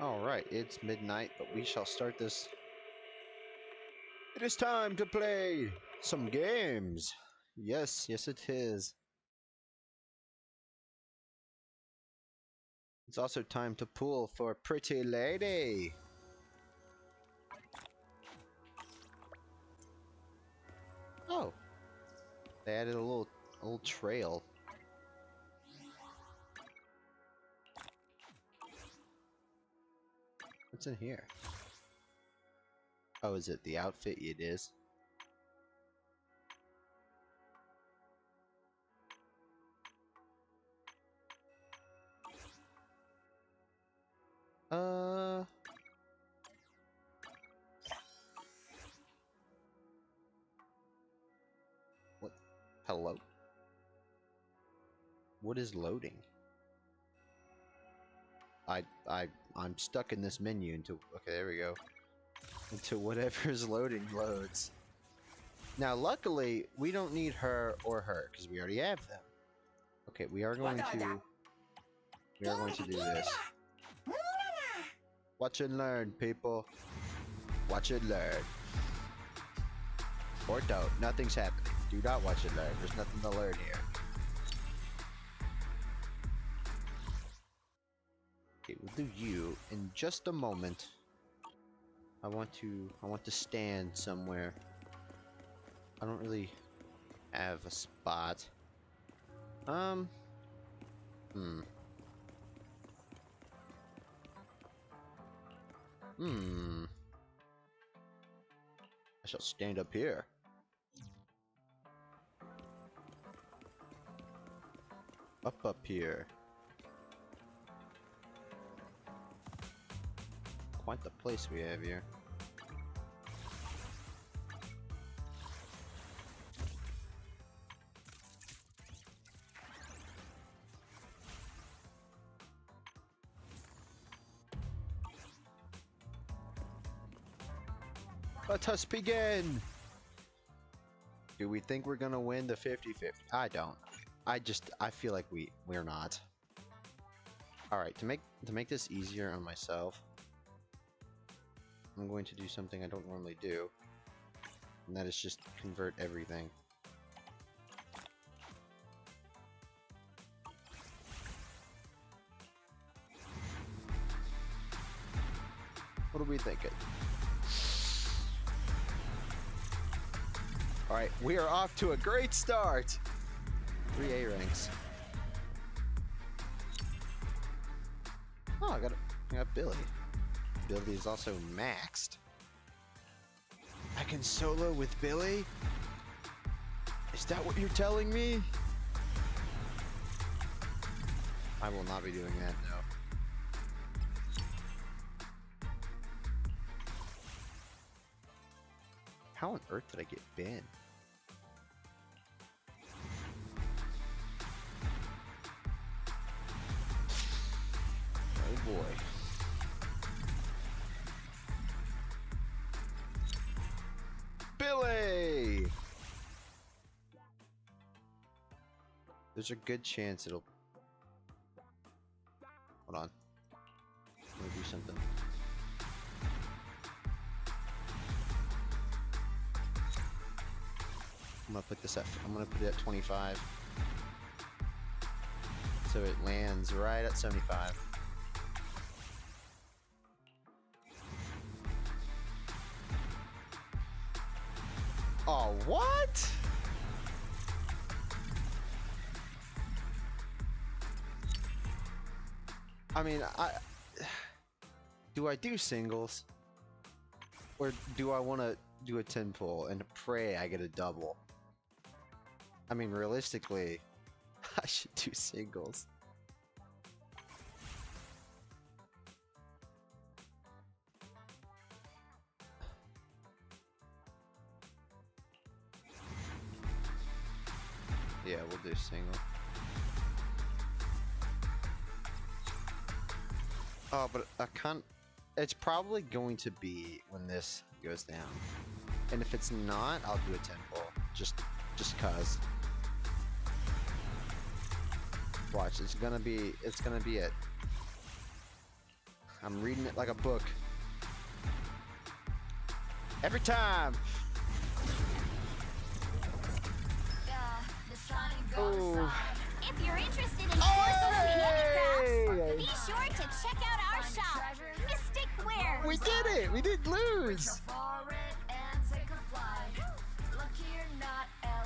Alright, it's midnight, but we shall start this. It is time to play some games. Yes, yes it is. It's also time to pull for Pretty Lady. Oh, they added a little trail. What's in here? Oh, is it the outfit? It is. What? Hello? What is loading? I'm stuck in this menu until, okay, there we go. Until whatever's loading loads. Now, luckily, we don't need her or her because we already have them. Okay, we are going to do this. Watch and learn, people. Watch and learn. Or don't. Nothing's happening. Do not watch and learn. There's nothing to learn here. Okay, we'll do you in just a moment. I want to stand somewhere. I don't really have a spot. Hmm. I shall stand up here. Up here. Quite the place we have here. Let us begin! Do we think we're gonna win the 50-50? I don't. I feel like we're not. Alright, to make this easier on myself, I'm going to do something I don't normally do. And that is just convert everything. What are we thinking? Alright, we are off to a great start! 3 A ranks. Oh, I got Billy. Billy is also maxed. I can solo with Billy? Is that what you're telling me? I will not be doing that, no. How on earth did I get Ben? Oh boy. Billy! There's a good chance it'll... Hold on. I'm gonna do something. I'm gonna put it at 25. So it lands right at 75. Oh, what? I mean, do I do singles? Or do I want to do a 10 pull and pray I get a double? I mean, realistically, I should do singles. Yeah, we'll do single. Oh, but I can't... It's probably going to be when this goes down. And if it's not, I'll do a 10 pull. Just cause. Watch, it's gonna be it. I'm reading it like a book. Every time. Oh. If you're interested in porcelain handicrafts, be sure to check out our shop, Mystic Wares. We did it! We didn't lose!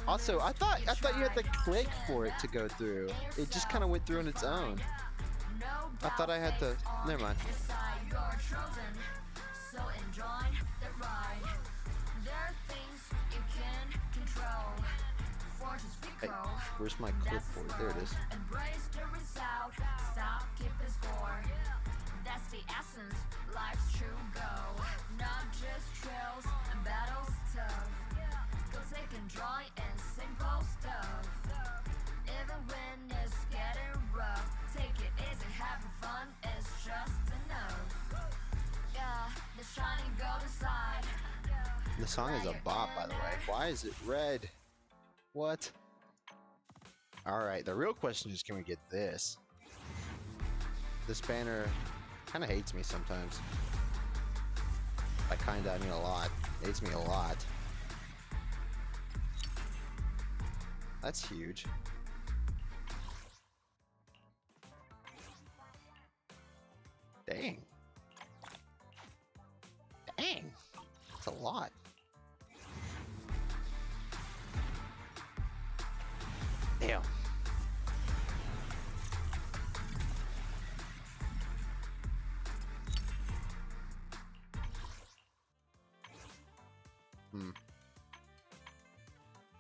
Also, I thought you had to click for it to go through. It just kind of went through on its own. I thought I had to... Never mind. Hey, where's my clipboard? There it is. That's the essence, life's true goal. Not just trails and battle stuff. Go take and drawing and simple stuff. Even when it's getting rough, take it easy, having fun is just enough. Yeah, the shining golden side. The song is a bop, by the way. Why is it red? What? Alright, the real question is, can we get this? This banner kind of hates me sometimes. By kinda, I mean a lot. It hates me a lot. That's huge. Dang. Dang. That's a lot. Damn.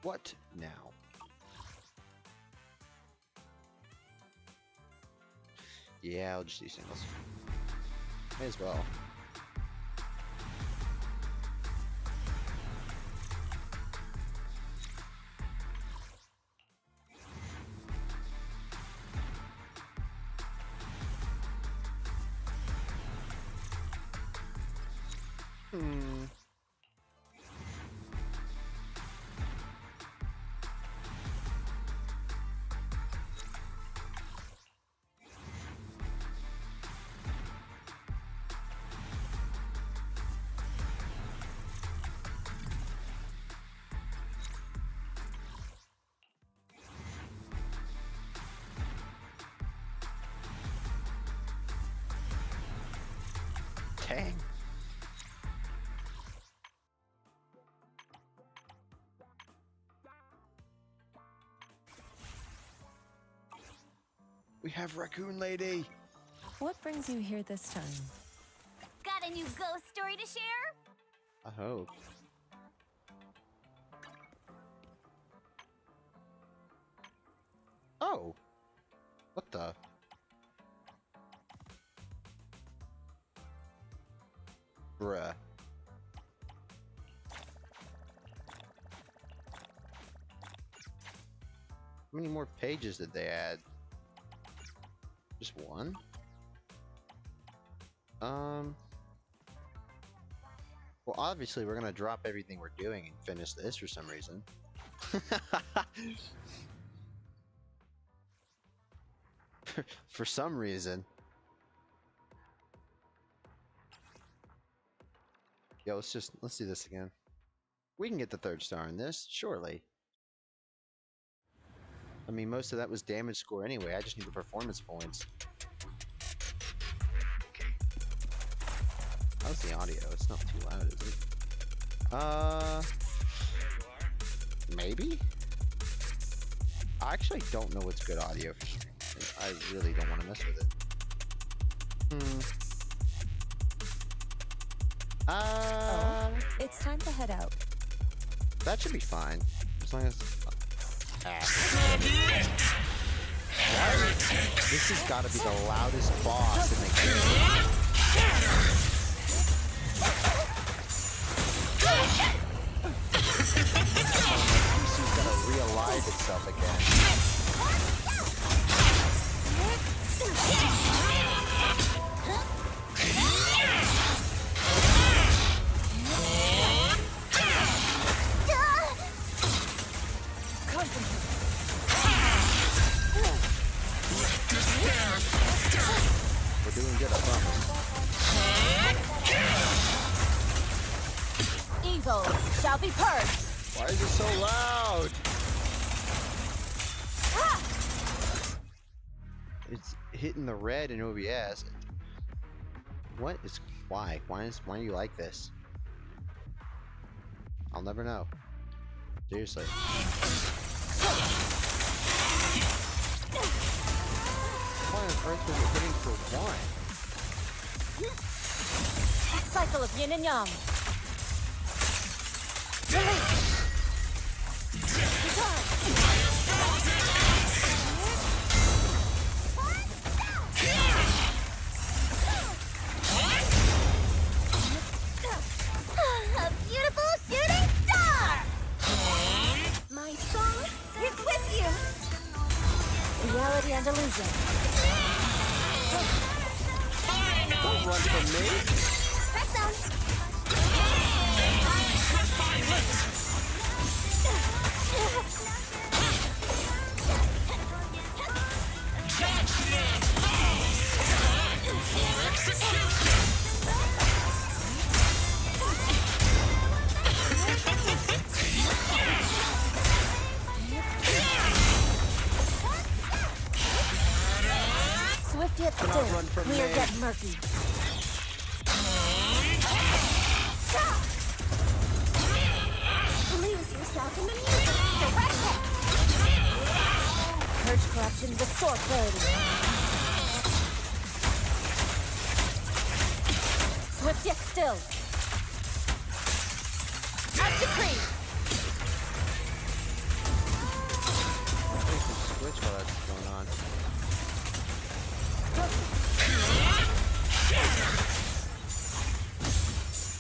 What now? Yeah, I'll just do singles. May as well. Dang. We have Raccoon Lady. What brings you here this time? Got a new ghost story to share? I hope. Oh. What the? Bruh. How many more pages did they add? Just one? Well, obviously we're gonna drop everything we're doing and finish this for some reason. For some reason. Yo, let's do this again. We can get the 3rd star in this, surely. I mean, most of that was damage score anyway. I just need the performance points. How's the audio? It's not too loud, is it? Maybe? I actually don't know what's good audio for streaming. I really don't want to mess with it. It's time to head out. That should be fine. As long as... This has got to be the loudest boss in the game. PC's got to realive itself again. We're doing good, I promise. stronghold shall be purged. Why is it so loud? It's hitting the red in OBS. What is why? Why do you like this? I'll never know. Seriously. Why on earth was it hitting for one? Cycle of yin and yang. Release. A beautiful shooting star! My soul is with you! Reality and illusion. Don't run from me! Press down! Swift yet Do not still, run from clear me. yet murky. Lose yourself in the music! Direct hit! Purge corruption, restore clarity. Swift yet still. Up decree. I can switch while that's going on.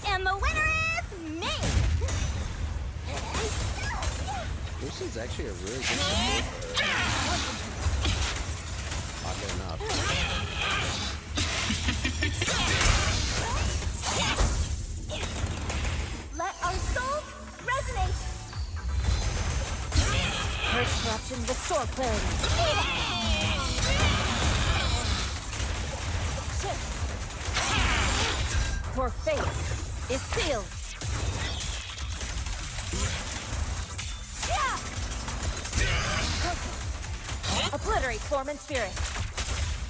And the winner is me! Lucy's actually a really good support for her. Oddly enough. Let our souls resonate! Purge corruption, restore clarity. Shift. Core faith is sealed. Obliterate form and spirit.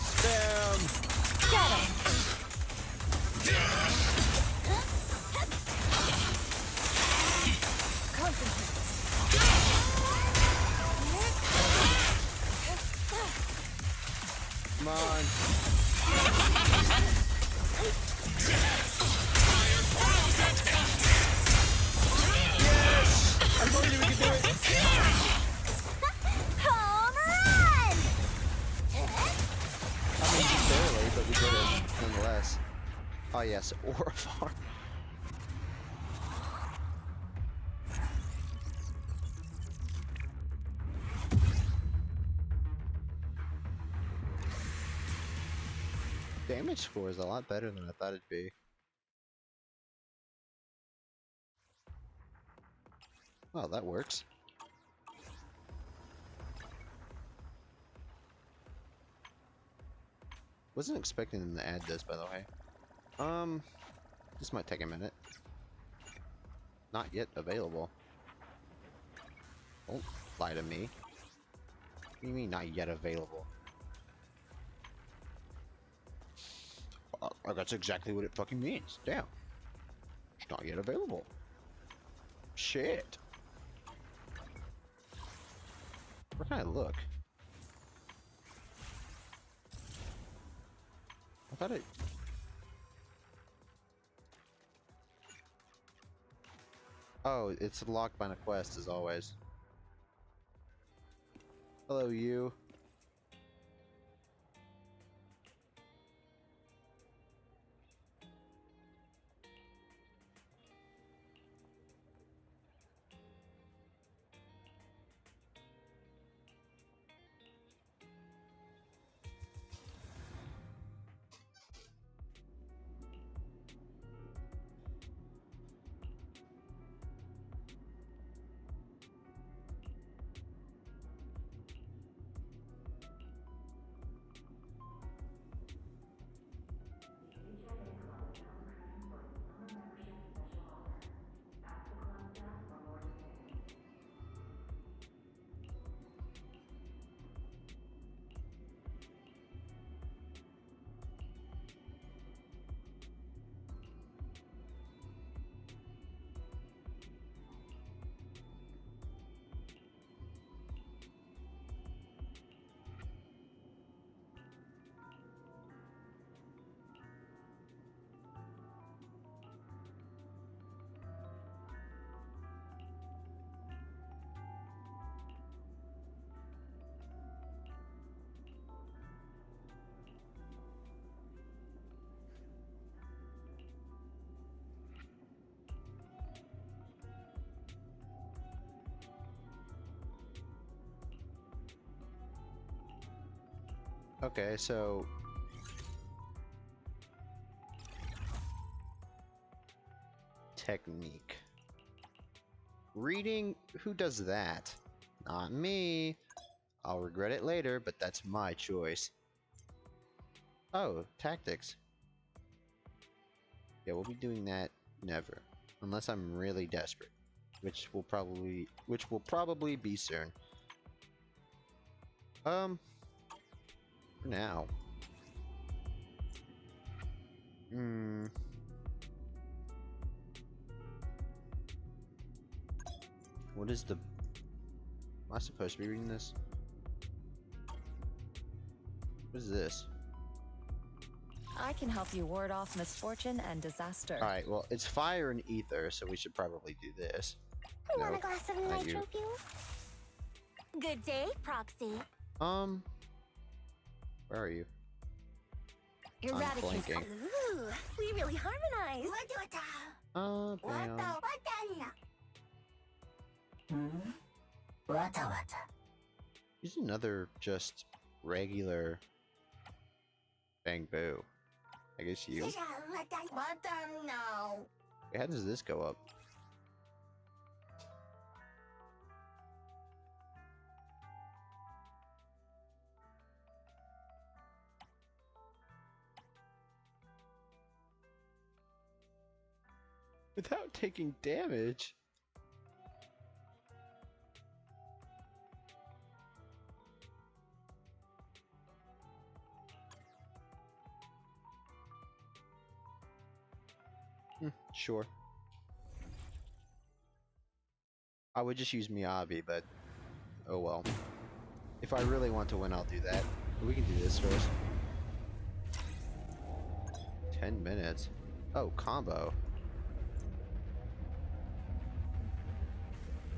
Spam! Shadow. Concentrate. Come on. Yes! I told you we could do it! Home run! I mean, just barely, but we did it nonetheless. Oh yes, Orifar. Damage score is a lot better than I thought it'd be. Well, that works. Wasn't expecting them to add this, by the way. This might take a minute. Not yet available. Don't lie to me. What do you mean, not yet available? That's exactly what it fucking means. Damn. It's not yet available. Shit. Where can I look? I thought it... Oh, it's locked by a quest as always. Hello, you. Okay, so technique. Reading, who does that? Not me. I'll regret it later, but that's my choice. Oh, tactics. Yeah, we'll be doing that never. Unless I'm really desperate. Which will probably be soon. For now. What is the... Am I supposed to be reading this? What is this? I can help you ward off misfortune and disaster. Alright, well, it's fire and ether, so we should probably do this. I want No, a glass of not nitro you. fuel. Good day, Proxy. Where are you? I'm Eradicate. flanking. Ooh, we really harmonize. Bam. Use another just regular bang boo. I guess you. Wait, how does this go up? Without taking damage? Sure. I would just use Miyabi, but oh well. If I really want to win, I'll do that. We can do this first. 10 minutes. Oh, combo.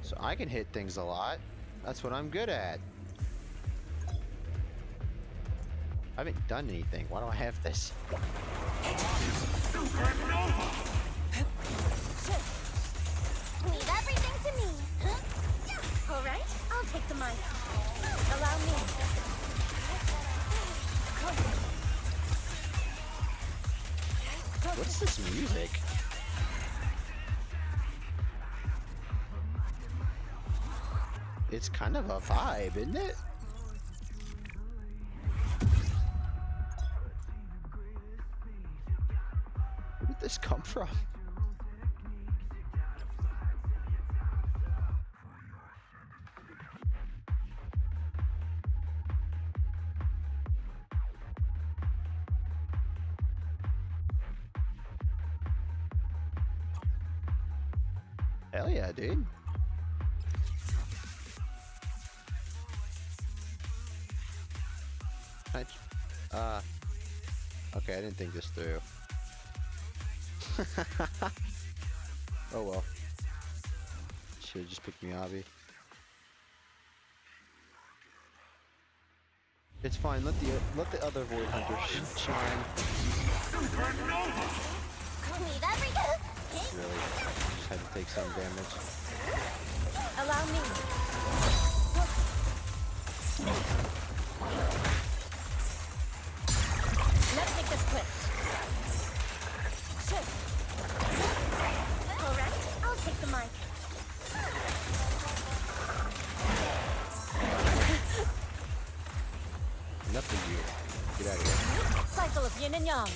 So I can hit things a lot. That's what I'm good at. I haven't done anything. Why do I have this? Leave everything to me. All right, I'll take the mic. Allow me. What's this music? It's kind of a vibe, isn't it? Where did this come from? Hell yeah, dude. Okay, I didn't think this through. Oh well. Should've just picked Miyabi. It's fine, let the other Void Hunter shine. Leave everything. Really, just had to take some damage. Allow me. Let's make this quick. All right, I'll take the mic. Enough of you. Get out of here. Cycle of yin and yang.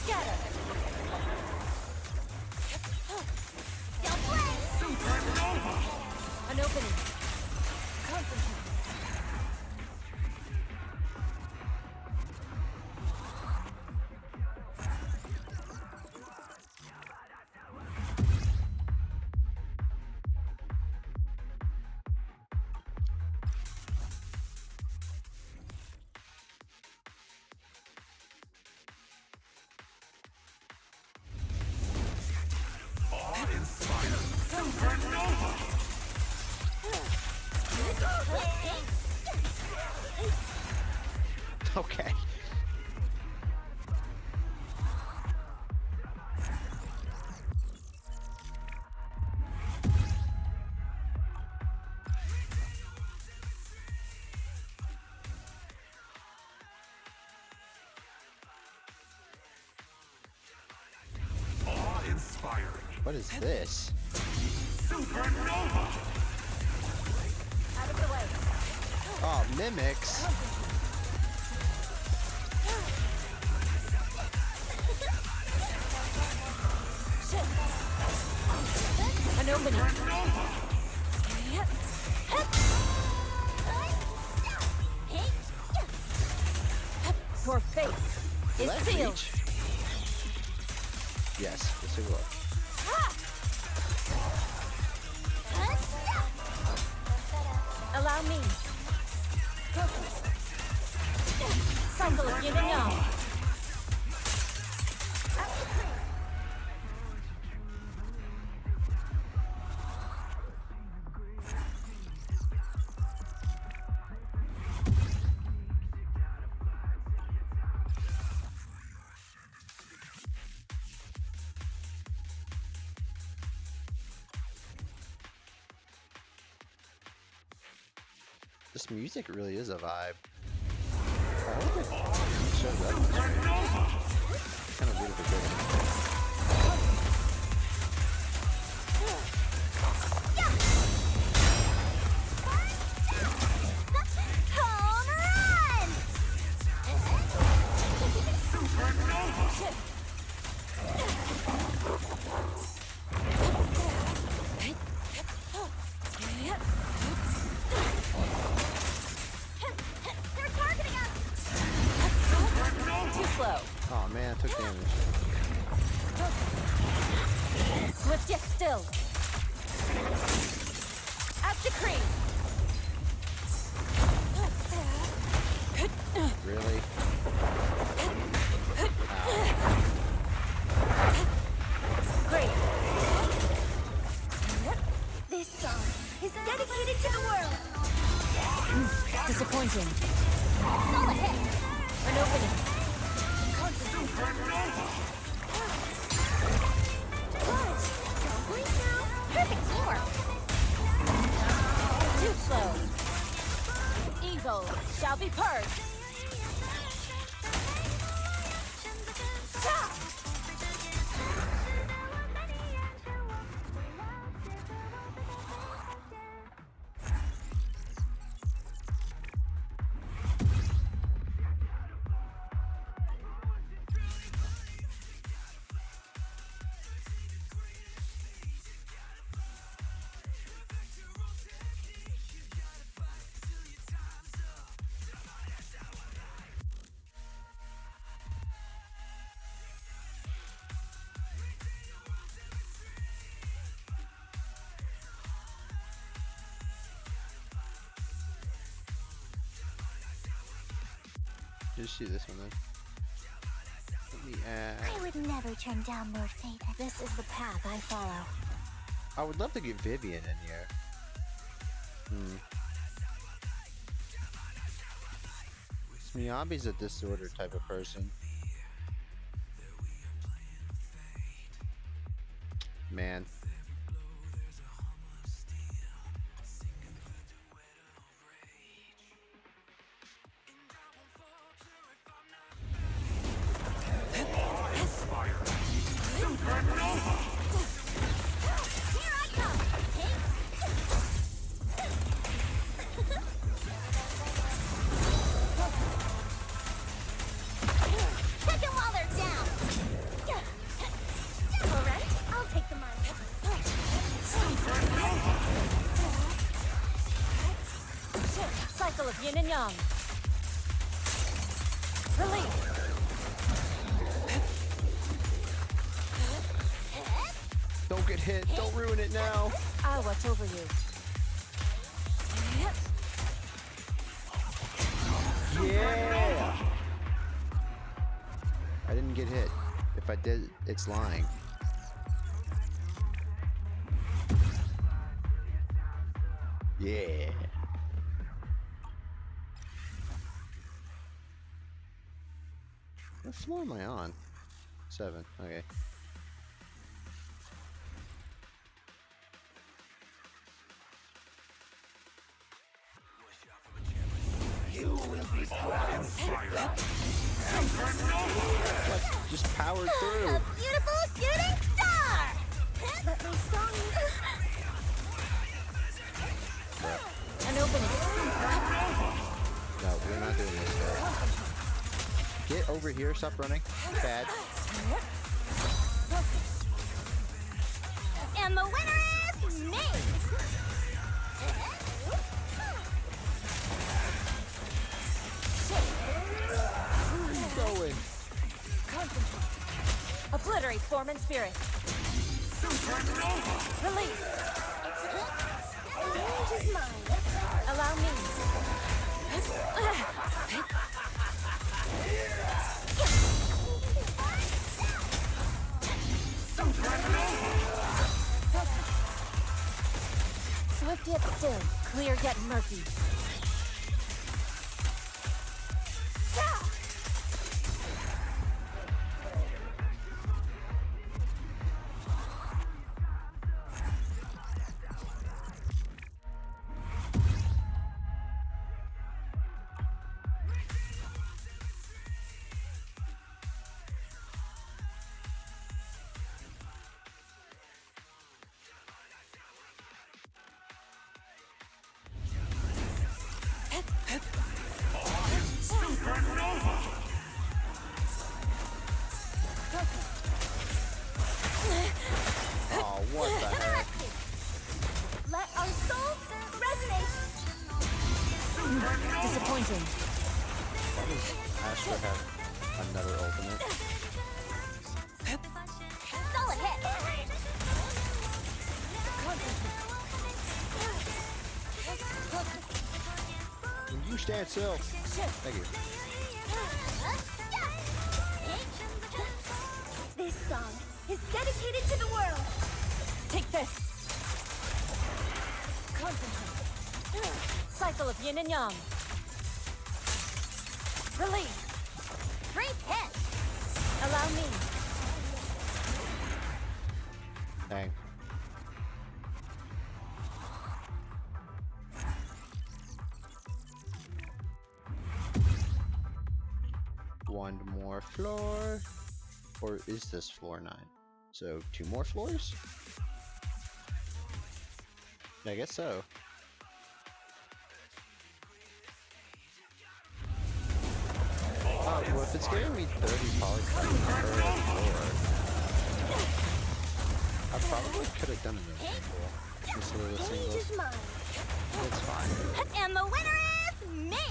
Scatter. Don't play. An opening. Concentrate. Okay. What is this? Out of the way. Oh, mimics. An opening. Your face is Let sealed. reach. Yes, yes it will. Allow me. Cycle of yin and yang. This music really is a vibe. I hope it shows up. Kind of weird if it didn't. Home run! They're targeting us! Too slow. Oh man, I took damage. Swift yet still. As decreed. Really? Great. This song is dedicated to the world. Disappointing. Solid hit. An opening. Good. Don't blink now. Perfect teamwork. Too slow. Evil shall be purged. Stop! Just see this one then. Let me add. I would never turn down Lord Fate. This is the path I follow. I would love to get Vivian in here. Miyabi's a disorder type of person. Man. Here I come! Take them while they're down! Alright, I'll take the mic. Cycle of yin and yang. Release. Don't get hit. Don't ruin it now. I'll watch over you. Yeah. I didn't get hit. If I did, it's lying. Yeah. What floor am I on? 7. Okay. Just powered through. A beautiful shooting star! Let my song. An opening. No, we're not doing this yet. Get over here, stop running. Bad. And the winner is me! Going. Obliterate form and spirit. Release. Stage is mine. Allow me. Swift yet still, clear yet murky. Oh, what the heck? Let our souls resonate. Disappointing. Why does Astra have another ultimate? Solid hit. Can you stand still? Thank you. This song is dedicated to the world. Take this. Concentrate. Cycle of yin and yang. Release. Great hit. Allow me. Dang. One more floor. Or is this floor 9? So 2 more floors? I guess so. Well, if it's giving me 30 polycarbonate per floor, I probably could have done it in a single. Just a little Stage singles. is mine. It's fine. And the winner is me.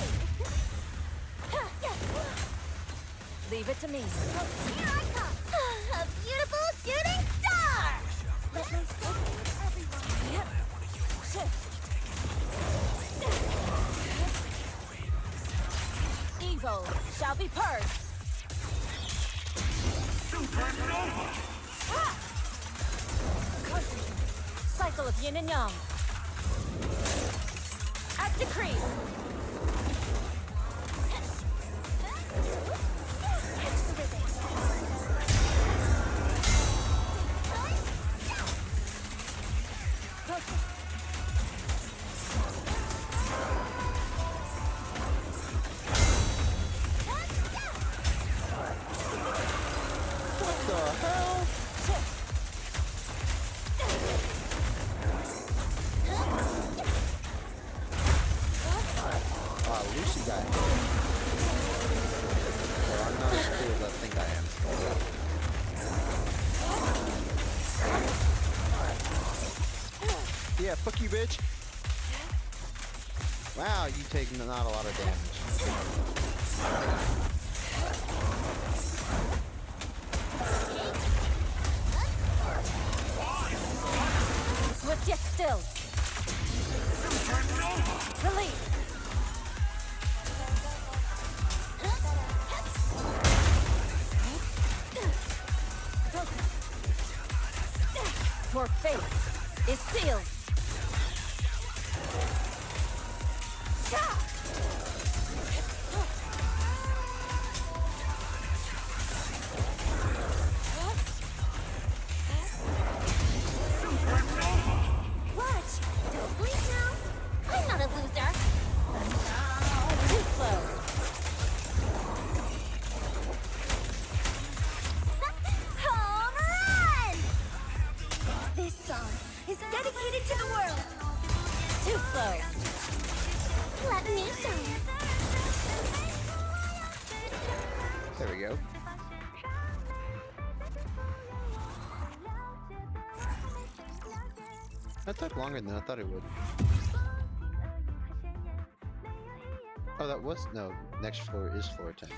Leave it to me. Here I come. A beautiful shooting star. Let my soul lead everyone. Evil shall be purged. Cycle of yin and yang. At decree. What the hell? Lucy got hit. Well, I'm not as cool as I think I am. Yeah, fuck you, bitch. Wow, you take not a lot of damage. Swift yet still. Release. Your fate is sealed. Watch. Don't blink now. I'm not a loser. There we go. That took longer than I thought it would. Oh, that was no. Next floor is floor 10.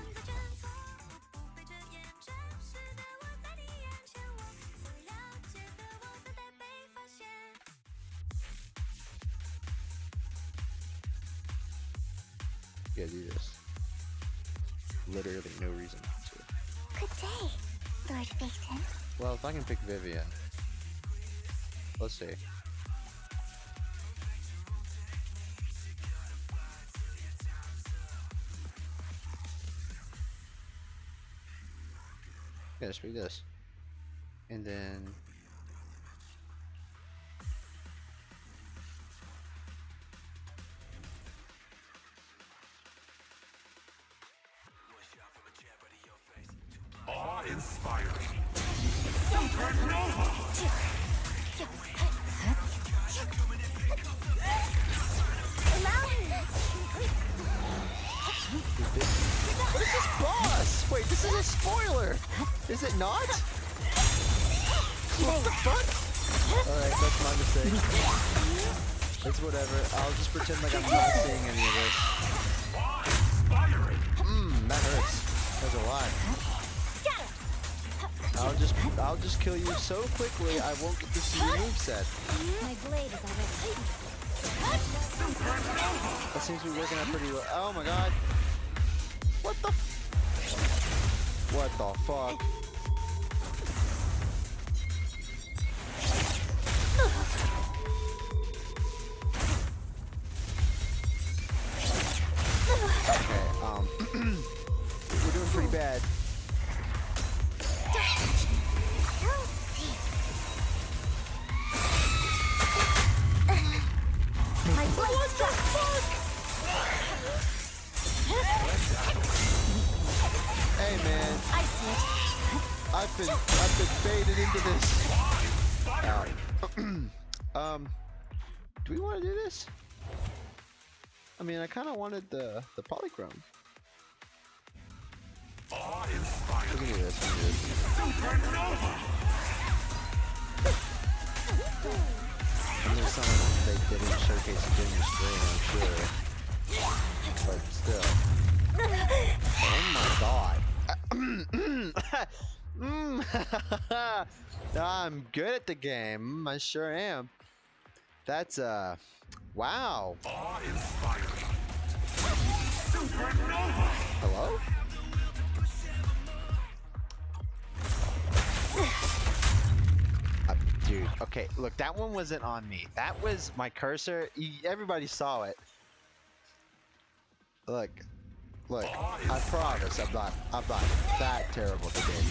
Yeah, do this. Literally no reason not to. Good day, Lord Phaeton. Well, if I can pick Vivian, let's see. Yeah, just pick this, and then awe-inspiring. Supernova! what is this boss? Wait, this is a spoiler. Is it not? What the fuck? Alright, that's my mistake. It's whatever. I'll just pretend like I'm not seeing any of this. That hurts. That's a lot. I'll just kill you so quickly I won't get to see your moveset. My blade is already. That seems to be working out pretty well. Oh my god. What the What the fuck? Okay, we're doing pretty bad. My blade struck. Hey man, I see it. I've been baited into this. Ow. Do we want to do this? I mean, I kind of wanted the polychrome. We can do this. We can do this. I mean, it's not like they didn't showcase it in the screen, I'm sure. But still. Oh my god. I'm good at the game. I sure am. That's wow. Hello? Dude, okay, look, that one wasn't on me. That was my cursor. Everybody saw it. Look, I promise I'm not that terrible at the game.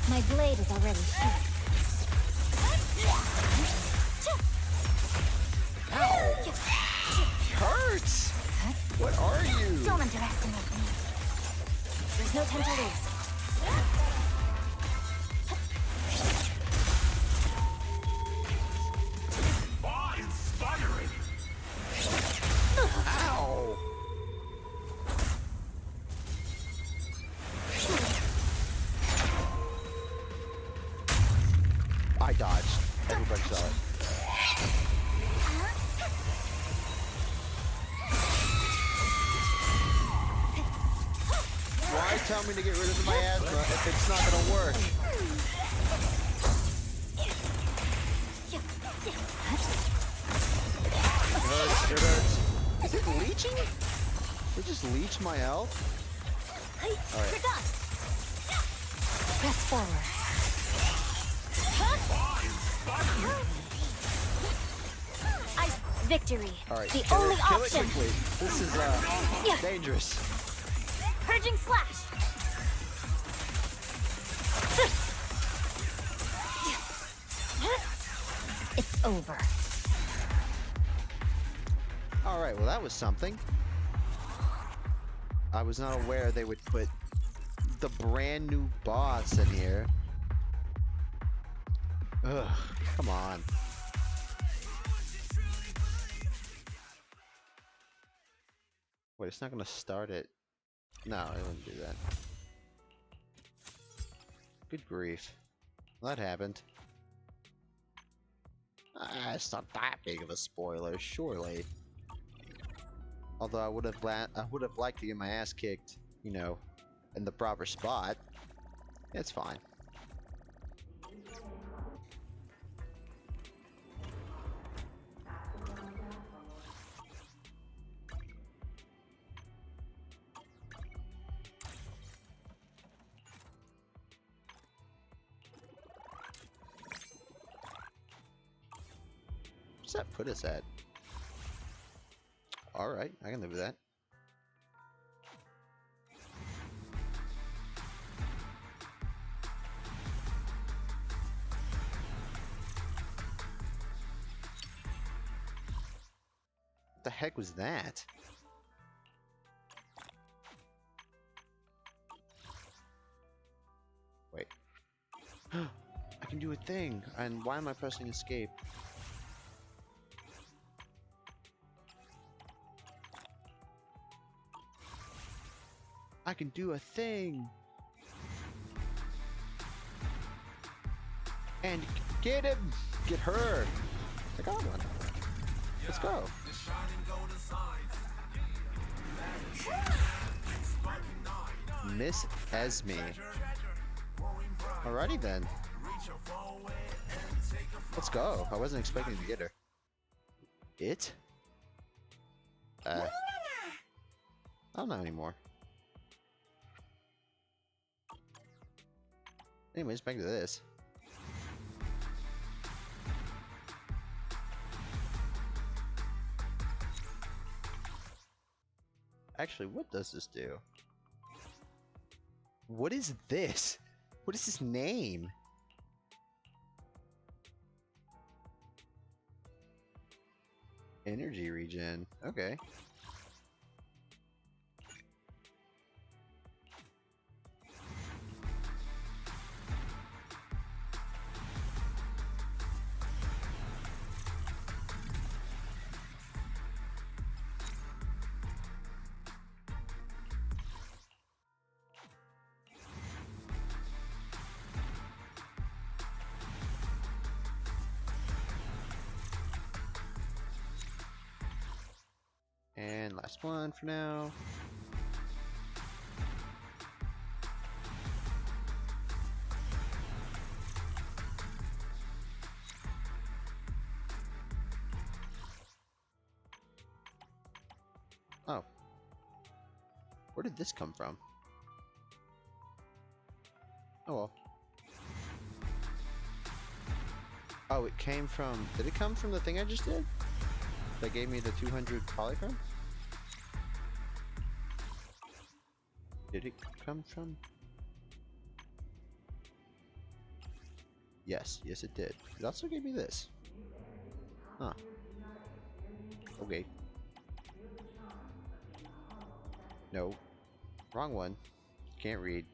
My blade is already sharp. Ow! Hurts! What are you? Don't underestimate me. There's no time to lose. Awe-inspiring! Ow! I dodged. Everybody saw it. Why tell me to get rid of my asthma if it's not gonna work? It hurts, it hurts. Is it leeching? Did it just leech my health? Alright. Press forward. Victory. Alright, The kill only it, kill option. it quickly. This is dangerous. Purging slash. It's over. Alright, well that was something. I was not aware they would put the brand new boss in here. Ugh, come on. Wait, it's not gonna start it. No, it wouldn't do that. Good grief. Well, that happened. It's not that big of a spoiler, surely. Although I would have liked to get my ass kicked, you know, in the proper spot. It's fine. What's that put us at? Alright, I can live with that. What the heck was that? Wait. I can do a thing! And why am I pressing escape? I can do a thing! And get him! Get her! I got one. Let's go. Miss Esme. Alrighty then. Let's go. I wasn't expecting to get her. It? I don't know anymore. Anyways, back to this. Actually, what does this do? What is this? What is this name? Energy regen. Okay. And last one for now. Oh. Where did this come from? Oh well. Oh, it came from... Did it come from the thing I just did? That gave me the 200 polychrome? Did it come from? Yes, yes it did. It also gave me this. Huh. Okay. No. Wrong one. Can't read.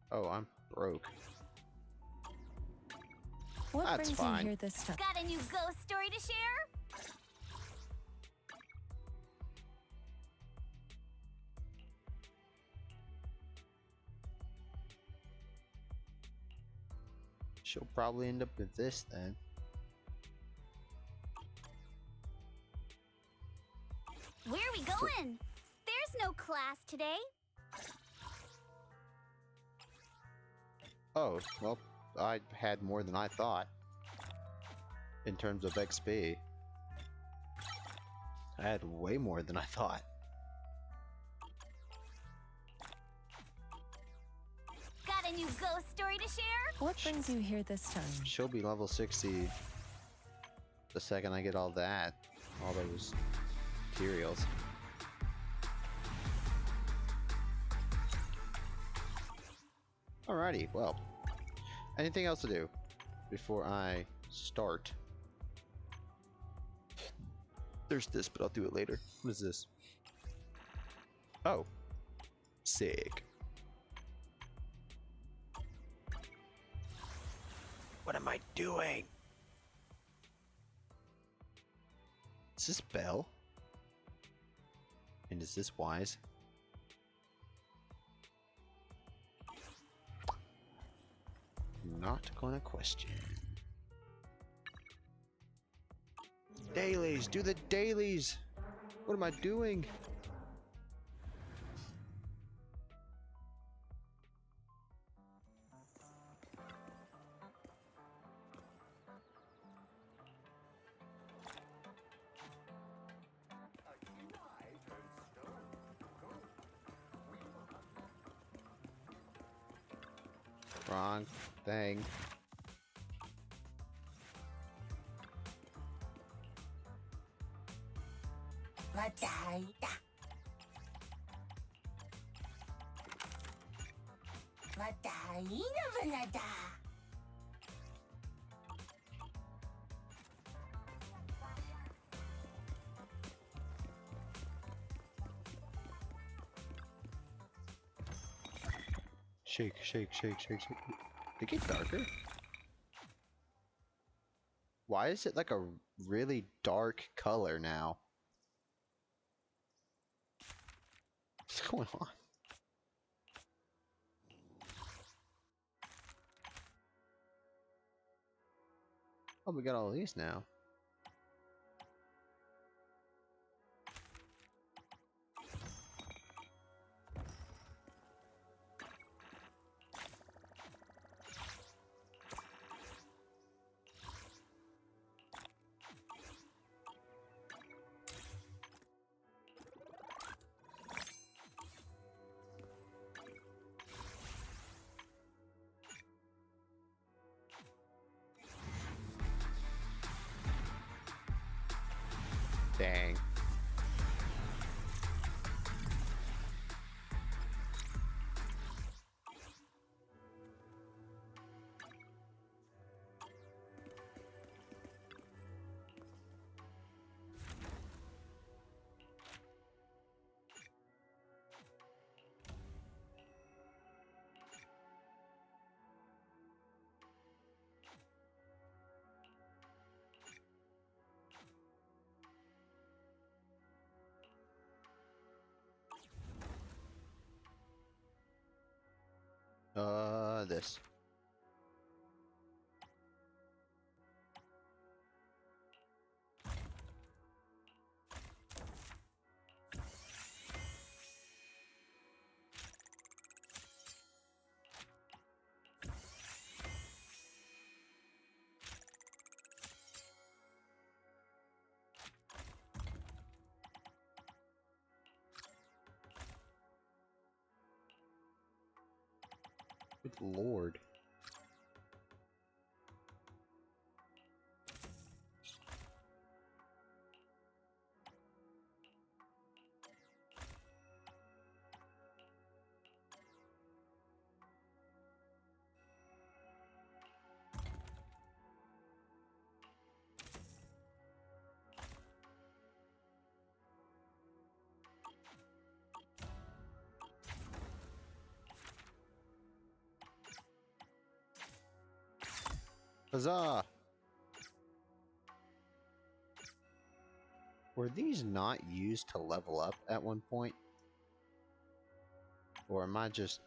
Oh, I'm broke. What That's brings fine. you here this time? Got a new ghost story to share? She'll probably end up with this then. Where are we going? There's no class today. Oh, well, I had more than I thought. In terms of XP. I had way more than I thought. Got a new ghost story to share? What brings you here this time? She'll be level 60 the second I get all that. All those materials. Alrighty, well. Anything else to do before I start? There's this, but I'll do it later. What is this? Oh. Sick. What am I doing? Is this Belle? And is this Wise? Not gonna question. Dailies! Do the dailies! What am I doing? Wrong thing. Shake, shake, shake, shake, shake. Did it get darker? Why is it like a really dark color now? What's going on? Oh, we got all these now. Dang. This. Good lord. Huzzah! Were these not used to level up at one point? Or am I just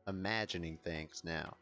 imagining things now?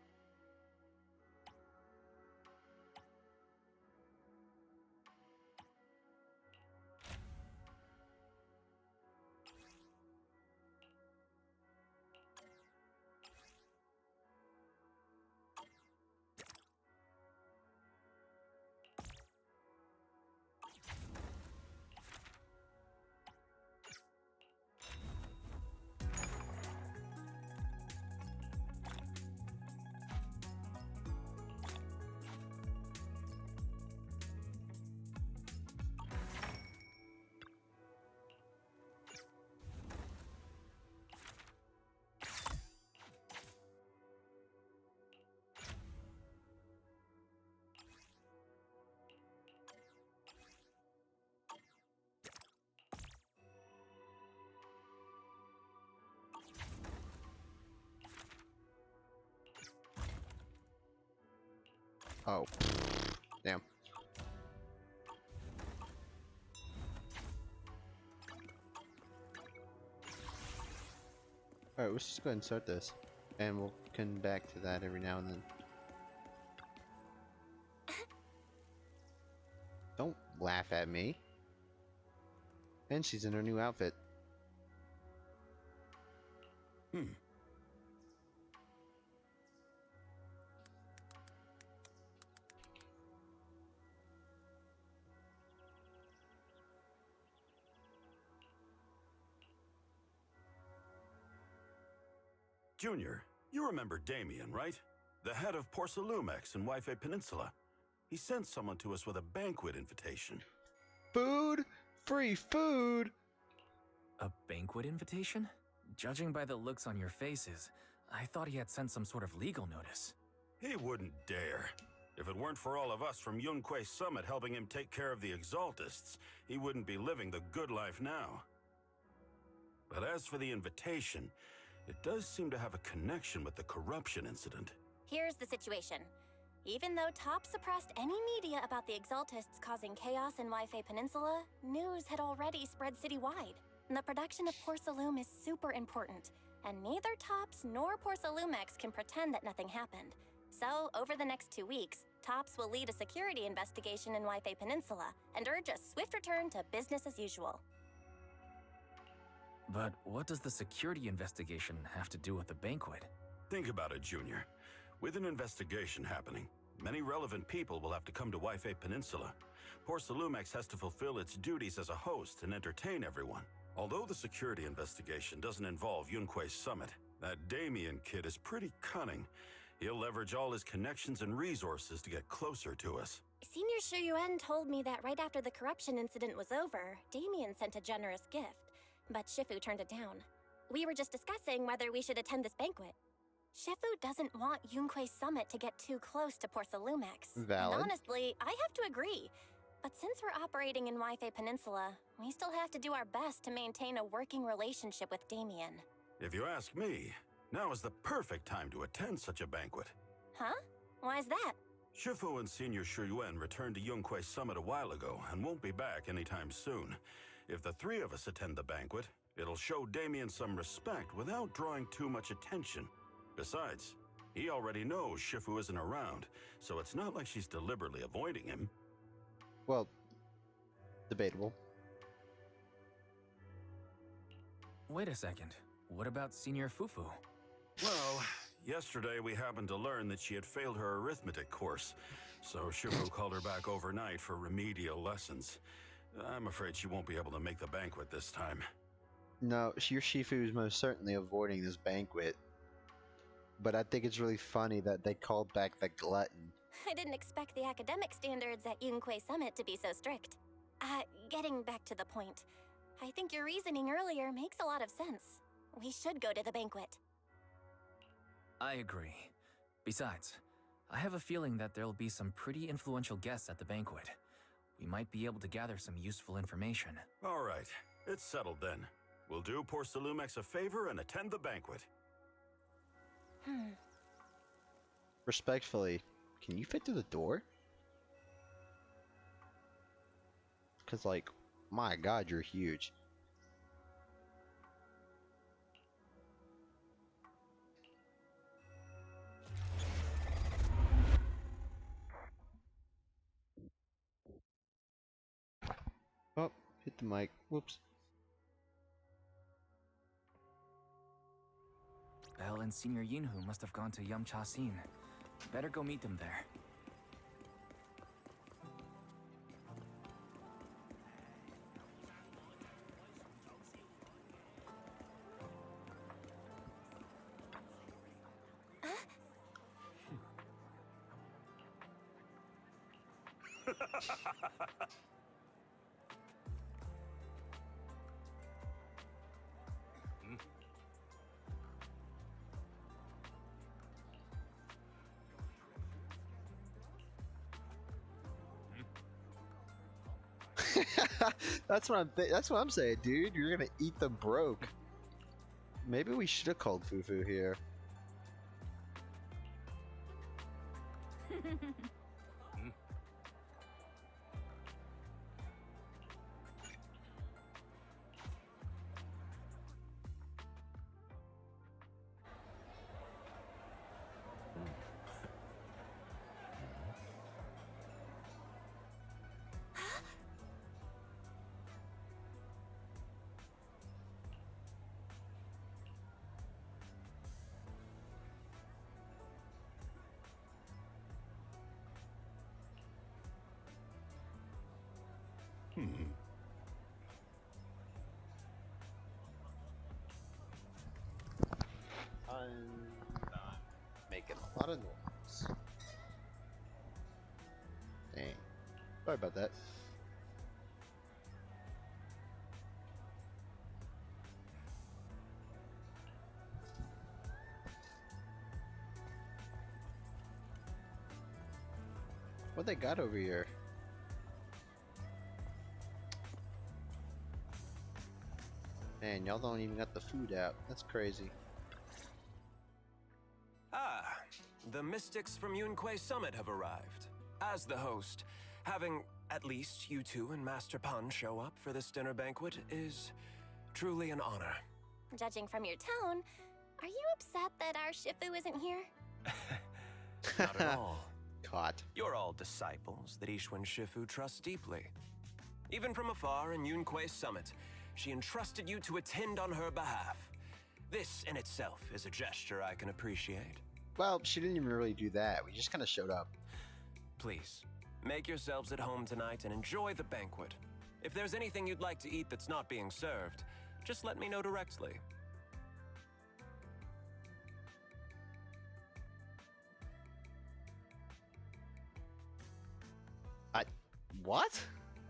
Oh, damn. Alright, let's just go ahead and start this. And we'll come back to that every now and then. Don't laugh at me. And she's in her new outfit. Junior, you remember Damien, right? The head of Porcelumex in Wifi Peninsula. He sent someone to us with a banquet invitation. Food! Free food! A banquet invitation? Judging by the looks on your faces, I thought he had sent some sort of legal notice. He wouldn't dare. If it weren't for all of us from Yunquei Summit helping him take care of the Exaltists, he wouldn't be living the good life now. But as for the invitation, it does seem to have a connection with the corruption incident. Here's the situation. Even though Top suppressed any media about the Exaltists causing chaos in Wifi Peninsula, news had already spread citywide. The production of Porcelume is super important, and neither Tops nor Porcelumex can pretend that nothing happened. So, over the next 2 weeks, Tops will lead a security investigation in Wifi Peninsula and urge a swift return to business as usual. But what does the security investigation have to do with the banquet? Think about it, Junior. With an investigation happening, many relevant people will have to come to Wifi Peninsula. Porcelumex has to fulfill its duties as a host and entertain everyone. Although the security investigation doesn't involve Yunquei Summit, that Damien kid is pretty cunning. He'll leverage all his connections and resources to get closer to us. Senior Shu Yuan told me that right after the corruption incident was over, Damien sent a generous gift, but Shifu turned it down. We were just discussing whether we should attend this banquet. Shifu doesn't want Yunquei Summit to get too close to Porcelumex. Valid. And honestly, I have to agree. But since we're operating in Wifi Peninsula, we still have to do our best to maintain a working relationship with Damien. If you ask me, now is the perfect time to attend such a banquet. Huh? Why's that? Shifu and Senior Shuyuan returned to Yunquei Summit a while ago and won't be back anytime soon. If the three of us attend the banquet, it'll show Damien some respect without drawing too much attention. Besides, he already knows Shifu isn't around, so it's not like she's deliberately avoiding him. Well, debatable. Wait a second. What about Senior Fufu? Well, yesterday we happened to learn that she had failed her arithmetic course, so Shifu called her back overnight for remedial lessons. I'm afraid she won't be able to make the banquet this time. No, your Shifu is most certainly avoiding this banquet. But I think it's really funny that they called back the glutton. I didn't expect the academic standards at Yunquei Summit to be so strict. Getting back to the point, I think your reasoning earlier makes a lot of sense. We should go to the banquet. I agree. Besides, I have a feeling that there'll be some pretty influential guests at the banquet. We might be able to gather some useful information. All right, it's settled then. We'll do Porcelumex a favor and attend the banquet. Respectfully, can you fit through the door? Because, like, my god, you're huge. Oh, hit the mic. Whoops. Belle and Senior Yinhu must have gone to Yamcha Scene. Better go meet them there. That's what I'm saying, dude. You're gonna eat the broke. Maybe we should have called Fufu here. lot of noise. Dang. Sorry about that. What they got over here? Man, y'all don't even got the food out. That's crazy. Ah, the mystics from Yunquay Summit have arrived. As the host, having at least you two and Master Pan show up for this dinner banquet is truly an honor. Judging from your tone, are you upset that our Shifu isn't here? Not at all. Caught. You're all disciples that Ishwan Shifu trusts deeply. Even from afar in Yunquay Summit, she entrusted you to attend on her behalf. This in itself is a gesture I can appreciate. Well, she didn't even really do that. We just kind of showed up. Please, make yourselves at home tonight and enjoy the banquet. If there's anything you'd like to eat that's not being served, just let me know directly. What?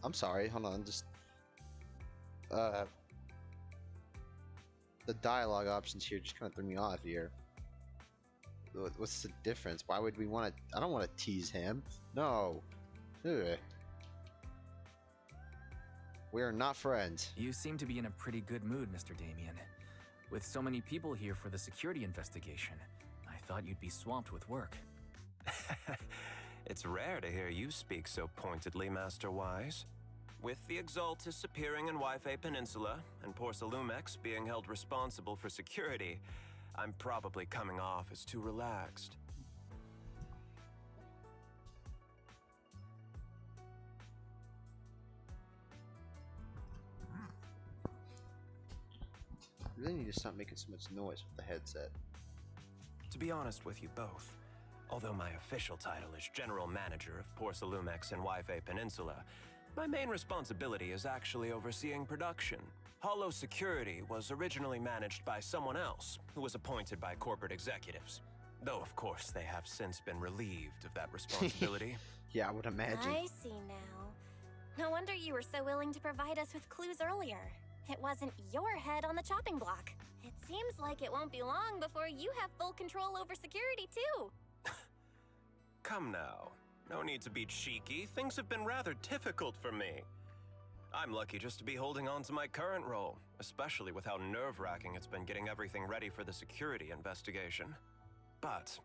I'm sorry, hold on, just... The dialogue options here just kind of threw me off here. What's the difference? Why would we want to... I don't want to tease him. No. Ugh. We are not friends. You seem to be in a pretty good mood, Mr. Damien. With so many people here for the security investigation, I thought you'd be swamped with work. It's rare to hear you speak so pointedly, Master Wise. With the Exaltus appearing in Wifi Peninsula and Porcelumex being held responsible for security, I'm probably coming off as too relaxed. You really need to stop making so much noise with the headset. To be honest with you both, although my official title is General Manager of Porcelumex and Wifi Peninsula, my main responsibility is actually overseeing production. Hollow Security was originally managed by someone else, who was appointed by corporate executives. Though, of course, they have since been relieved of that responsibility. Yeah, I would imagine. I see now. No wonder you were so willing to provide us with clues earlier. It wasn't your head on the chopping block. It seems like it won't be long before you have full control over security, too. Come now. No need to be cheeky. Things have been rather difficult for me. I'm lucky just to be holding on to my current role, especially with how nerve-wracking it's been getting everything ready for the security investigation. But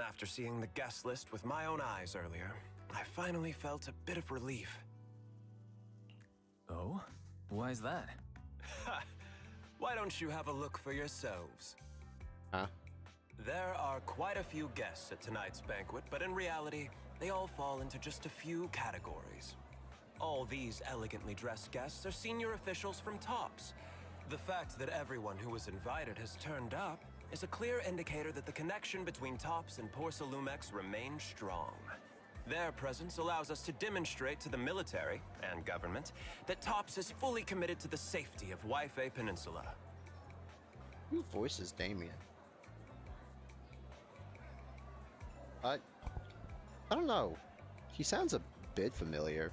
after seeing the guest list with my own eyes earlier, I finally felt a bit of relief. Oh? Why is that? Ha! Why don't you have a look for yourselves? Huh? There are quite a few guests at tonight's banquet, but in reality, they all fall into just a few categories. All these elegantly dressed guests are senior officials from TOPS. The fact that everyone who was invited has turned up is a clear indicator that the connection between TOPS and Porcelumex remains strong. Their presence allows us to demonstrate to the military and government that TOPS is fully committed to the safety of Wifi Peninsula. Who voices Damien? I don't know. He sounds a bit familiar.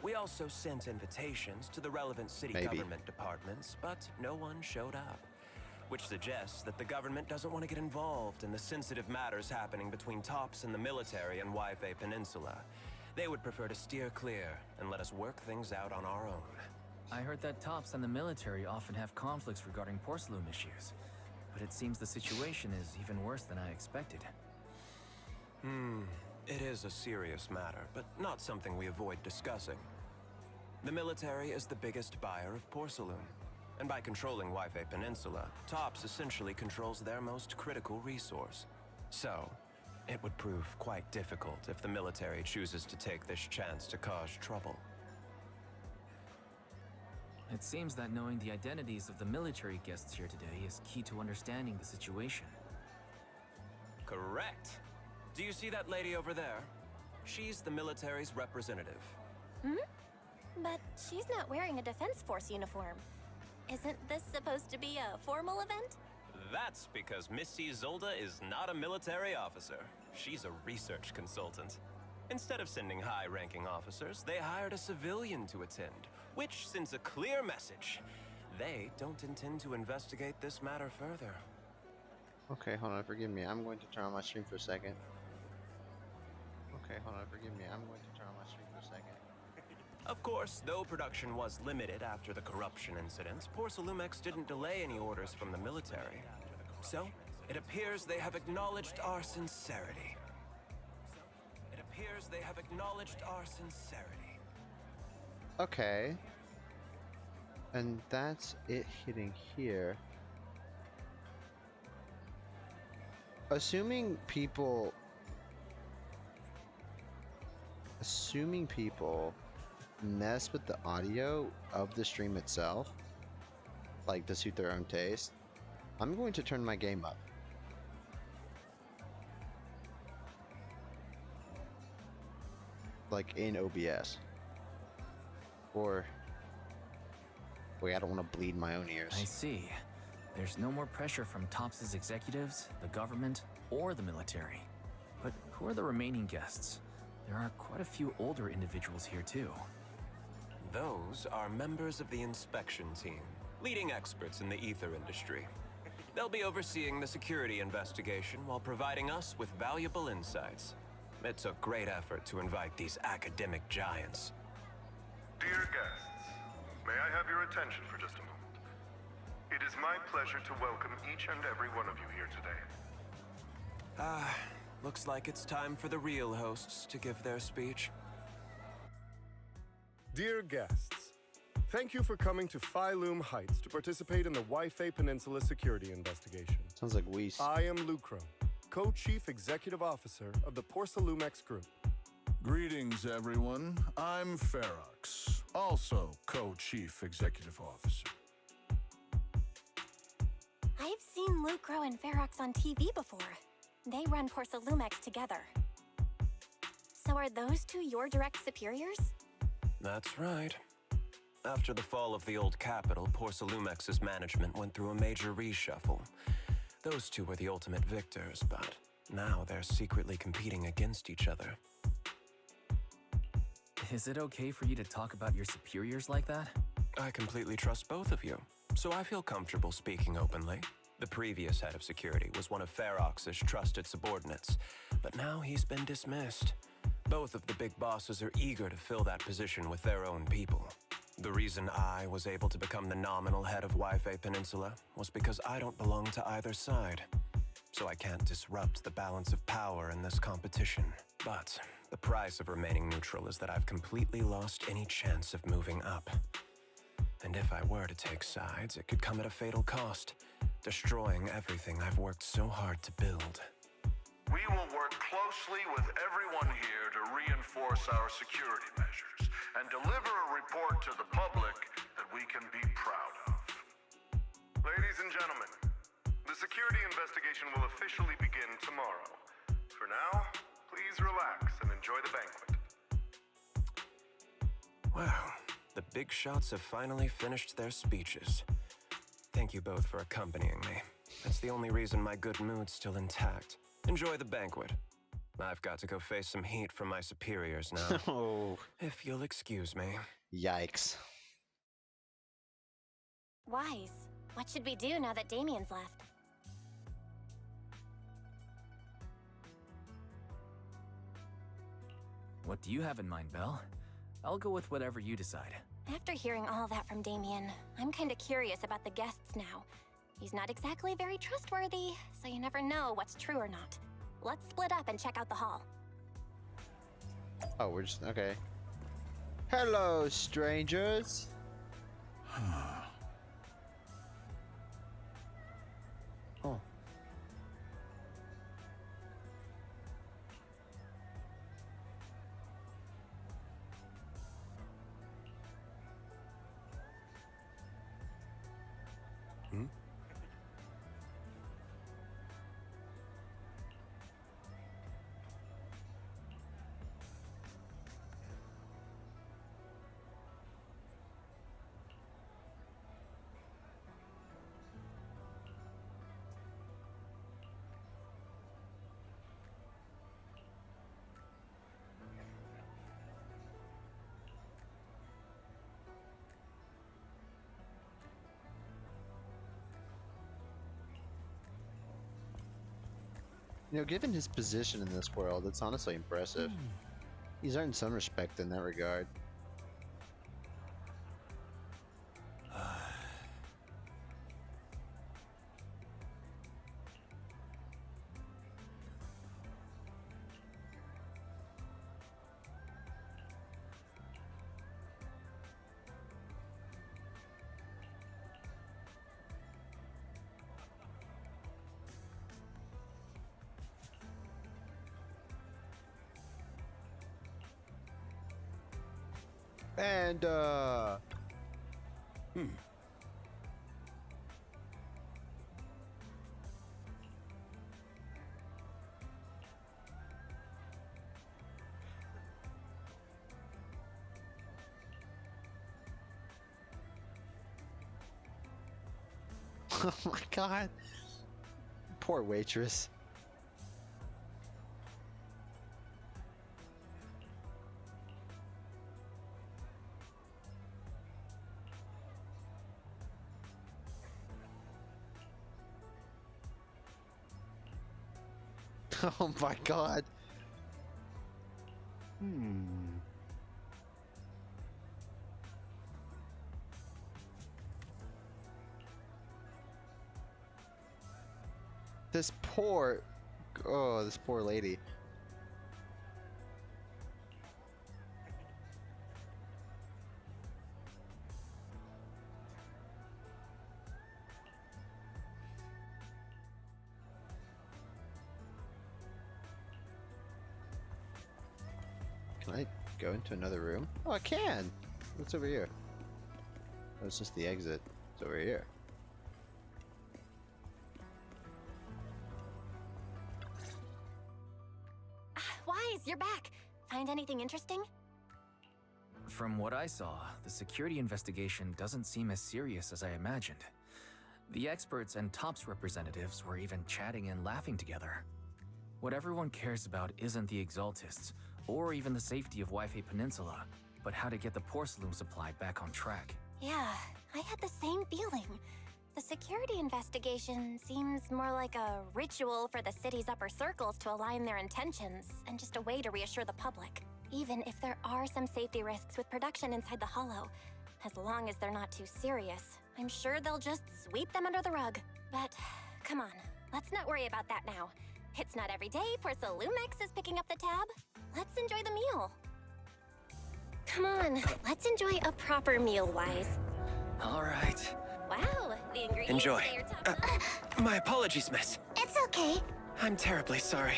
We also sent invitations to the relevant city government departments, but no one showed up. Which suggests that the government doesn't want to get involved in the sensitive matters happening between TOPS and the military and Wifi Peninsula. They would prefer to steer clear and let us work things out on our own. I heard that TOPS and the military often have conflicts regarding porcelain issues, but it seems the situation is even worse than I expected. It is a serious matter, but not something we avoid discussing. The military is the biggest buyer of porcelain, and by controlling Wifi Peninsula, TOPS essentially controls their most critical resource. So, it would prove quite difficult if the military chooses to take this chance to cause trouble. It seems that knowing the identities of the military guests here today is key to understanding the situation. Correct. Do you see that lady over there? She's the military's representative. But she's not wearing a Defense Force uniform. Isn't this supposed to be a formal event? That's because Missy Zolda is not a military officer. She's a research consultant. Instead of sending high-ranking officers, they hired a civilian to attend, which sends a clear message. They don't intend to investigate this matter further. Okay, hold on, forgive me. I'm going to turn on my stream for a second. Okay, hold on, forgive me. I'm going to turn on my stream for a second. Of course, though production was limited after the corruption incident, Porcelumex didn't delay any orders from the military. So, it appears they have acknowledged our sincerity. Okay. And that's it hitting here. Assuming people mess with the audio of the stream itself, like to suit their own taste, I'm going to turn my game up. Like in OBS. Or wait, I don't want to bleed my own ears. I see. There's no more pressure from TOPS' executives, the government, or the military. But who are the remaining guests? There are quite a few older individuals here too. Those are members of the inspection team, leading experts in the ether industry. They'll be overseeing the security investigation while providing us with valuable insights. It took great effort to invite these academic giants. Dear guests, may I have your attention for just a moment? It is my pleasure to welcome each and every one of you here today. Looks like it's time for the real hosts to give their speech. Dear guests, thank you for coming to Phyloom Heights to participate in the Wifi Peninsula security investigation. Sounds like Whis. I am Lucro, Co-Chief Executive Officer of the Porcelumex Group. Greetings, everyone. I'm Ferox, also Co-Chief Executive Officer. I've seen Lucro and Ferox on TV before. They run Porcelumex together. So are those two your direct superiors? That's right. After the fall of the old capital, Porcelumex's management went through a major reshuffle. Those two were the ultimate victors, but now they're secretly competing against each other. Is it okay for you to talk about your superiors like that? I completely trust both of you, so I feel comfortable speaking openly. The previous head of security was one of Ferox's trusted subordinates, but now he's been dismissed. Both of the big bosses are eager to fill that position with their own people. The reason I was able to become the nominal head of Wifi Peninsula was because I don't belong to either side. So I can't disrupt the balance of power in this competition. But the price of remaining neutral is that I've completely lost any chance of moving up. And if I were to take sides, it could come at a fatal cost, destroying everything I've worked so hard to build. We will work closely with everyone here to reinforce our security measures and deliver a report to the public that we can be proud of. Ladies and gentlemen, the security investigation will officially begin tomorrow. For now, please relax and enjoy the banquet. Wow, the big shots have finally finished their speeches. Thank you both for accompanying me. That's the only reason my good mood's still intact. Enjoy the banquet. I've got to go face some heat from my superiors now. Oh. If you'll excuse me. Yikes. Wise, what should we do now that Damien's left? What do you have in mind, Belle? I'll go with whatever you decide. After hearing all that from Damien, I'm kinda curious about the guests now. He's not exactly very trustworthy, so you never know what's true or not. Let's split up and check out the hall. Oh, we're just okay. Hello, strangers. Oh. You know, given his position in this world, it's honestly impressive. He's earned some respect in that regard. And, oh my god. Poor waitress. Oh my god. This poor, oh, this poor lady. Can I go into another room? Oh, I can! What's over here? Oh, it's just the exit. It's over here. Wise, you're back. Find anything interesting? From what I saw, the security investigation doesn't seem as serious as I imagined. The experts and TOPS representatives were even chatting and laughing together. What everyone cares about isn't the Exaltists, or even the safety of Wifi Peninsula, but how to get the porcelain supply back on track. Yeah, I had the same feeling. The security investigation seems more like a ritual for the city's upper circles to align their intentions, and just a way to reassure the public. Even if there are some safety risks with production inside the Hollow, as long as they're not too serious, I'm sure they'll just sweep them under the rug. But, come on, let's not worry about that now. It's not every day Porcelumex is picking up the tab. Let's enjoy the meal. Come on, let's enjoy a proper meal, Wise. All right. Wow, the ingredients Enjoy. say you're top My apologies, miss. It's okay. I'm terribly sorry.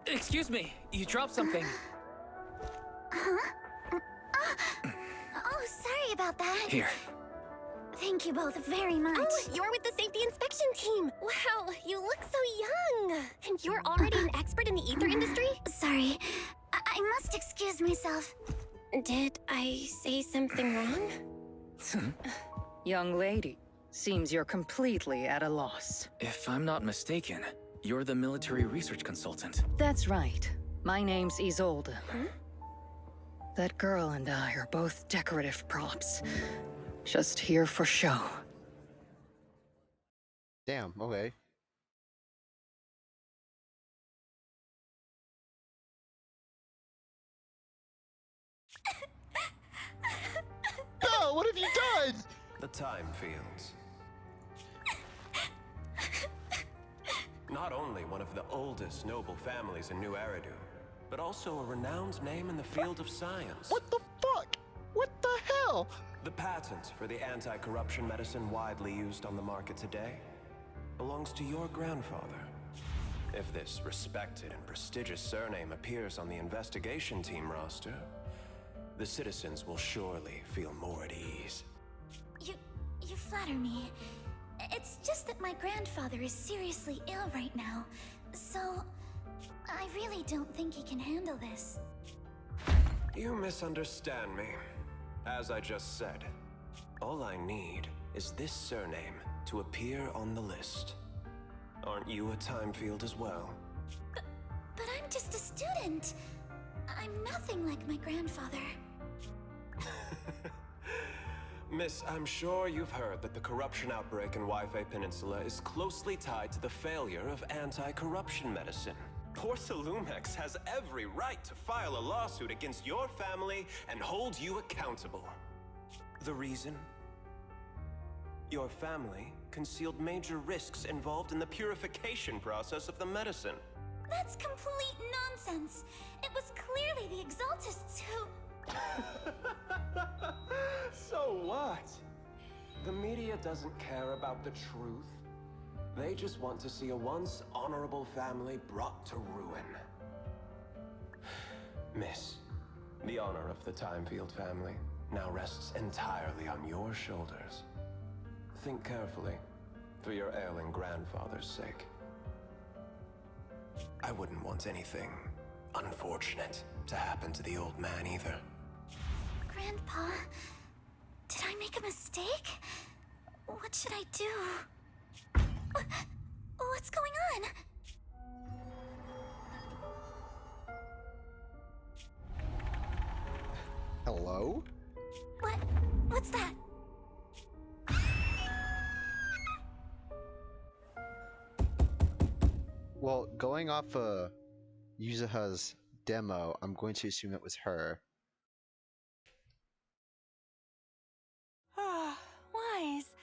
Excuse me, you dropped something. Oh, sorry about that. Here. Thank you both very much. Oh, you're with the safety inspection team. Wow, you look so young. And you're already an expert in the ether industry? Sorry. I must excuse myself. Did I say something wrong? Young lady, seems you're completely at a loss. If I'm not mistaken, you're the military research consultant. That's right. My name's Isolde. That girl and I are both decorative props. Just here for show. Damn, okay. Oh, what have you done? The time fields. Not only one of the oldest noble families in New Eridu, but also a renowned name in the field of science. What the fuck? What the hell? The patent for the anti-corruption medicine widely used on the market today belongs to your grandfather. If this respected and prestigious surname appears on the investigation team roster, the citizens will surely feel more at ease. You flatter me. It's just that my grandfather is seriously ill right now, so I really don't think he can handle this. You misunderstand me. As I just said, all I need is this surname to appear on the list. Aren't you a time field as well? But I'm just a student. I'm nothing like my grandfather. Miss, I'm sure you've heard that the corruption outbreak in Wifi Peninsula is closely tied to the failure of anti-corruption medicine. Porcelumex has every right to file a lawsuit against your family and hold you accountable. The reason? Your family concealed major risks involved in the purification process of the medicine. That's complete nonsense. It was clearly the Exaltists who... So what? The media doesn't care about the truth. They just want to see a once honorable family brought to ruin. Miss, the honor of the Timefield family now rests entirely on your shoulders. Think carefully, for your ailing grandfather's sake. I wouldn't want anything unfortunate to happen to the old man either. Grandpa, did I make a mistake? What should I do? What's going on? Hello? What's that? Well, going off Yuzuha's demo, I'm going to assume it was her. Ah, Wise.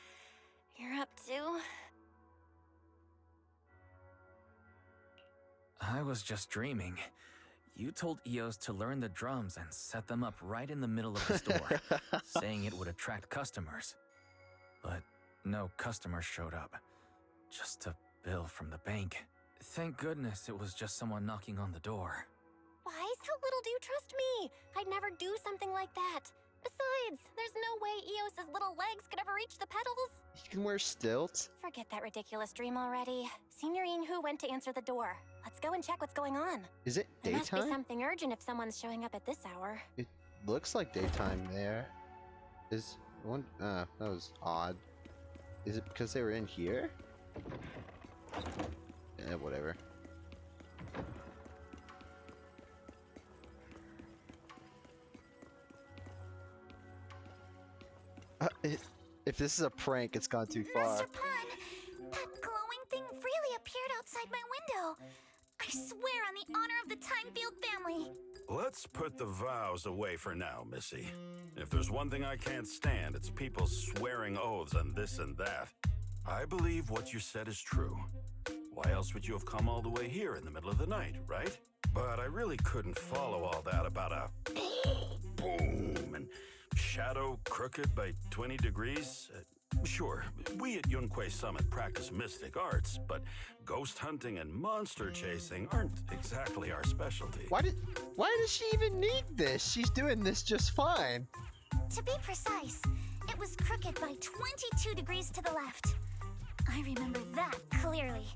You're up to... I was just dreaming. You told Eos to learn the drums and set them up right in the middle of the store, saying it would attract customers. But no customers showed up. Just a bill from the bank. Thank goodness it was just someone knocking on the door. Wise, how little do you trust me? I'd never do something like that. Besides, there's no way Eos's little legs could ever reach the pedals. You can wear stilts? Forget that ridiculous dream already. Signorine Hu went to answer the door. Let's go and check what's going on. Is it There must be daytime? something urgent if someone's showing up at this hour. It looks like daytime there. Is one that was odd. Is it because they were in here? Whatever. If this is a prank, it's gone too far. Master Pun, that glowing thing really appeared outside my window. I swear on the honor of the Timefield family. Let's put the vows away for now, Missy. If there's one thing I can't stand, it's people swearing oaths on this and that. I believe what you said is true. Why else would you have come all the way here in the middle of the night, right? But I really couldn't follow all that about a boom and shadow crooked by 20 degrees. Sure, we at Yunquei Summit practice mystic arts, but ghost hunting and monster chasing aren't exactly our specialty. Why does she even need this? She's doing this just fine. To be precise, it was crooked by 22 degrees to the left. I remember that clearly.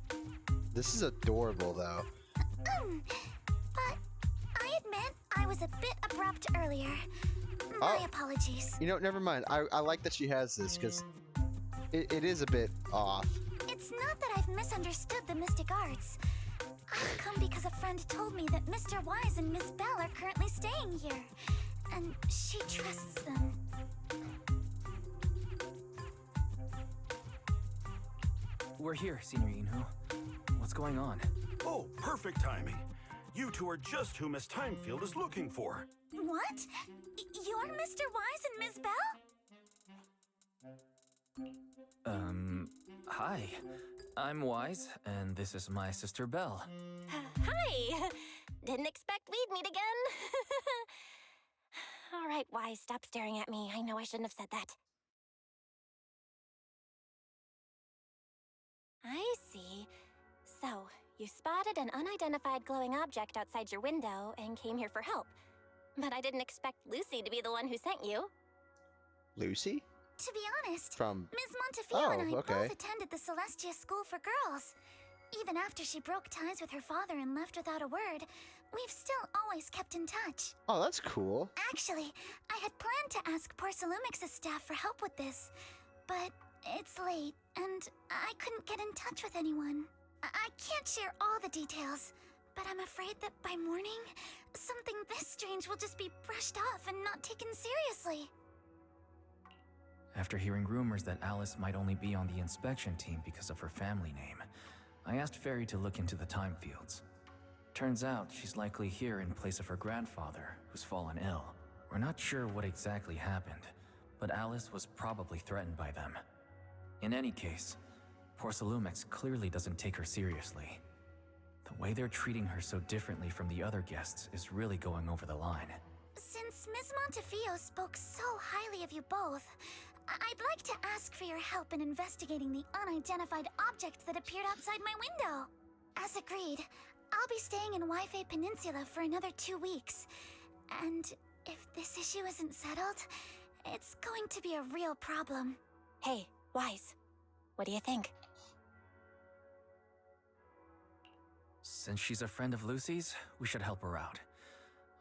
This is adorable, though. But I admit I was a bit abrupt earlier. My apologies. You know, never mind. I like that she has this, because it is a bit off. It's not that I've misunderstood the mystic arts. I've come because a friend told me that Mr. Wise and Miss Bell are currently staying here, and she trusts them. We're here, Signorine Hu. What's going on? Oh, perfect timing. You two are just who Miss Timefield is looking for. What? You're Mr. Wise and Miss Bell? Hi. I'm Wise, and this is my sister Belle. Hi! Didn't expect we'd meet again. All right, Wise, stop staring at me. I know I shouldn't have said that. I see. So, you spotted an unidentified glowing object outside your window and came here for help. But I didn't expect Lucy to be the one who sent you. Lucy? To be honest, From... Ms. Montefiore and I okay. both attended the Celestia School for Girls. Even after she broke ties with her father and left without a word, we've still always kept in touch. Oh, that's cool. Actually, I had planned to ask Porcelumix's staff for help with this, but it's late, and I couldn't get in touch with anyone. I can't share all the details, but I'm afraid that by morning, something this strange will just be brushed off and not taken seriously. After hearing rumors that Alice might only be on the inspection team because of her family name, I asked Fairy to look into the time fields. Turns out she's likely here in place of her grandfather, who's fallen ill. We're not sure what exactly happened, but Alice was probably threatened by them. In any case, Porcelumex clearly doesn't take her seriously. The way they're treating her so differently from the other guests is really going over the line. Since Ms. Montefiore spoke so highly of you both, I'd like to ask for your help in investigating the unidentified object that appeared outside my window. As agreed, I'll be staying in Wifi Peninsula for another 2 weeks. And if this issue isn't settled, it's going to be a real problem. Hey, Wise, what do you think? Since she's a friend of Lucy's, we should help her out.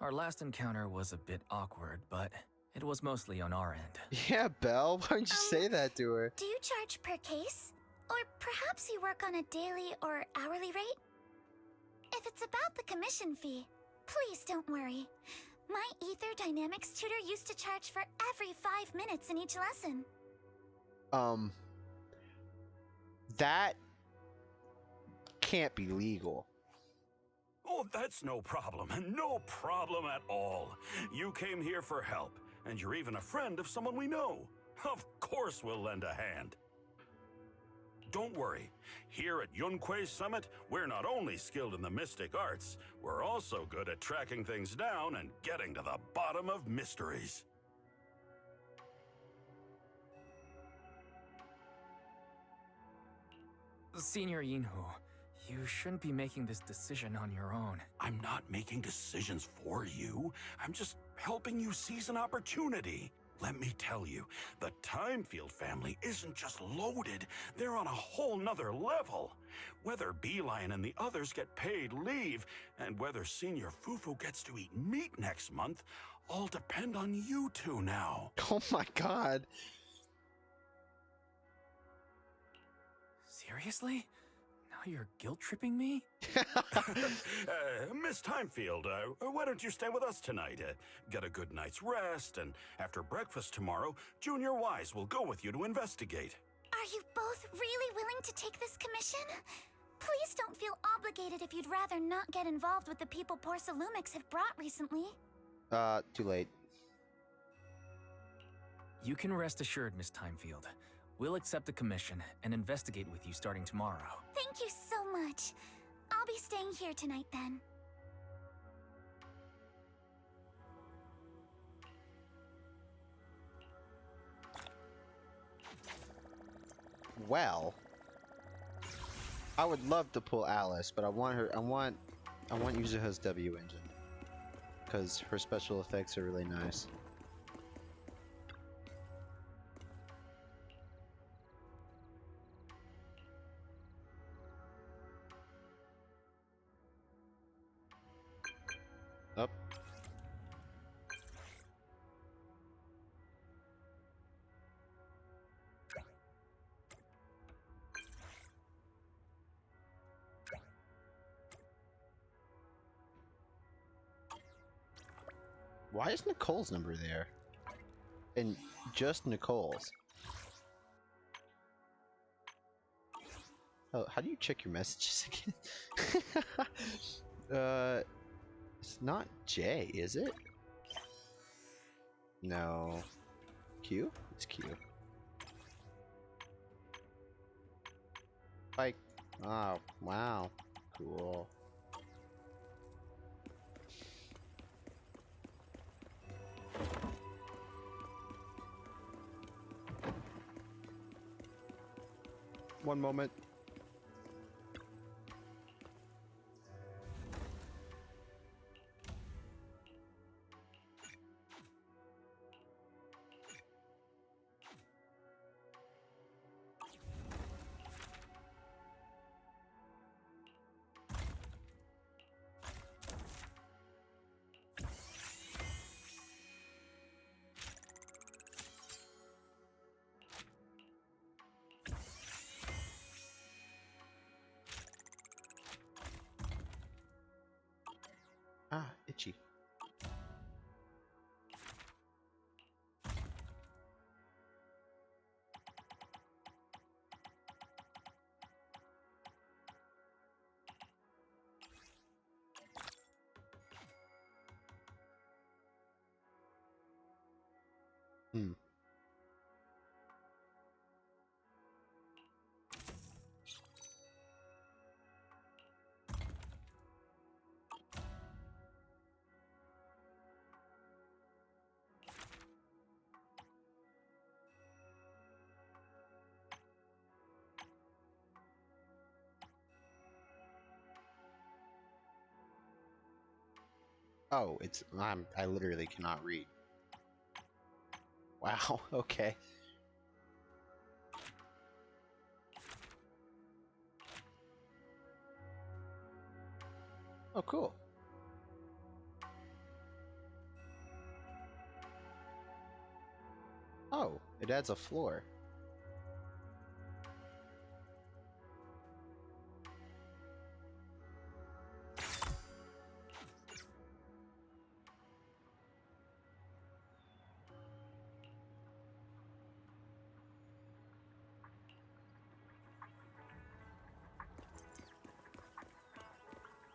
Our last encounter was a bit awkward, but it was mostly on our end. Yeah, Belle, why don't you say that to her? Do you charge per case? Or perhaps you work on a daily or hourly rate? If it's about the commission fee, please don't worry. My Ether Dynamics tutor used to charge for every 5 minutes in each lesson. That can't be legal. Oh, that's no problem. No problem at all. You came here for help, and you're even a friend of someone we know. Of course we'll lend a hand. Don't worry. Here at Yunque's Summit, we're not only skilled in the mystic arts, we're also good at tracking things down and getting to the bottom of mysteries. Senior Yinhu, you shouldn't be making this decision on your own. I'm not making decisions for you. I'm just helping you seize an opportunity. Let me tell you, the Timefield family isn't just loaded, they're on a whole nother level. Whether Beeline and the others get paid leave, and whether Senior Fufu gets to eat meat next month, all depend on you two now. Oh my god. Seriously? Now you're guilt-tripping me? Miss Timefield, why don't you stay with us tonight? Get a good night's rest, and after breakfast tomorrow, Junior Wise will go with you to investigate. Are you both really willing to take this commission? Please don't feel obligated if you'd rather not get involved with the people Porcelumix have brought recently. Too late. You can rest assured, Miss Timefield. We'll accept the commission and investigate with you starting tomorrow. Thank you so much. I'll be staying here tonight then. Well, I would love to pull Alice, but I want Yuzuha's W engine because her special effects are really nice. Up. Why is Nicole's number there? And just Nicole's. Oh, how do you check your messages again? It's not J, is it? No. Q? It's Q. Like, oh, wow. Cool. One moment. Ah, itchy. Hmm. Oh, it's I literally cannot read. Wow, okay. Oh, cool. Oh, it adds a floor.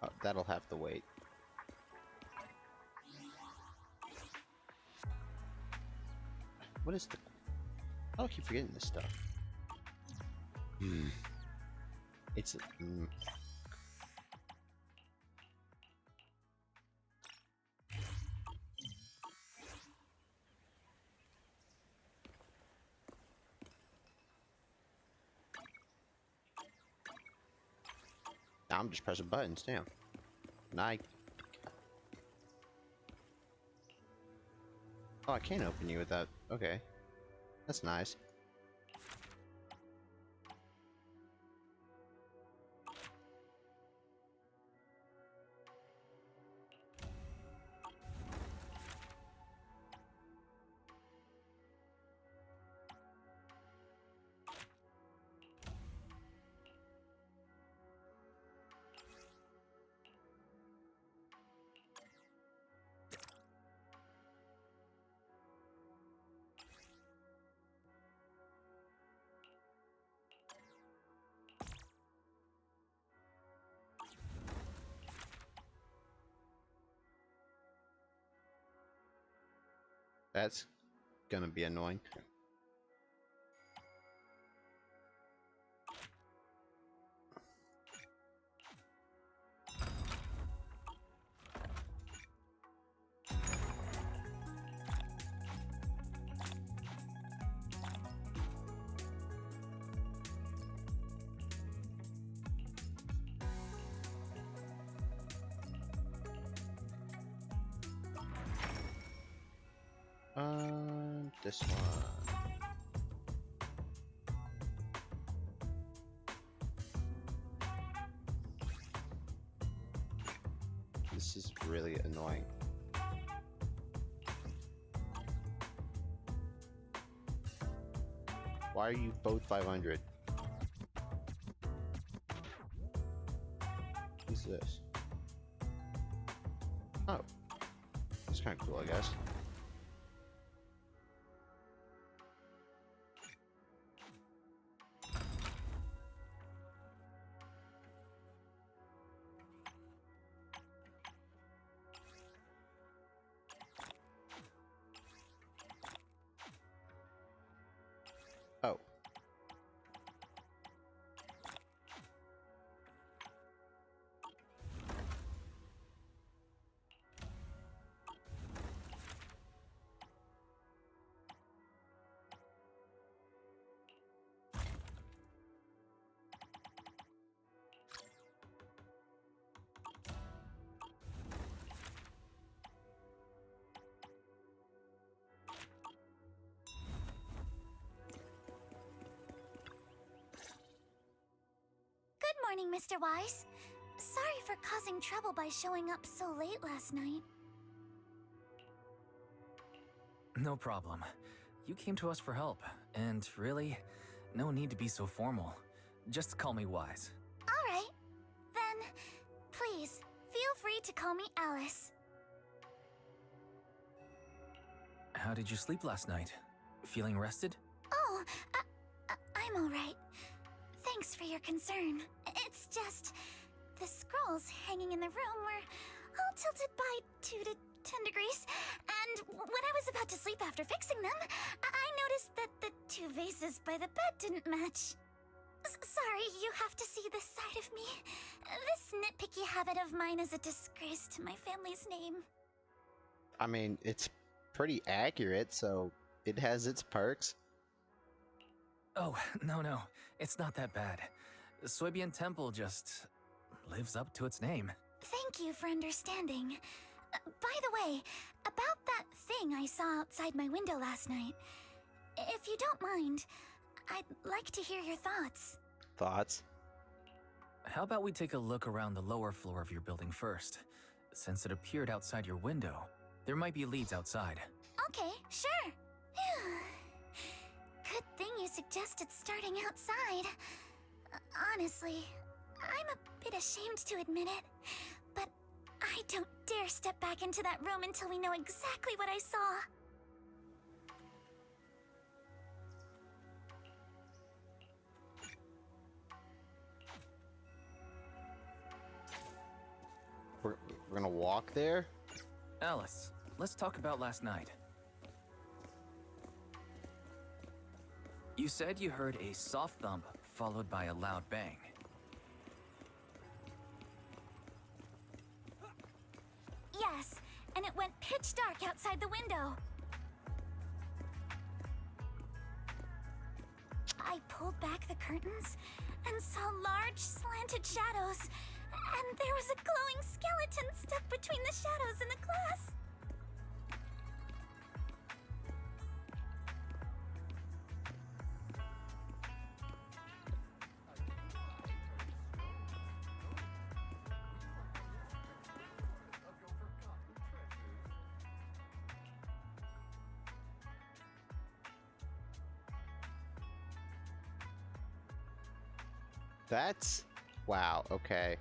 Oh, that'll have to wait. What is the... I keep forgetting this stuff. It's... Now I'm just pressing buttons, damn. And I... Oh, I can't open you with that. Okay. That's nice. That's gonna be annoying. This one. This is really annoying. Why are you both 500? Who's this? Oh. That's kind of cool, I guess. Oh. Good morning, Mr. Wise. Sorry for causing trouble by showing up so late last night. No problem. You came to us for help, and really, no need to be so formal. Just call me Wise. All right. Then, please, feel free to call me Alice. How did you sleep last night? Feeling rested? Oh, I'm all right. Thanks for your concern. It's just... the scrolls hanging in the room were all tilted by 2 to 10 degrees, and When I was about to sleep after fixing them, I noticed that the two vases by the bed didn't match. Sorry, you have to see this side of me. This nitpicky habit of mine is a disgrace to my family's name. I mean, it's pretty accurate, so it has its perks. Oh, no, it's not that bad. Suibian Temple just lives up to its name. Thank you for understanding. By the way, about that thing I saw outside my window last night, if you don't mind, I'd like to hear your thoughts. Thoughts? How about we take a look around the lower floor of your building first? Since it appeared outside your window, there might be leads outside. Okay, sure. Good thing you suggested starting outside. Honestly, I'm a bit ashamed to admit it, but I don't dare step back into that room until we know exactly what I saw. We're gonna walk there? Alice, let's talk about last night. You said you heard a soft thump followed by a loud bang. Yes, and it went pitch dark outside the window. I pulled back the curtains and saw large slanted shadows, and there was a glowing skeleton stuck between the shadows and the glass. That's... wow, okay.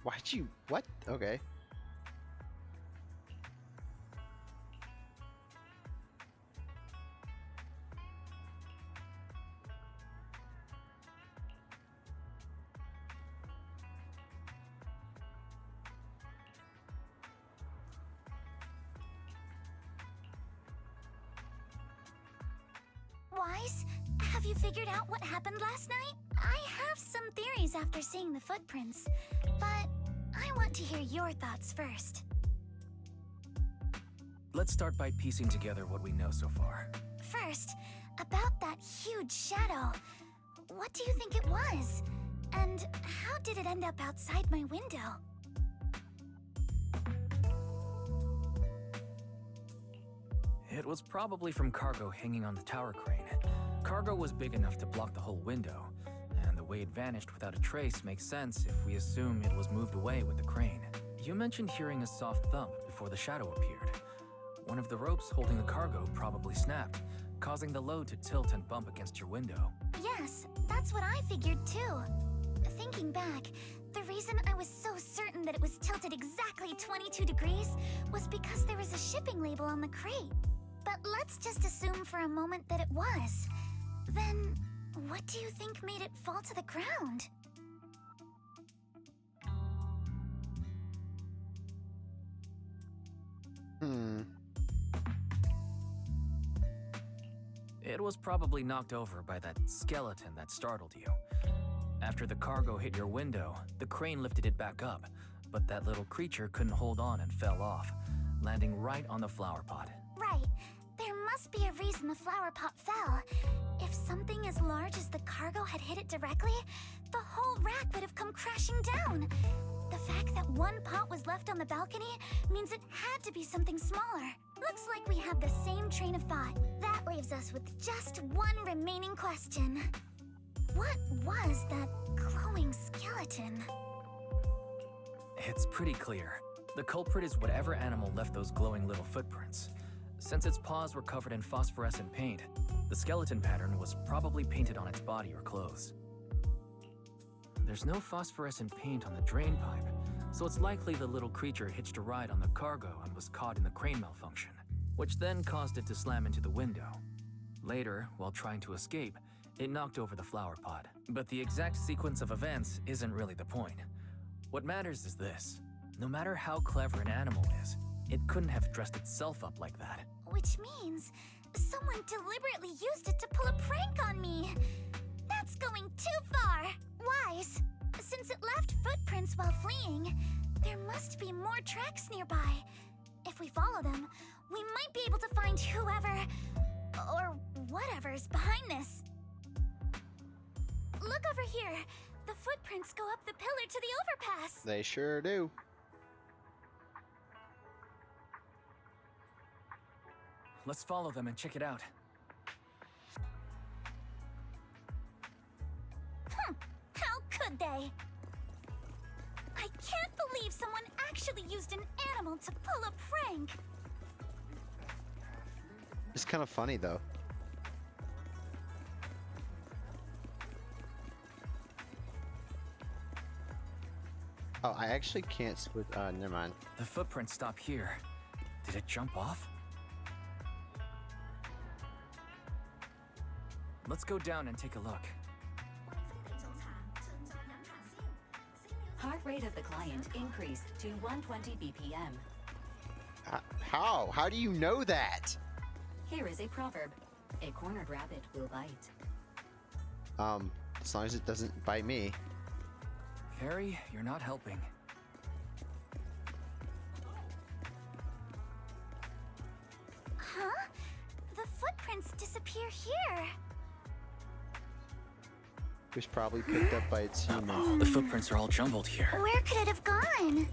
Why'd you... what? Okay. Wise, have you figured out what happened last night? I have some theories after seeing the footprints, but I want to hear your thoughts first. Let's start by piecing together what we know so far. First, about that huge shadow. What do you think it was? And how did it end up outside my window? It was probably from cargo hanging on the tower crane. Cargo was big enough to block the whole window, and the way it vanished without a trace makes sense if we assume it was moved away with the crane. You mentioned hearing a soft thump before the shadow appeared. One of the ropes holding the cargo probably snapped, causing the load to tilt and bump against your window. Yes, that's what I figured too. Thinking back, the reason I was so certain that it was tilted exactly 22 degrees was because there was a shipping label on the crate. But let's just assume for a moment that it was. Then, what do you think made it fall to the ground? It was probably knocked over by that skeleton that startled you. After the cargo hit your window, the crane lifted it back up, but that little creature couldn't hold on and fell off, landing right on the flower pot. Right. There must be a reason the flower pot fell. If something as large as the cargo had hit it directly, the whole rack would have come crashing down. The fact that one pot was left on the balcony means it had to be something smaller. Looks like we have the same train of thought. That leaves us with just one remaining question. What was that glowing skeleton? It's pretty clear. The culprit is whatever animal left those glowing little footprints. Since its paws were covered in phosphorescent paint, the skeleton pattern was probably painted on its body or clothes. There's no phosphorescent paint on the drain pipe, so it's likely the little creature hitched a ride on the cargo and was caught in the crane malfunction, which then caused it to slam into the window. Later, while trying to escape, it knocked over the flower pot. But the exact sequence of events isn't really the point. What matters is this. No matter how clever an animal is, it couldn't have dressed itself up like that. Which means someone deliberately used it to pull a prank on me. That's going too far. Wise. Since it left footprints while fleeing, there must be more tracks nearby. If we follow them, we might be able to find whoever or whatever's behind this. Look over here. The footprints go up the pillar to the overpass. They sure do. Let's follow them and check it out. How could they? I can't believe someone actually used an animal to pull a prank. It's kind of funny though. Oh, I actually can't switch. Never mind. The footprints stop here. Did it jump off? Let's go down and take a look. Heart rate of the client increased to 120 BPM. How? How do you know that? Here is a proverb. A cornered rabbit will bite. As long as it doesn't bite me. Fairy, you're not helping. Huh? The footprints disappear here. It was probably picked up by its human. The footprints are all jumbled here. Where could it have gone?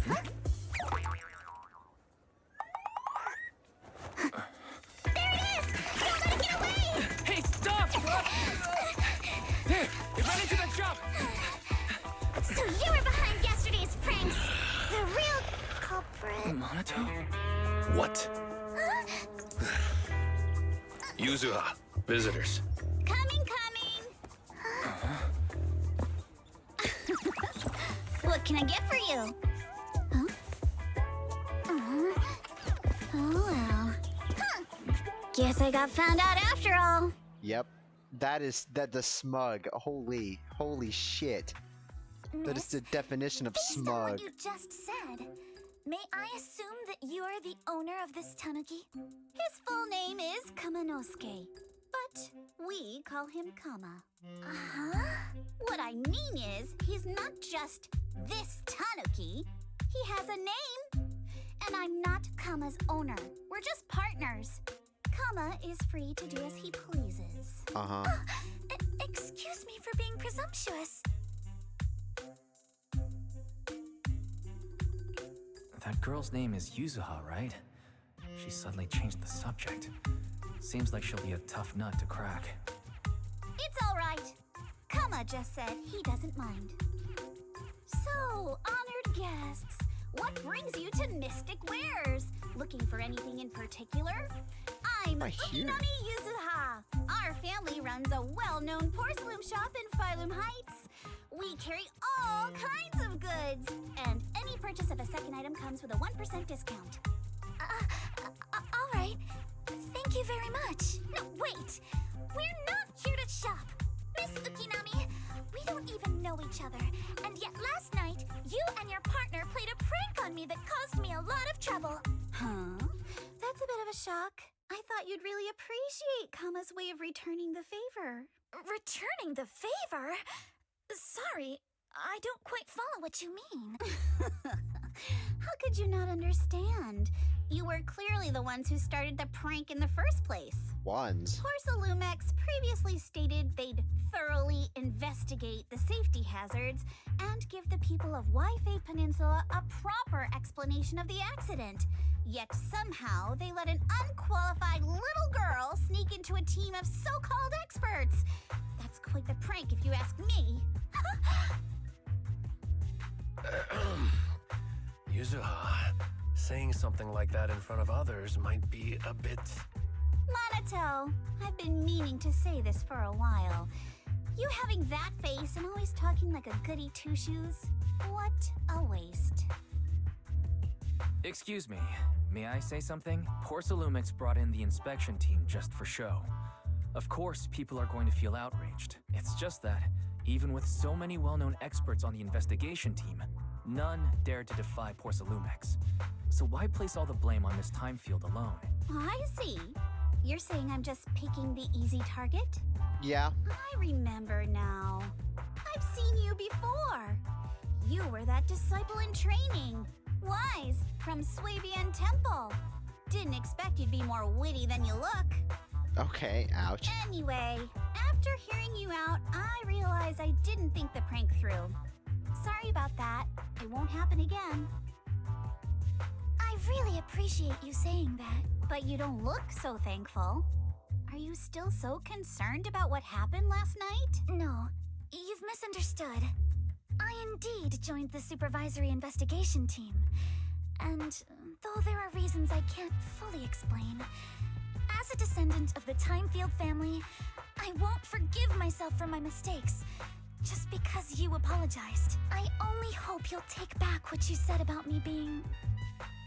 Huh? There it is! Don't let it get away! Hey, stop! Here, it ran into the jump! So you were behind yesterday's pranks! The real culprit... Monato? What? Huh? Yuzuha, visitors. Coming! What can I get for you? Huh? Oh well. Huh. Guess I got found out after all. Yep. That's the smug. Holy shit. That is the definition of Based on smug. what you just said, may I assume that you are the owner of this tanuki? His full name is Kamanosuke, but we call him Kama. Uh-huh. What I mean is, he's not just this tanuki. He has a name. And I'm not Kama's owner. We're just partners. Kama is free to do as he pleases. Uh-huh. Excuse me for being presumptuous. That girl's name is Yuzuha, right? She suddenly changed the subject. Seems like she'll be a tough nut to crack. It's all right. Kama just said he doesn't mind. So, honored guests, what brings you to Mystic Wares? Looking for anything in particular? I'm Inami Yuzuha. Our family runs a well-known porcelain shop in Phylum Heights. We carry all kinds of goods, and any purchase of a second item comes with a 1% discount. All right. Thank you very much. No, wait. We're not here to shop! Miss Ukinami, we don't even know each other, and yet last night, you and your partner played a prank on me that caused me a lot of trouble. Huh? That's a bit of a shock. I thought you'd really appreciate Kama's way of returning the favor. Returning the favor? Sorry, I don't quite follow what you mean. How could you not understand? You were clearly the ones who started the prank in the first place. Ones? Porcelumex previously stated they'd thoroughly investigate the safety hazards and give the people of Wifi Peninsula a proper explanation of the accident. Yet somehow they let an unqualified little girl sneak into a team of so-called experts. That's quite the prank if you ask me. Yuzuha, saying something like that in front of others might be a bit... Monato, I've been meaning to say this for a while. You having that face and always talking like a goody two-shoes? What a waste. Excuse me, may I say something? Porcelumix brought in the inspection team just for show. Of course, people are going to feel outraged. It's just that, even with so many well-known experts on the investigation team, none dared to defy Porcelumix. So why place all the blame on Miss Timefield alone? I see. You're saying I'm just picking the easy target? Yeah. I remember now. I've seen you before. You were that disciple in training. Wise, from Swabian Temple. Didn't expect you'd be more witty than you look. Okay, ouch. Anyway, after hearing you out, I realized I didn't think the prank through. Sorry about that. It won't happen again. I really appreciate you saying that. But you don't look so thankful. Are you still so concerned about what happened last night? No, you've misunderstood. I indeed joined the supervisory investigation team. And though there are reasons I can't fully explain, as a descendant of the Timefield family, I won't forgive myself for my mistakes. Just because you apologized. I only hope you'll take back what you said about me being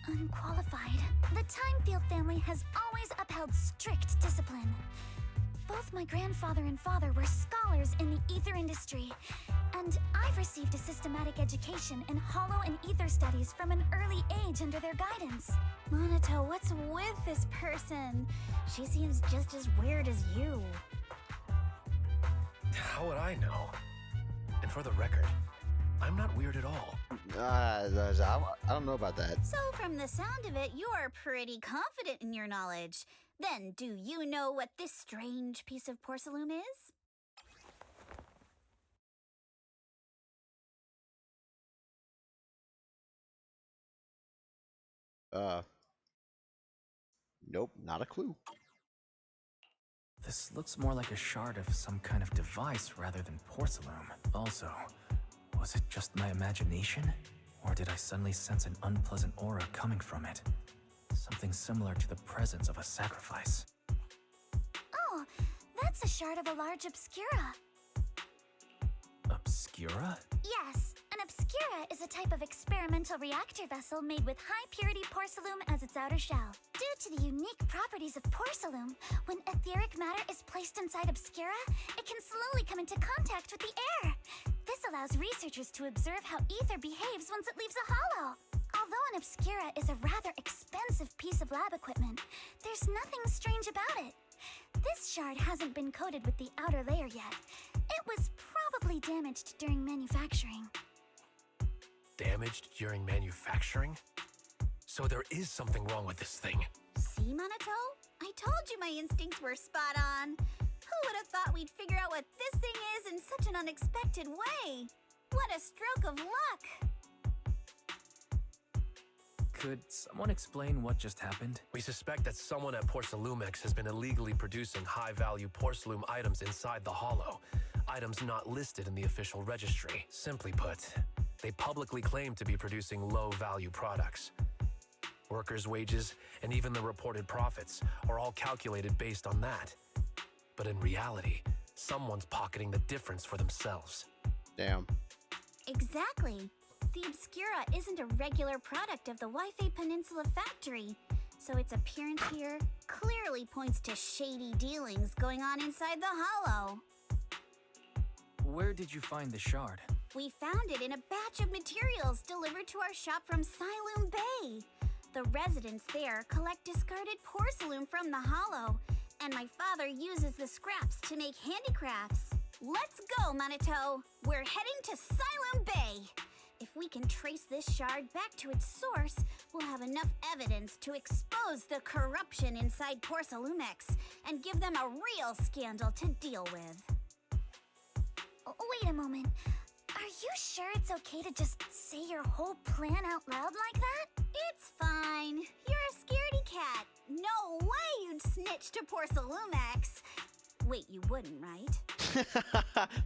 unqualified. The Timefield family has always upheld strict discipline. Both my grandfather and father were scholars in the ether industry, and I've received a systematic education in hollow and ether studies from an early age under their guidance. Monato, what's with this person? She seems just as weird as you. How would I know? And for the record, I'm not weird at all. I don't know about that. So from the sound of it, you're pretty confident in your knowledge. Then do you know what this strange piece of porcelain is? Nope, not a clue. This looks more like a shard of some kind of device rather than porcelain. Also, was it just my imagination? Or did I suddenly sense an unpleasant aura coming from it? Something similar to the presence of a sacrifice. Oh, that's a shard of a large obscura. Obscura? Yes, an obscura is a type of experimental reactor vessel made with high-purity porcelain as its outer shell. Due to the unique properties of porcelain, when etheric matter is placed inside obscura, it can slowly come into contact with the air. This allows researchers to observe how ether behaves once it leaves a hollow. Although an obscura is a rather expensive piece of lab equipment, there's nothing strange about it. This shard hasn't been coated with the outer layer yet. It was probably damaged during manufacturing. Damaged during manufacturing? So there is something wrong with this thing. See, Monato? I told you my instincts were spot on. Who would have thought we'd figure out what this thing is in such an unexpected way? What a stroke of luck! Could someone explain what just happened? We suspect that someone at Porcelumex has been illegally producing high-value porcelain items inside the hollow. Items not listed in the official registry. Simply put, they publicly claim to be producing low-value products. Workers' wages and even the reported profits are all calculated based on that. But in reality, someone's pocketing the difference for themselves. Damn. Exactly. The obscura isn't a regular product of the Wifi Peninsula factory, so its appearance here clearly points to shady dealings going on inside the Hollow. Where did you find the shard? We found it in a batch of materials delivered to our shop from Siloom Bay. The residents there collect discarded porcelain from the Hollow, and my father uses the scraps to make handicrafts. Let's go, Manito! We're heading to Siloom Bay! If we can trace this shard back to its source, we'll have enough evidence to expose the corruption inside Porcelumex and give them a real scandal to deal with. Wait a moment. Are you sure it's okay to just say your whole plan out loud like that? It's fine. You're a scaredy cat. No way you'd snitch to Porcelumex. Wait, you wouldn't, right?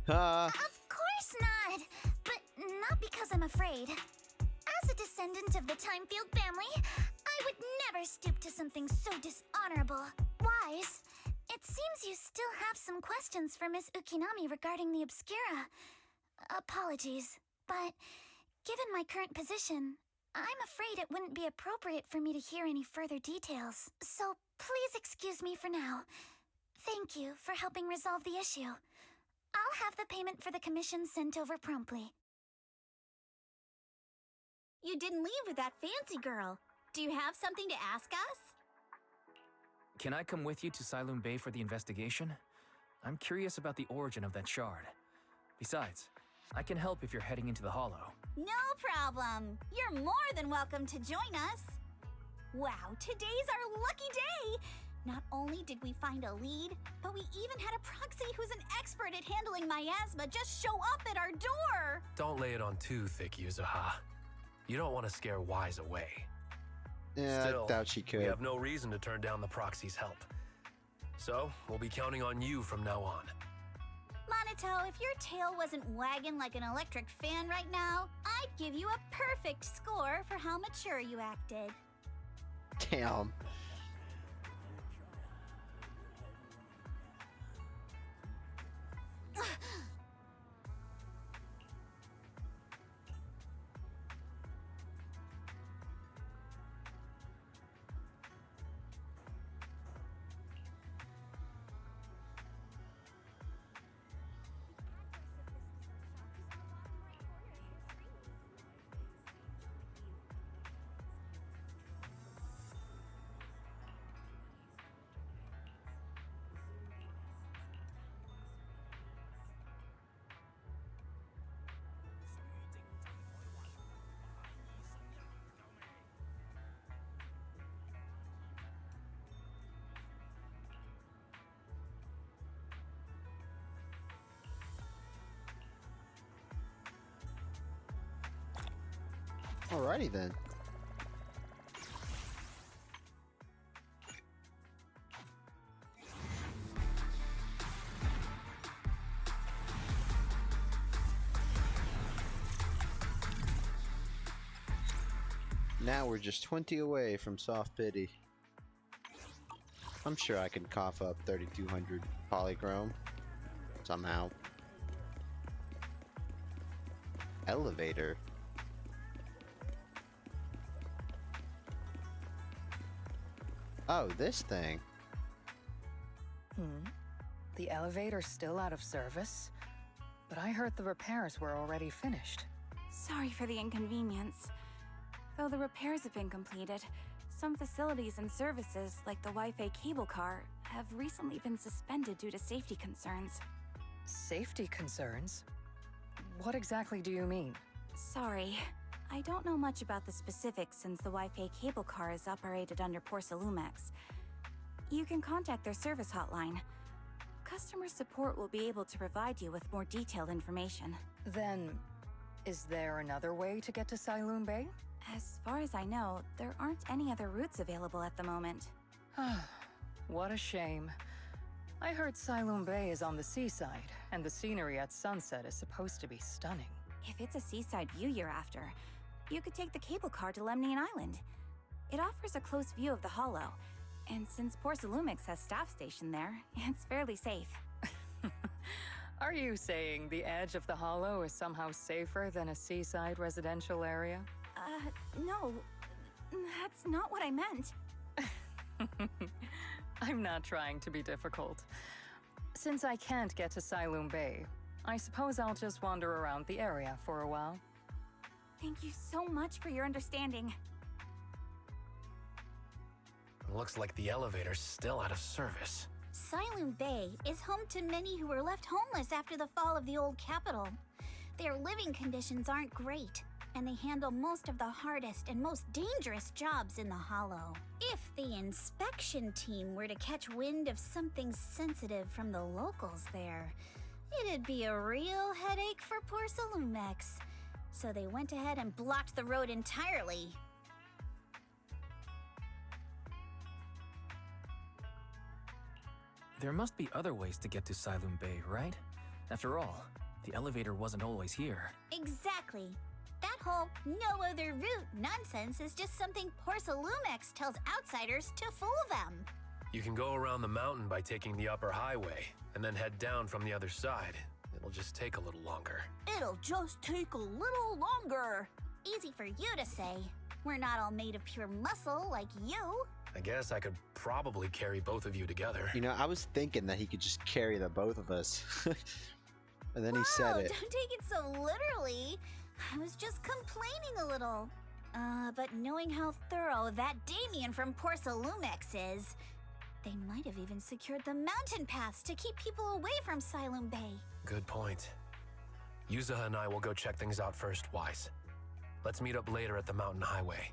Of course not! But not because I'm afraid. As a descendant of the Timefield family, I would never stoop to something so dishonorable. Wise, it seems you still have some questions for Miss Ukinami regarding the Obscura. Apologies, but given my current position, I'm afraid it wouldn't be appropriate for me to hear any further details. So please excuse me for now. Thank you for helping resolve the issue. I'll have the payment for the commission sent over promptly. You didn't leave with that fancy girl. Do you have something to ask us? Can I come with you to Siloom Bay for the investigation? I'm curious about the origin of that shard. Besides, I can help if you're heading into the Hollow. No problem. You're more than welcome to join us. Wow, today's our lucky day. Not only did we find a lead, but we even had a proxy who's an expert at handling miasma just show up at our door. Don't lay it on too thick, Yuzuha. You don't want to scare Wise away. Yeah, Still, I doubt she could. We have no reason to turn down the proxy's help. So, we'll be counting on you from now on. Manito, if your tail wasn't wagging like an electric fan right now, I'd give you a perfect score for how mature you acted. Damn. Alrighty then. Now we're just 20 away from soft pity. I'm sure I can cough up 3200 polychrome somehow. Elevator. Oh, this thing. The elevator's still out of service? But I heard the repairs were already finished. Sorry for the inconvenience. Though the repairs have been completed, some facilities and services, like the Wi-Fi cable car, have recently been suspended due to safety concerns. Safety concerns? What exactly do you mean? Sorry. I don't know much about the specifics since the Wi-Fi cable car is operated under Porcelumex. You can contact their service hotline. Customer support will be able to provide you with more detailed information. Then, is there another way to get to Siloom Bay? As far as I know, there aren't any other routes available at the moment. What a shame. I heard Siloom Bay is on the seaside, and the scenery at sunset is supposed to be stunning. If it's a seaside view you're after, you could take the cable car to Lemnian Island. It offers a close view of the Hollow, and since Porcelumex has staff stationed there, it's fairly safe. Are you saying the edge of the Hollow is somehow safer than a seaside residential area? No. That's not what I meant. I'm not trying to be difficult. Since I can't get to Siloom Bay, I suppose I'll just wander around the area for a while. Thank you so much for your understanding. Looks like the elevator's still out of service. Siloom Bay is home to many who were left homeless after the fall of the old capital. Their living conditions aren't great, and they handle most of the hardest and most dangerous jobs in the Hollow. If the inspection team were to catch wind of something sensitive from the locals there, it'd be a real headache for poor Salumex. So they went ahead and blocked the road entirely. There must be other ways to get to Siloom Bay, right? After all, the elevator wasn't always here. Exactly. That whole no other route nonsense is just something poor Salumex tells outsiders to fool them. You can go around the mountain by taking the upper highway, and then head down from the other side. It'll just take a little longer. It'll just take a little longer. Easy for you to say. We're not all made of pure muscle like you. I guess I could probably carry both of you together. You know, I was thinking that he could just carry the both of us. And then he said it. Don't take it so literally. I was just complaining a little. But knowing how thorough that Damien from Porsalumex is, they might have even secured the mountain paths to keep people away from Siloom Bay. Good point. Yuzaha and I will go check things out first, Wise. Let's meet up later at the mountain highway.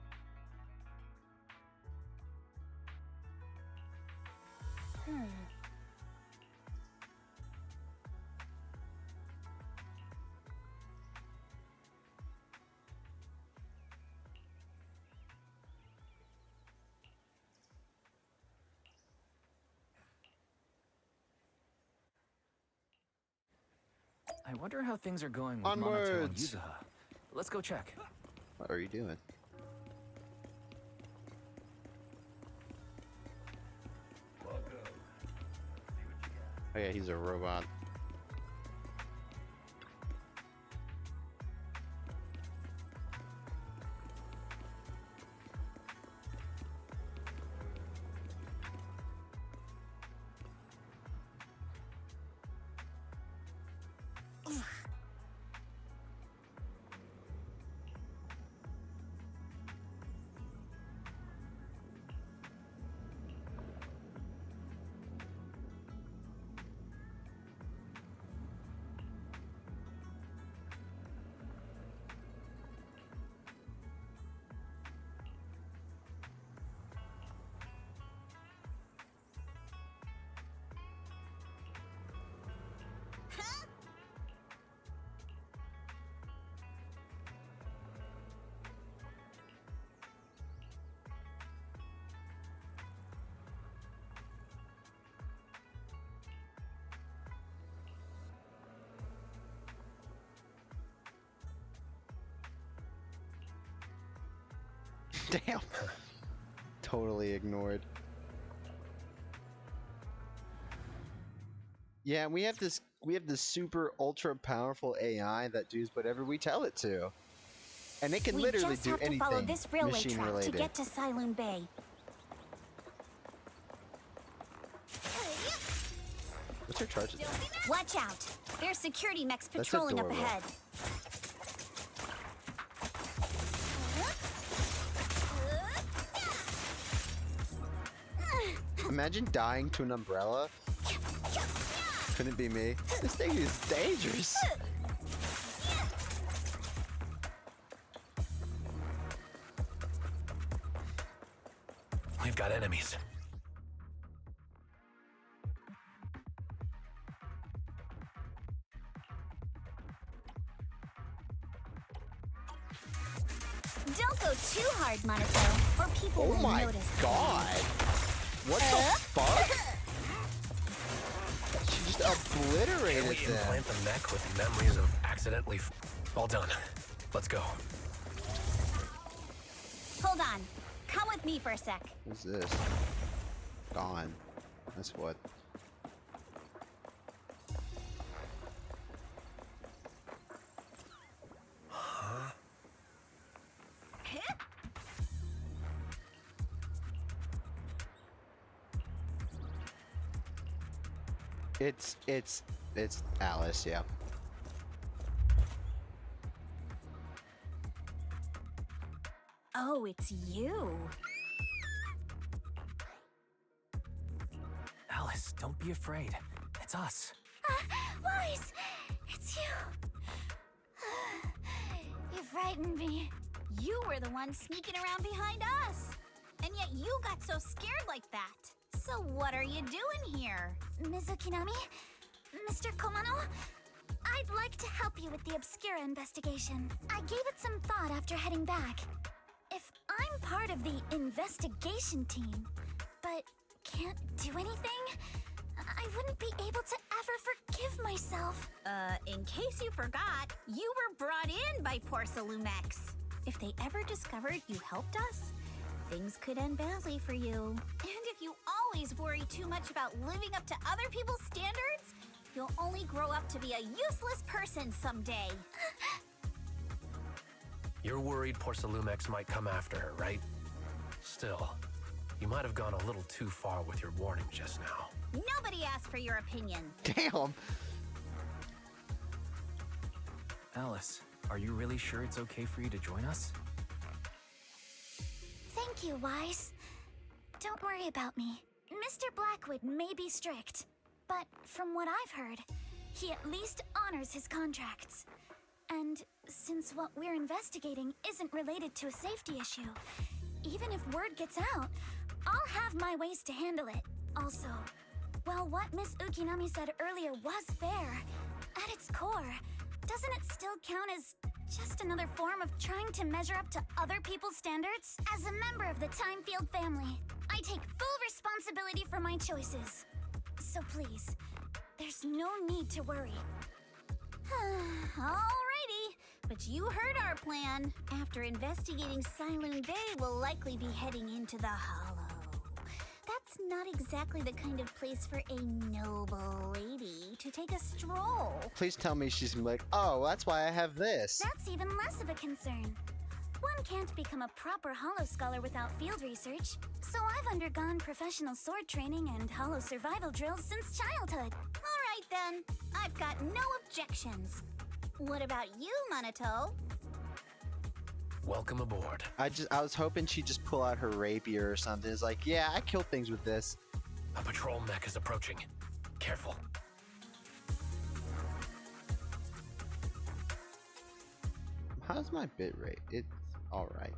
I wonder how things are going with Monato and Onwards! Yuzaha. Let's go check. What are you doing? Oh yeah, he's a robot. Damn. Totally ignored. Yeah, we have this super ultra powerful AI that does whatever we tell it to. And it can literally do anything We just have to follow this railway machine track related. to get to Siloom Bay. What's her charges? Watch out! There's security mechs That's patrolling up adorable. ahead. Imagine dying to an umbrella. Couldn't be me. This thing is dangerous. We've got enemies. Don't go too hard, Monato, or people Oh will my notice. god! What the fuck? She just obliterated Can we them. implant the mech with memories of accidentally all done. Let's go. Hold on. Come with me for a sec. What's this? Gone. That's what. Huh? It's Alice, yeah. Oh, it's you. Alice, don't be afraid. It's us. Wise, it's you. You frightened me. You were the one sneaking around behind us. And yet you got so scared like that. So what are you doing here? Mizukinami? Mr. Komano? I'd like to help you with the Obscura investigation. I gave it some thought after heading back. If I'm part of the investigation team, but can't do anything, I wouldn't be able to ever forgive myself. In case you forgot, you were brought in by Porcelumex. If they ever discovered you helped us, things could end badly for you. And if you always worry too much about living up to other people's standards, you'll only grow up to be a useless person someday. You're worried Porcelumex might come after her, right? Still, you might have gone a little too far with your warning just now. Nobody asked for your opinion. Damn. Alice, are you really sure it's okay for you to join us? Thank you, Wise. Don't worry about me. Mr. Blackwood may be strict, but from what I've heard, he at least honors his contracts. And since what we're investigating isn't related to a safety issue, even if word gets out, I'll have my ways to handle it. Also, while what Miss Ukinami said earlier was fair, at its core, doesn't it still count as just another form of trying to measure up to other people's standards? As a member of the Timefield family, I take full responsibility for my choices. So please, there's no need to worry. Alrighty, but you heard our plan. After investigating Sailoon Bay, we'll likely be heading into the Hollow. That's not exactly the kind of place for a noble lady to take a stroll. Please tell me she's gonna be like, oh, that's why I have this. That's even less of a concern. One can't become a proper Hollow scholar without field research, so I've undergone professional sword training and Hollow survival drills since childhood. Alright then, I've got no objections. What about you, Monato? Welcome aboard. I was hoping she'd just pull out her rapier or something. It's like, yeah, I kill things with this. A patrol mech is approaching. Careful. How's my bit rate? It's alright.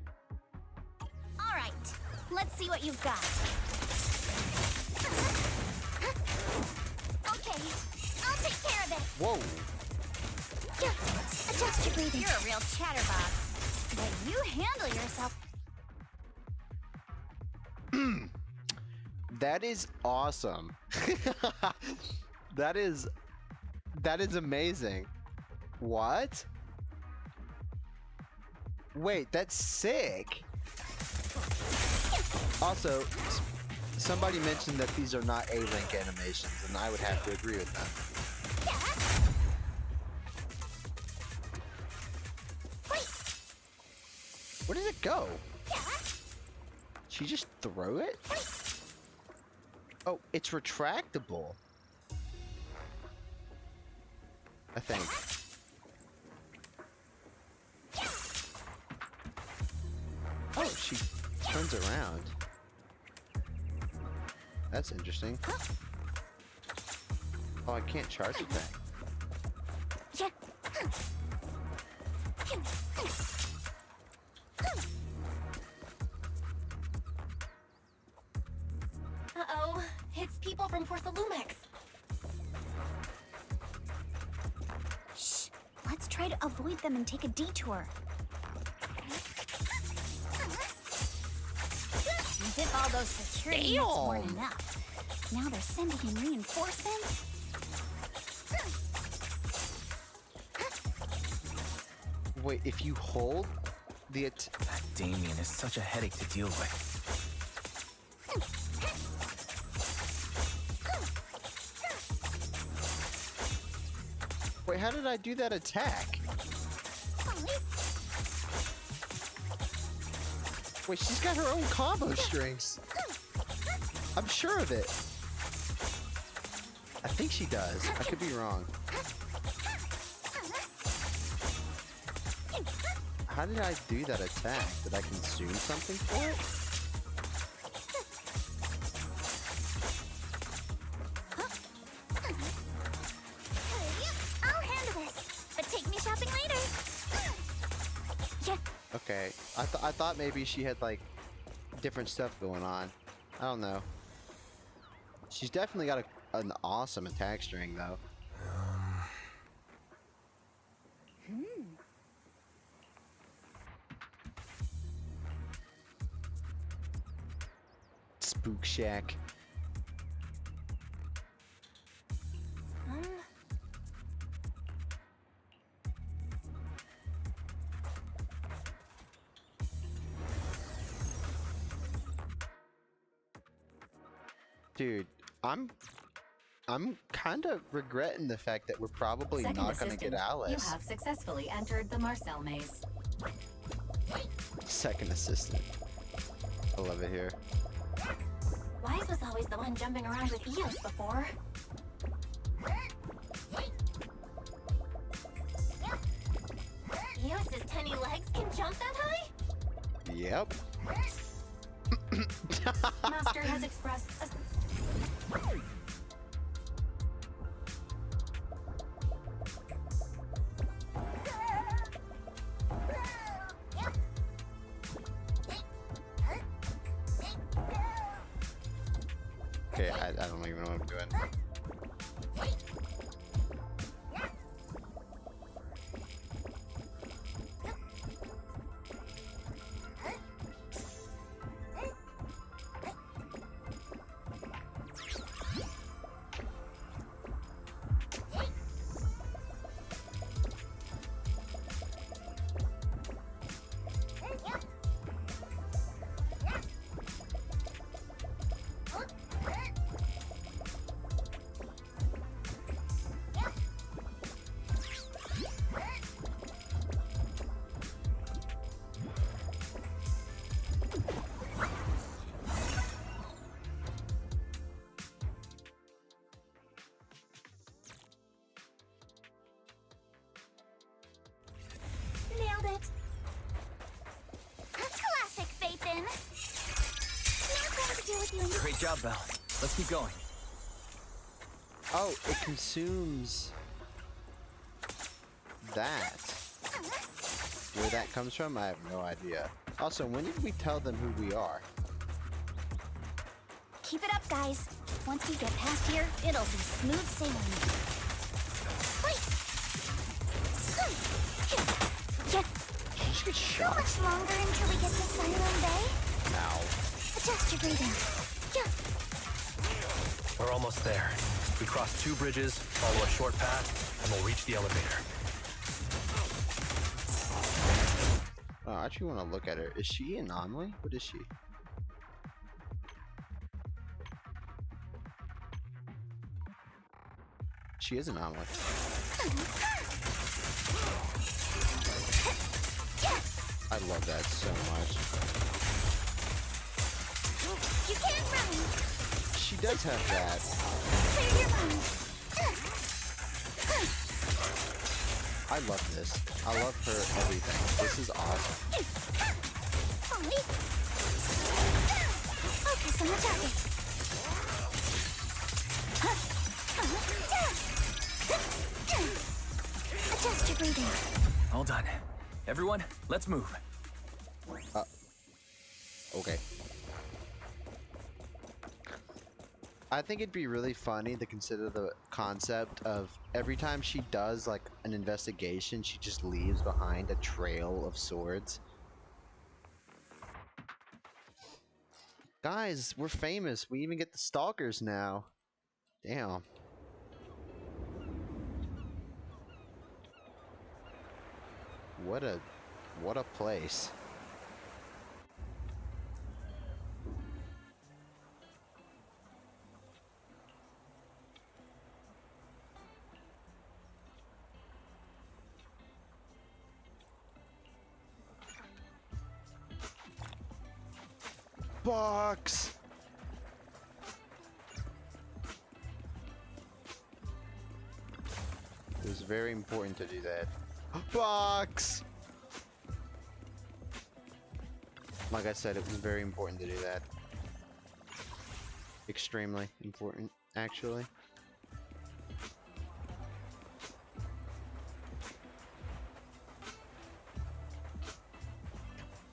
Alright, let's see what you've got. Okay, I'll take care of it. Whoa. Here, adjust your breathing. You're a real chatterbox. But you handle yourself. That is awesome. That is amazing. What? Wait, that's sick. Also, somebody mentioned that these are not A-Link animations, and I would have to agree with them. Where does it go? She just threw it? Oh, it's retractable. I think. Oh, she turns around. That's interesting. Oh, I can't charge it back. Uh-oh, it's people from Porcelumex. Shh, let's try to avoid them and take a detour. As if all those security units weren't enough. Now they're sending in reinforcements? Wait, if you hold the That Damien is such a headache to deal with. Wait, how did I do that attack? Wait, she's got her own combo strings. I'm sure of it. I think she does. I could be wrong. How did I do that attack? Did I consume something for it? I'll handle this, but take me shopping later. Okay, I thought maybe she had like different stuff going on. I don't know. She's definitely got an awesome attack string though. Spook Shack. Dude, I'm kind of regretting the fact that we're probably Second not going to get assistant, Alice. You have successfully entered the Marcel maze. Second assistant. I love it here. Wise was always the one jumping around with Eos before. Eos's tiny legs can jump that high? Yep. Master has expressed a... Okay, I don't even know what I'm doing. Nailed it. Classic, Phaethon. Not going to deal with you in this. Great job, Belle. Let's keep going. Oh, it consumes that. Where that comes from, I have no idea. Also, when did we tell them who we are? Keep it up, guys. Once we get past here, it'll be smooth sailing. Wait! Just get How shot. much longer until we get to Silent Bay? Ow. Adjust your breathing. Yeah. We're almost there. We cross 2 bridges, follow a short path, and we'll reach the elevator. Oh, I actually want to look at her. Is she an anomaly? What is she? She is an anomaly. I love that so much. You can't run. She does have that. Clear your mind. I love this. I love her everything. This is awesome. Focus on the target. Adjust your breathing. All done. Everyone, let's move. Okay. I think it'd be really funny to consider the concept of every time she does like an investigation, she just leaves behind a trail of swords. Guys, we're famous. We even get the stalkers now. Damn. What a place. Box. It was very important to do that. Box! Like I said, it was very important to do that. Extremely important, actually.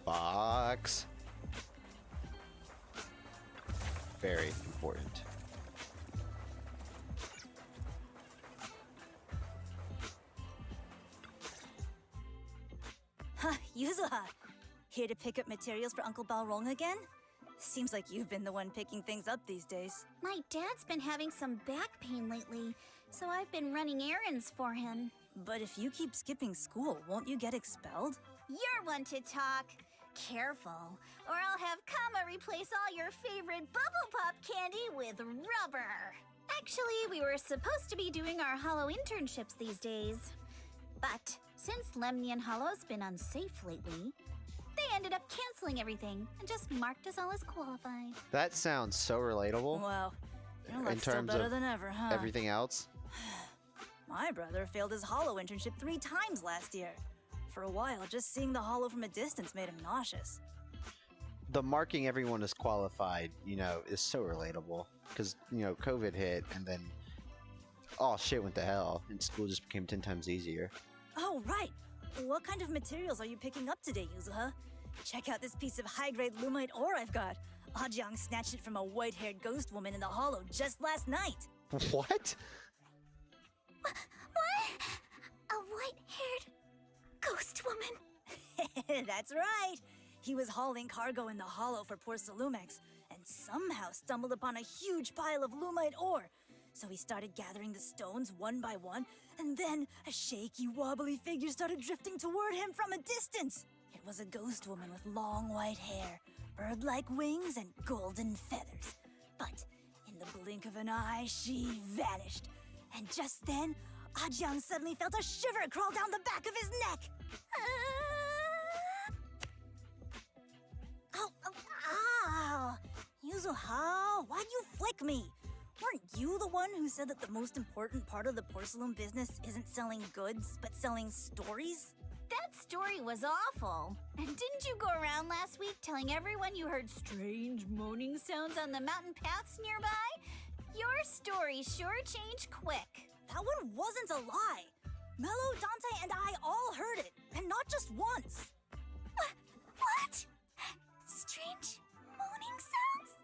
Box. Very important. Huh, Yuzuha. Here to pick up materials for Uncle Balrog again? Seems like you've been the one picking things up these days. My dad's been having some back pain lately, so I've been running errands for him. But if you keep skipping school, won't you get expelled? You're one to talk. Careful, or I'll have Kama replace all your favorite Bubble Pop candy with rubber. Actually, we were supposed to be doing our Hollow internships these days. But since Lemnian Hollow's been unsafe lately, they ended up canceling everything and just marked us all as qualified. That sounds so relatable. Wow. Your In luck's still terms better of than ever, huh? everything else. My brother failed his Hollow internship 3 times last year. For a while, just seeing the Hollow from a distance made him nauseous. The marking everyone as qualified, you know, is so relatable. Because, you know, COVID hit and then all shit went to hell and school just became 10 times easier. Oh, right! What kind of materials are you picking up today, Yuzuha? Check out this piece of high-grade lumite ore I've got. Ajang snatched it from a white-haired ghost woman in the Hollow just last night. What? What? A white-haired ghost woman? That's right! He was hauling cargo in the Hollow for poor Salumex, and somehow stumbled upon a huge pile of lumite ore. So he started gathering the stones one by one, and then a shaky, wobbly figure started drifting toward him from a distance. It was a ghost woman with long white hair, bird-like wings, and golden feathers. But in the blink of an eye, she vanished. And just then, Ajang suddenly felt a shiver crawl down the back of his neck. Ow, ow, ow! Yuzuha, why'd you flick me? Weren't you the one who said that the most important part of the porcelain business isn't selling goods, but selling stories? That story was awful. And didn't you go around last week telling everyone you heard strange moaning sounds on the mountain paths nearby? Your story sure changed quick. That one wasn't a lie. Mello, Dante, and I all heard it, and not just once. What? Strange moaning sounds?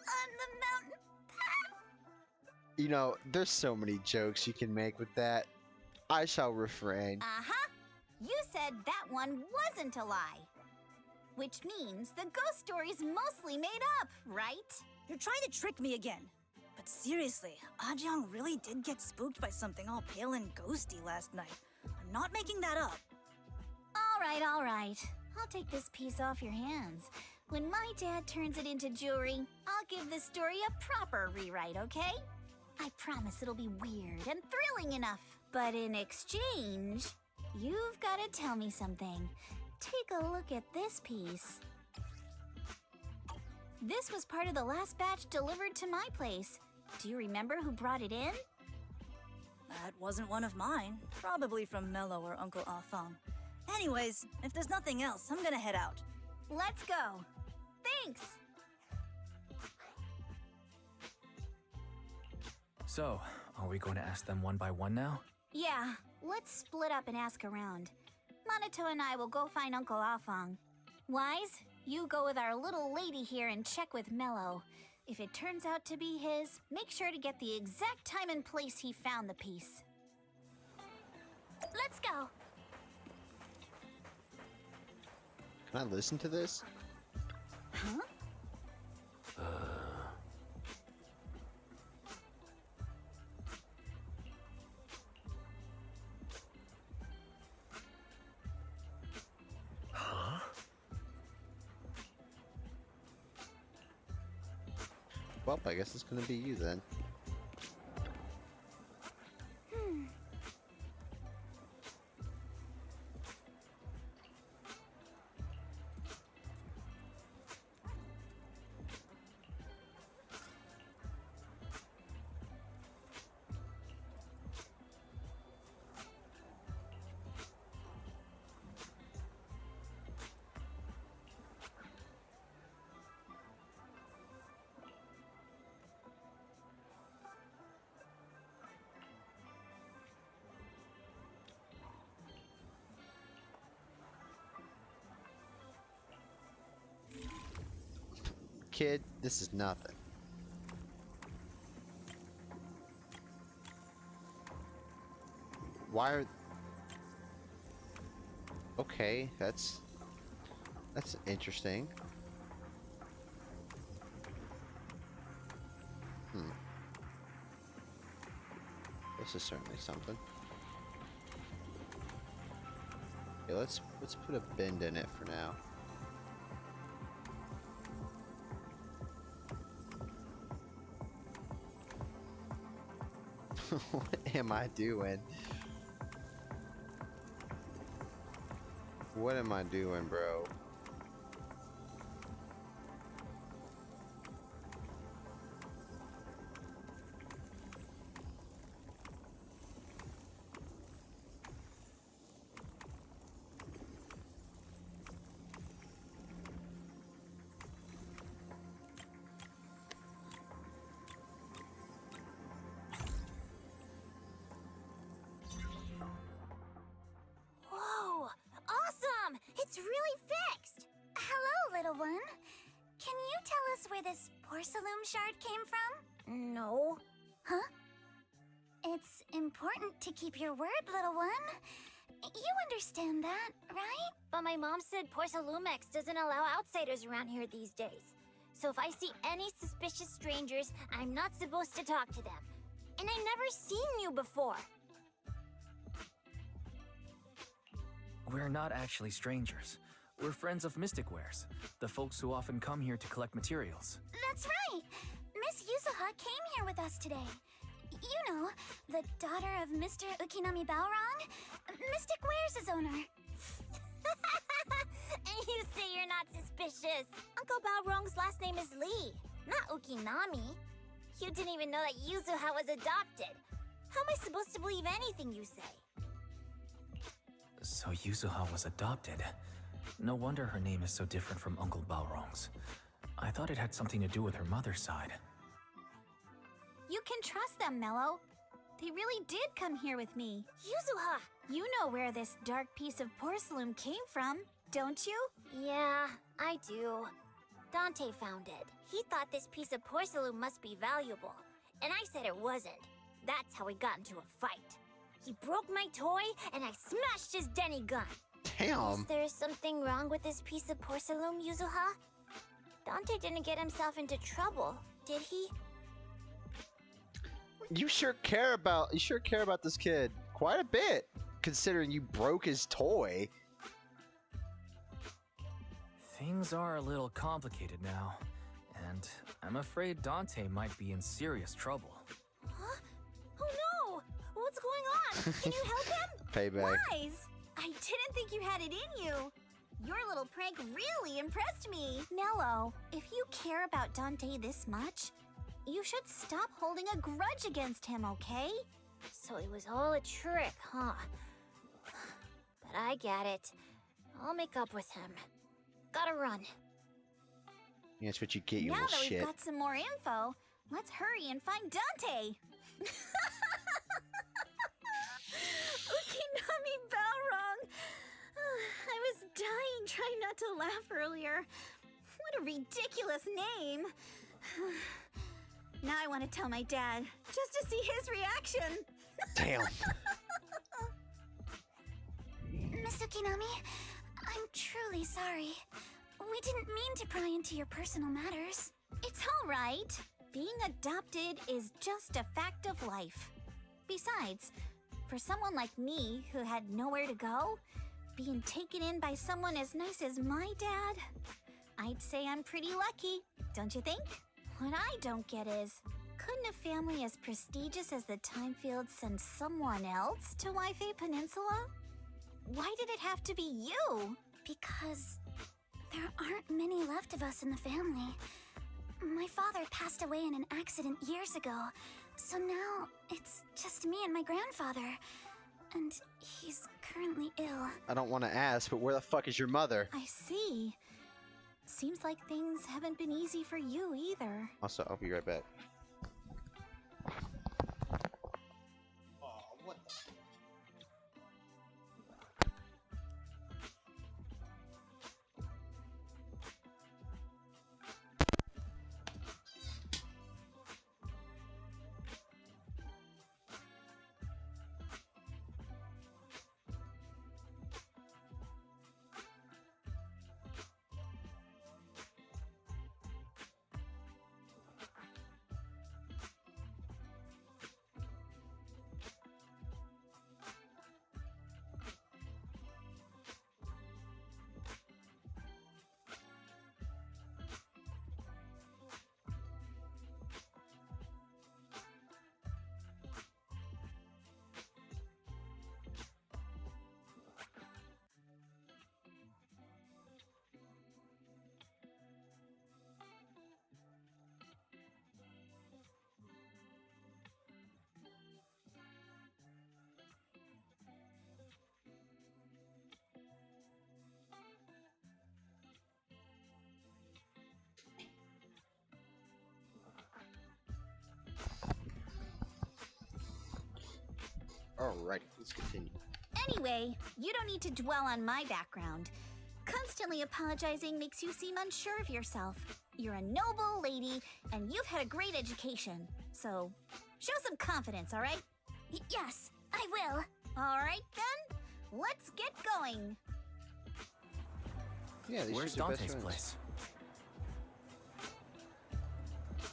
On the mountain path? You know, there's so many jokes you can make with that. I shall refrain. Uh-huh. You said that one wasn't a lie. Which means the ghost story's mostly made up, right? You're trying to trick me again. But seriously, Ajang really did get spooked by something all pale and ghosty last night. I'm not making that up. All right. I'll take this piece off your hands. When my dad turns it into jewelry, I'll give this story a proper rewrite, okay? I promise it'll be weird and thrilling enough. But in exchange, you've got to tell me something. Take a look at this piece. This was part of the last batch delivered to my place. Do you remember who brought it in? That wasn't one of mine. Probably from Mello or Uncle Afang. Anyways, if there's nothing else, I'm gonna head out. Let's go. Thanks! So, are we going to ask them one by one now? Yeah, let's split up and ask around. Monato and I will go find Uncle Afang. Wise, you go with our little lady here and check with Mello. If it turns out to be his, make sure to get the exact time and place he found the piece. Let's go. Can I listen to this? Huh? Huh? Well, I guess it's gonna be you then. kid, this is nothing. Why are... Okay, that's interesting. This is certainly something. Okay, let's put a bend in it for now. What am I doing? What am I doing, bro? Whoa! Awesome! It's really fixed! Hello, little one. Can you tell us where this porcelain shard came from? No. Huh? It's important to keep your word, little one. You understand that, right? But my mom said Porcelumex doesn't allow outsiders around here these days. So if I see any suspicious strangers, I'm not supposed to talk to them. And I never seen you before. We're not actually strangers. We're friends of Mystic Wares, the folks who often come here to collect materials. That's right! Miss Yuzuha came here with us today. You know, the daughter of Mr. Ukinami Balrog, Mystic Wares' owner. And you say you're not suspicious. Uncle Balrog's last name is Lee, not Ukinami. You didn't even know that Yuzuha was adopted. How am I supposed to believe anything you say? So Yuzuha was adopted. No wonder her name is so different from Uncle Balrog's. I thought it had something to do with her mother's side. You can trust them, Mello. They really did come here with me. Yuzuha! You know where this dark piece of porcelain came from, don't you? Yeah, I do. Dante found it. He thought this piece of porcelain must be valuable, and I said it wasn't. That's how we got into a fight. He broke my toy, and I smashed his Denny gun. Damn. Is there something wrong with this piece of porcelain, Yuzuha? Dante didn't get himself into trouble, did he? You sure care about this kid quite a bit, considering you broke his toy. Things are a little complicated now, and I'm afraid Dante might be in serious trouble. Huh? Oh no! What's going on? Can you help him? Payback. Wise! I didn't think you had it in you. Your little prank really impressed me. Nello, if you care about Dante this much, you should stop holding a grudge against him, okay? So it was all a trick, huh? But I get it. I'll make up with him. Gotta run. That's what you get, you now little that shit. we've got some more info, let's hurry and find Dante. Ukinami Balrog. I was dying trying not to laugh earlier. What a ridiculous name. Now I want to tell my dad, just to see his reaction. Damn. Miss Ukinami, I'm truly sorry. We didn't mean to pry into your personal matters. It's all right. Being adopted is just a fact of life. Besides, for someone like me who had nowhere to go, being taken in by someone as nice as my dad, I'd say I'm pretty lucky, don't you think? What I don't get is, couldn't a family as prestigious as the Timefields send someone else to Wifi Peninsula? Why did it have to be you? Because there aren't many left of us in the family. My father passed away in an accident years ago, so now it's just me and my grandfather. And he's currently ill. I don't want to ask, but where the fuck is your mother? I see. Seems like things haven't been easy for you either. Also, I'll be right back. Alrighty, let's continue. Anyway, you don't need to dwell on my background. Constantly apologizing makes you seem unsure of yourself. You're a noble lady, and you've had a great education. So, show some confidence, all right? Yes, I will. All right, then. Let's get going. Yeah, these Where's should be best Dante's friends. place?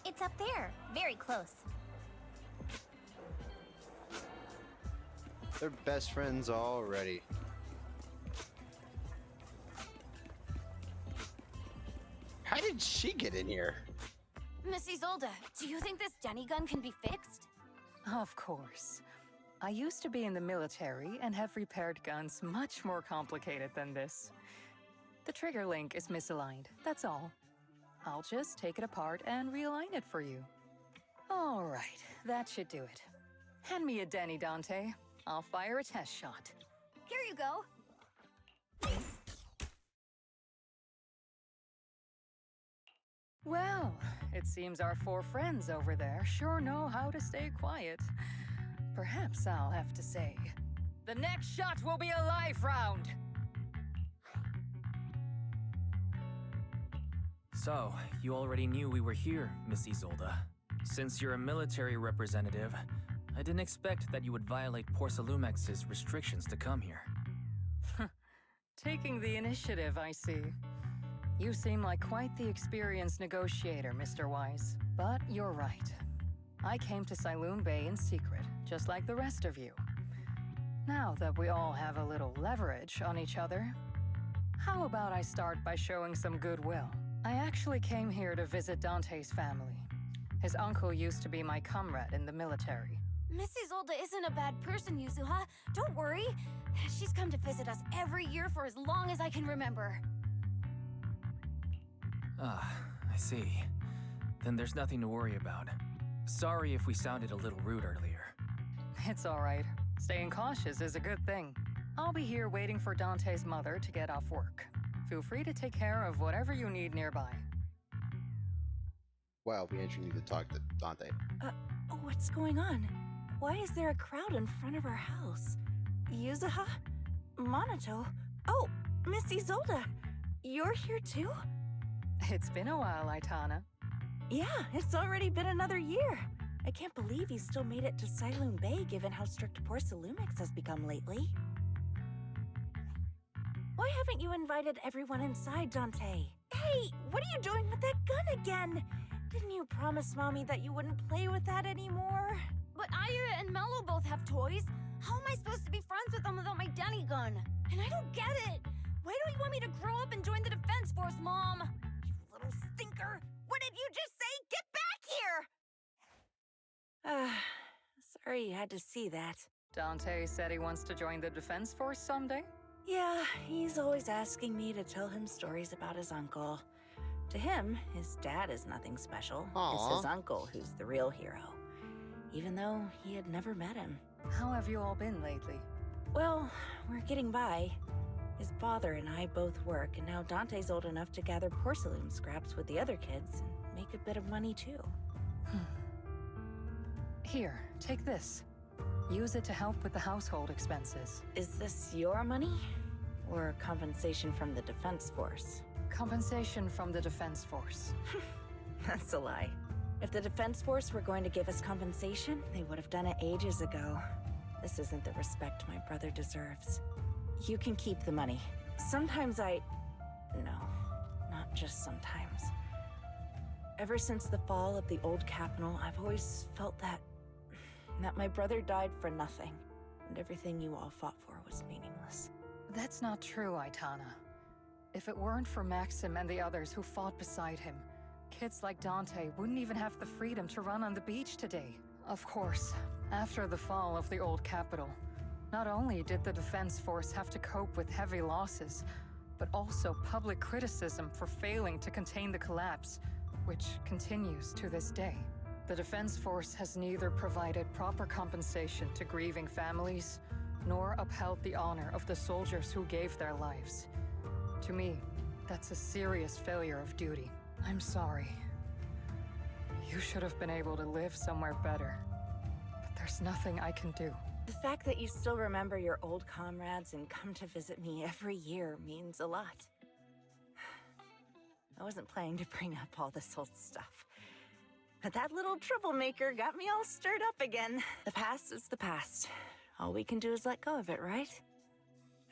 It's up there, very close. They're best friends already. How did she get in here? Miss Isolde, do you think this Denny gun can be fixed? Of course. I used to be in the military and have repaired guns much more complicated than this. The trigger link is misaligned, that's all. I'll just take it apart and realign it for you. All right, that should do it. Hand me a Denny, Dante. I'll fire a test shot. Here you go. Well, it seems our four friends over there sure know how to stay quiet. Perhaps I'll have to say, the next shot will be a live round. So, you already knew we were here, Miss Isolde. Since you're a military representative, I didn't expect that you would violate Porcelumex's restrictions to come here. Taking the initiative, I see. You seem like quite the experienced negotiator, Mr. Wise. But you're right. I came to Siloon Bay in secret, just like the rest of you. Now that we all have a little leverage on each other, how about I start by showing some goodwill? I actually came here to visit Dante's family. His uncle used to be my comrade in the military. Miss Isolde isn't a bad person, Yuzuha. Don't worry. She's come to visit us every year for as long as I can remember. Ah, I see. Then there's nothing to worry about. Sorry if we sounded a little rude earlier. It's all right. Staying cautious is a good thing. I'll be here waiting for Dante's mother to get off work. Feel free to take care of whatever you need nearby. Well, we actually need to talk to Dante. What's going on? Why is there a crowd in front of our house? Yuzuha? Monato? Oh, Miss Isolde! You're here too? It's been a while, Aitana. Yeah, it's already been another year. I can't believe you still made it to Siloon Bay given how strict Porcelumix has become lately. Why haven't you invited everyone inside, Dante? Hey, what are you doing with that gun again? Didn't you promise Mommy that you wouldn't play with that anymore? But Aya and Mello both have toys. How am I supposed to be friends with them without my Denny gun? And I don't get it. Why don't you want me to grow up and join the Defense Force, Mom? You little stinker. What did you just say? Get back here! Sorry you had to see that. Dante said he wants to join the Defense Force someday? Yeah, he's always asking me to tell him stories about his uncle. To him, his dad is nothing special. It's his uncle who's the real hero. Even though he had never met him. How have you all been lately? Well, we're getting by. His father and I both work, and now Dante's old enough to gather porcelain scraps with the other kids and make a bit of money too. Here, take this. Use it to help with the household expenses. Is this your money? Or compensation from the Defense Force? Compensation from the Defense Force. That's a lie. If the Defense Force were going to give us compensation, they would have done it ages ago. This isn't the respect my brother deserves. You can keep the money. Sometimes No, not just sometimes. Ever since the fall of the old capital, I've always felt that my brother died for nothing, and everything you all fought for was meaningless. That's not true, Aitana. If it weren't for Maxim and the others who fought beside him, kids like Dante wouldn't even have the freedom to run on the beach today. Of course, after the fall of the old capital, not only did the Defense Force have to cope with heavy losses, but also public criticism for failing to contain the collapse, which continues to this day. The Defense Force has neither provided proper compensation to grieving families, nor upheld the honor of the soldiers who gave their lives. To me, that's a serious failure of duty. I'm sorry. You should have been able to live somewhere better. But there's nothing I can do. The fact that you still remember your old comrades and come to visit me every year means a lot. I wasn't planning to bring up all this old stuff. But that little troublemaker got me all stirred up again. The past is the past. All we can do is let go of it, right?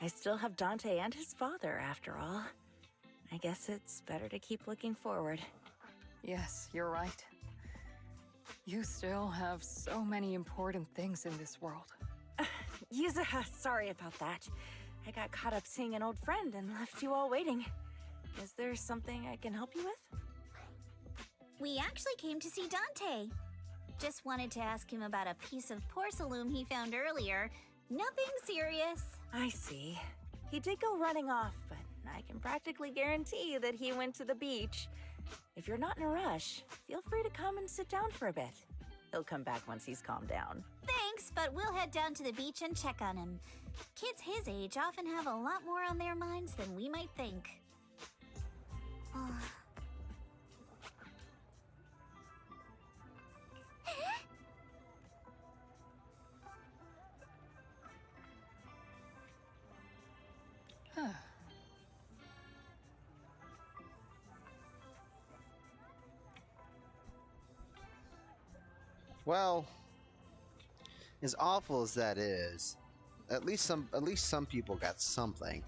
I still have Dante and his father, after all. I guess it's better to keep looking forward. Yes, you're right. You still have so many important things in this world. Yuzuha, sorry about that. I got caught up seeing an old friend and left you all waiting. Is there something I can help you with? We actually came to see Dante. Just wanted to ask him about a piece of porcelain he found earlier. Nothing serious. I see. He did go running off, but I can practically guarantee that he went to the beach. If you're not in a rush, feel free to come and sit down for a bit. He'll come back once he's calmed down. Thanks, but we'll head down to the beach and check on him. Kids his age often have a lot more on their minds than we might think. Well, as awful as that is, at least some people got something.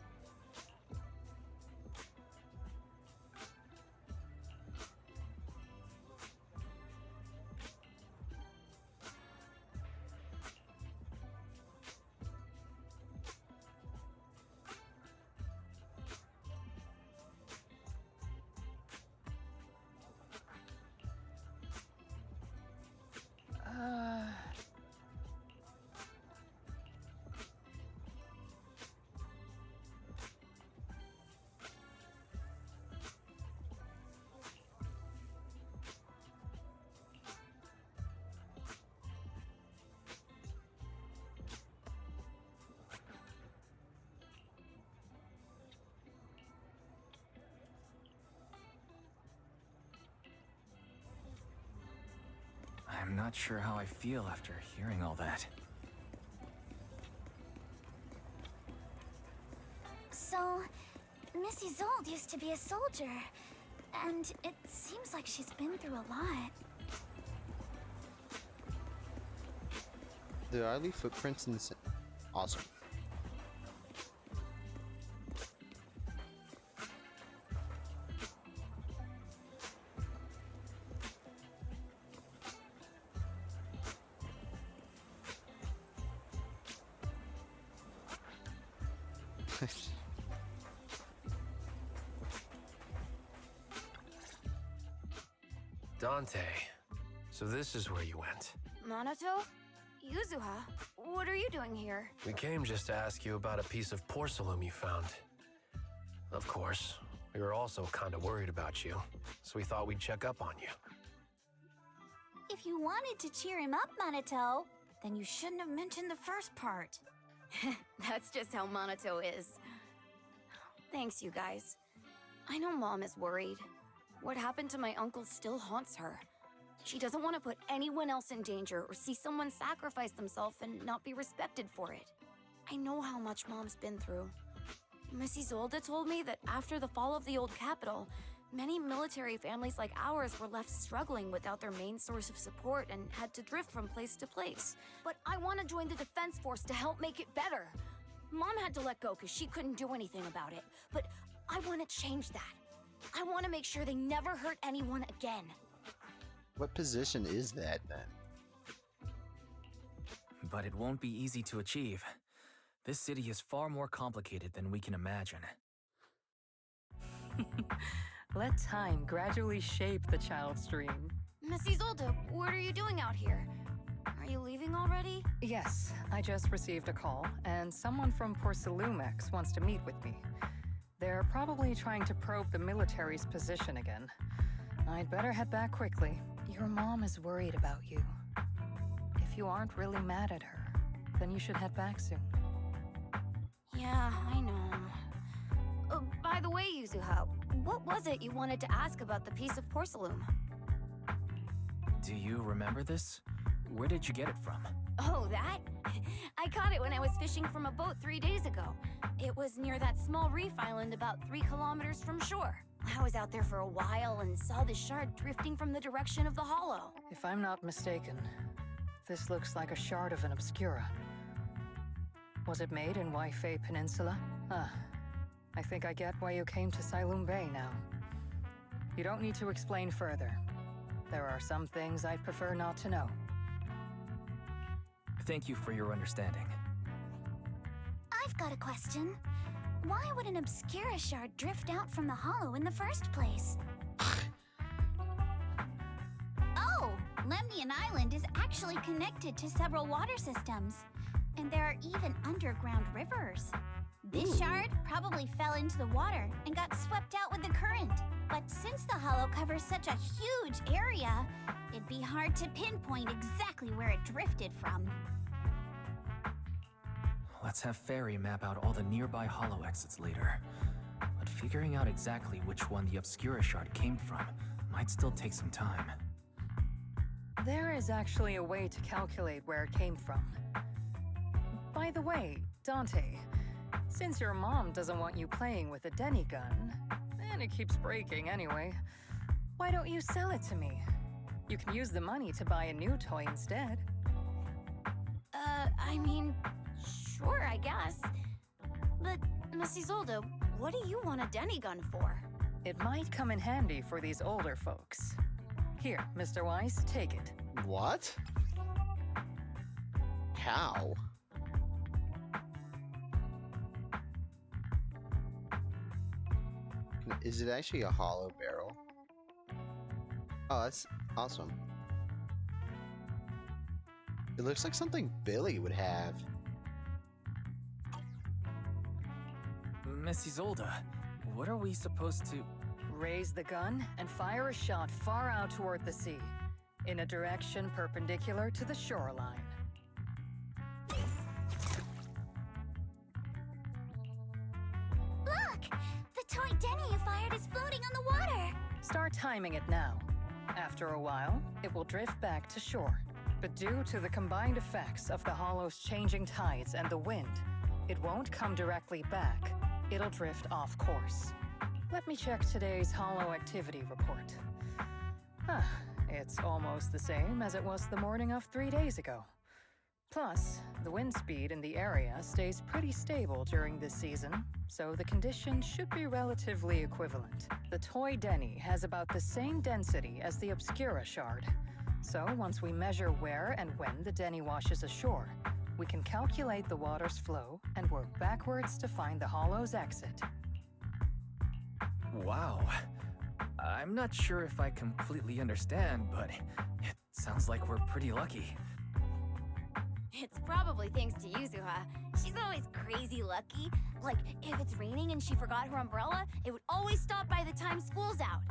I'm not sure how I feel after hearing all that. So, Miss Isolde used to be a soldier, and it seems like she's been through a lot. Did I leave footprints in the sand? Awesome. Dante, so this is where you went. Minato? Yuzuha? What are you doing here? We came just to ask you about a piece of porcelain you found. Of course, we were also kind of worried about you, so we thought we'd check up on you. If you wanted to cheer him up, Minato, then you shouldn't have mentioned the first part. That's just how Minato is. Thanks, you guys. I know Mom is worried. What happened to my uncle still haunts her. She doesn't want to put anyone else in danger or see someone sacrifice themselves and not be respected for it. I know how much Mom's been through. Miss Isolde told me that after the fall of the old capital, many military families like ours were left struggling without their main source of support and had to drift from place to place. But I want to join the defense force to help make it better. Mom had to let go because she couldn't do anything about it. But I want to change that. I want to make sure they never hurt anyone again. What position is that then? But it won't be easy to achieve. This city is far more complicated than we can imagine. Let time gradually shape the child's dream. Miss Isolde, what are you doing out here? Are you leaving already? Yes, I just received a call, and someone from Porcelumex wants to meet with me. They're probably trying to probe the military's position again. I'd better head back quickly. Your mom is worried about you. If you aren't really mad at her, then you should head back soon. Yeah, I know. By the way, Yuzuha, what was it you wanted to ask about the piece of porcelain? Do you remember this? Where did you get it from? Oh, that? I caught it when I was fishing from a boat 3 days ago. It was near that small reef island about 3 kilometers from shore. I was out there for a while and saw the shard drifting from the direction of the hollow. If I'm not mistaken, this looks like a shard of an Obscura. Was it made in Wifi Peninsula? Ah, I think I get why you came to Siloam Bay now. You don't need to explain further. There are some things I'd prefer not to know. Thank you for your understanding. I've got a question. Why would an Obscura shard drift out from the hollow in the first place? Oh, Lemnian Island is actually connected to several water systems. And there are even underground rivers. This shard probably fell into the water and got swept out with the current. But since the hollow covers such a huge area, it'd be hard to pinpoint exactly where it drifted from. Let's have Fairy map out all the nearby hollow exits later. But figuring out exactly which one the Obscura shard came from might still take some time. There is actually a way to calculate where it came from. By the way, Dante, since your mom doesn't want you playing with a Denny gun, and it keeps breaking anyway, why don't you sell it to me? You can use the money to buy a new toy instead. I mean, sure, I guess. But, Miss Isolde, what do you want a Denny gun for? It might come in handy for these older folks. Here, Mr. Weiss, take it. What? How? Is it actually a hollow barrel? Oh, that's awesome. It looks like something Billy would have. Miss Isolde, what are we supposed to... Raise the gun and fire a shot far out toward the sea, in a direction perpendicular to the shoreline. Look! The toy Denny you fired is floating on the water! Start timing it now. After a while, it will drift back to shore. But due to the combined effects of the hollow's changing tides and the wind, it won't come directly back. It'll drift off course. Let me check today's hollow activity report. Ah, it's almost the same as it was the morning of 3 days ago. Plus, the wind speed in the area stays pretty stable during this season, so the conditions should be relatively equivalent. The toy Denny has about the same density as the Obscura shard. So once we measure where and when the Denny washes ashore, we can calculate the water's flow and work backwards to find the hollow's exit. Wow. I'm not sure if I completely understand, but it sounds like we're pretty lucky. It's probably thanks to Yuzuha. She's always crazy lucky. Like, if it's raining and she forgot her umbrella, it would always stop by the time school's out.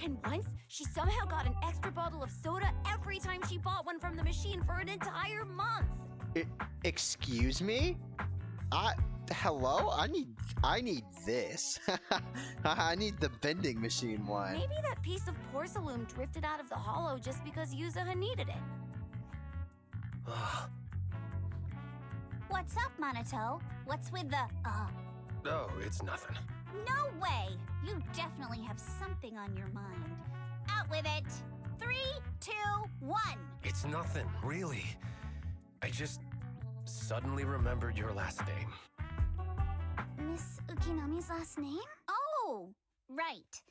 And once, she somehow got an extra bottle of soda every time she bought one from the machine for an entire month. Excuse me? Hello? I need this. I need the vending machine one. Maybe that piece of porcelain drifted out of the hollow just because Yuzuha needed it. What's up, Monato? What's with the, Oh, it's nothing. No way! You definitely have something on your mind. Out with it! 3, 2, 1! It's nothing, really. I just suddenly remembered your last name. Miss Ukinami's last name? Oh, right.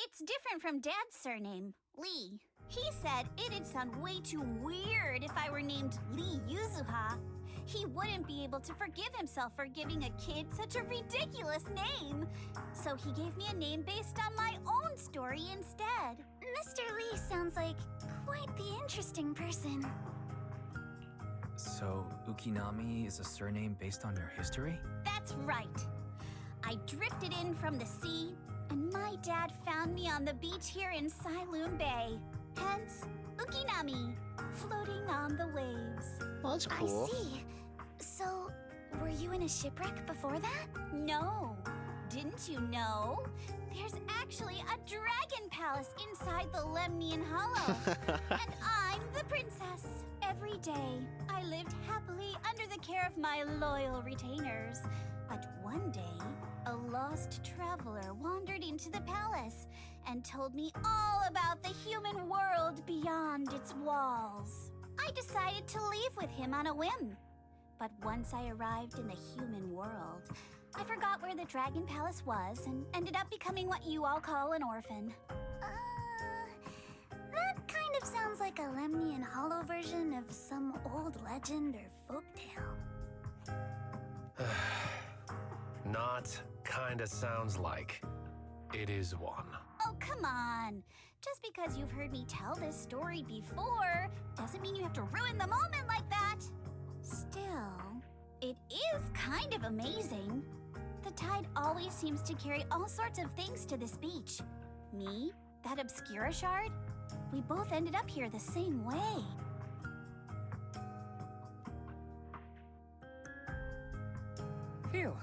It's different from Dad's surname, Lee. He said it'd sound way too weird if I were named Lee Yuzuha. He wouldn't be able to forgive himself for giving a kid such a ridiculous name. So he gave me a name based on my own story instead. Mr. Lee sounds like quite the interesting person. So, Ukinami is a surname based on your history? That's right. I drifted in from the sea, and my dad found me on the beach here in Siloam Bay. Hence, Ukinami, floating on the waves. Well, that's cool. I see. So, were you in a shipwreck before that? No. Didn't you know? There's actually a dragon palace inside the Lemnian Hollow. And I'm the princess. Every day, I lived happily under the care of my loyal retainers. But one day, a lost traveler wandered into the palace and told me all about the human world beyond its walls. I decided to leave with him on a whim. But once I arrived in the human world, I forgot where the Dragon Palace was and ended up becoming what you all call an orphan. That kind of sounds like a Lemnian Hollow version of some old legend or folktale. Not kinda sounds like. It is one. Oh, come on. Just because you've heard me tell this story before doesn't mean you have to ruin the moment like that. Still, it is kind of amazing. The tide always seems to carry all sorts of things to this beach. Me, that Obscura shard, we both ended up here the same way. Phew.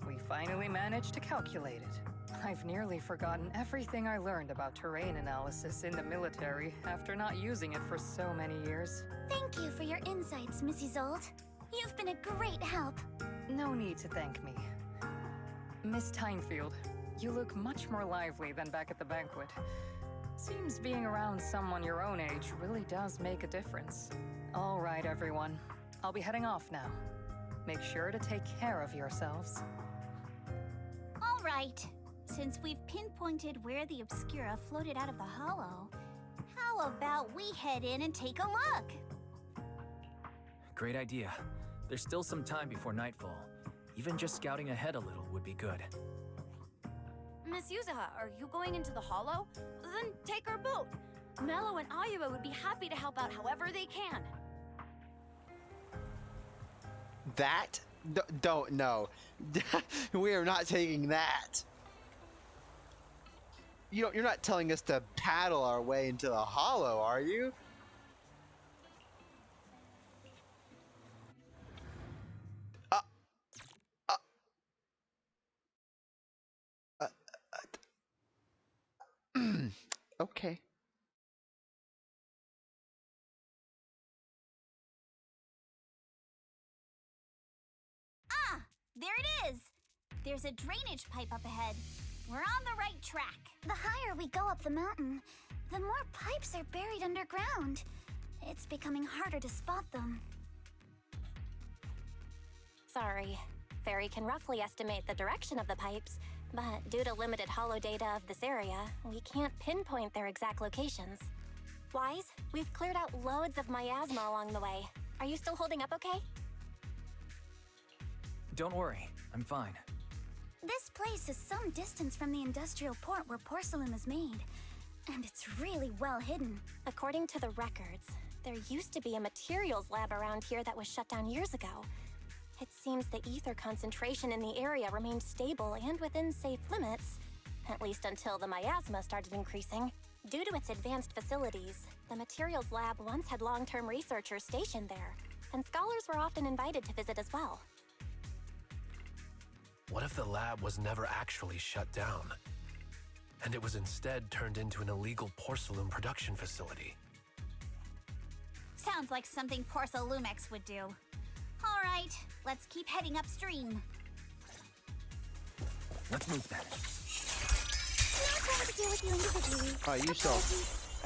We finally managed to calculate it. I've nearly forgotten everything I learned about terrain analysis in the military after not using it for so many years. Thank you for your insights, Mrs. Zolt. You've been a great help. No need to thank me. Miss Tynefield, you look much more lively than back at the banquet. Seems being around someone your own age really does make a difference. All right, everyone. I'll be heading off now. Make sure to take care of yourselves. All right. Since we've pinpointed where the Obscura floated out of the hollow, how about we head in and take a look? Great idea. There's still some time before nightfall. Even just scouting ahead a little would be good. Miss Yuzaha, are you going into the hollow? Then take our boat. Mello and Ayuba would be happy to help out however they can. That? Don't, no. We are not taking that. You're not telling us to paddle our way into the hollow, are you? Okay. Ah, there it is. There's a drainage pipe up ahead. We're on the right track. The higher we go up the mountain, the more pipes are buried underground. It's becoming harder to spot them. Sorry. Fairy can roughly estimate the direction of the pipes, but due to limited holo data of this area, we can't pinpoint their exact locations. Wise, we've cleared out loads of miasma along the way. Are you still holding up okay? Don't worry, I'm fine. This place is some distance from the industrial port where porcelain is made, and it's really well hidden. According to the records, there used to be a materials lab around here that was shut down years ago. It seems the ether concentration in the area remained stable and within safe limits, at least until the miasma started increasing. Due to its advanced facilities, the materials lab once had long-term researchers stationed there, and scholars were often invited to visit as well. What if the lab was never actually shut down, and it was instead turned into an illegal porcelain production facility? Sounds like something Porcelumex would do. All right, let's keep heading upstream. Let's move then. We don't plan to deal with you individually. Oh, you so...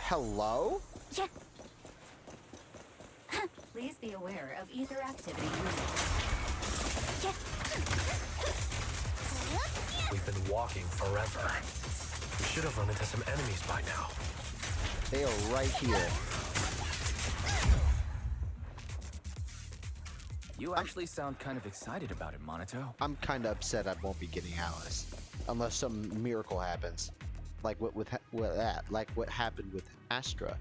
Hello? Yeah. Please be aware of ether activity. We've been walking forever. We should have run into some enemies by now. They are right here. You actually sound kind of excited about it, Monato. I'm kind of upset I won't be getting Alice, unless some miracle happens, like what happened with Astra.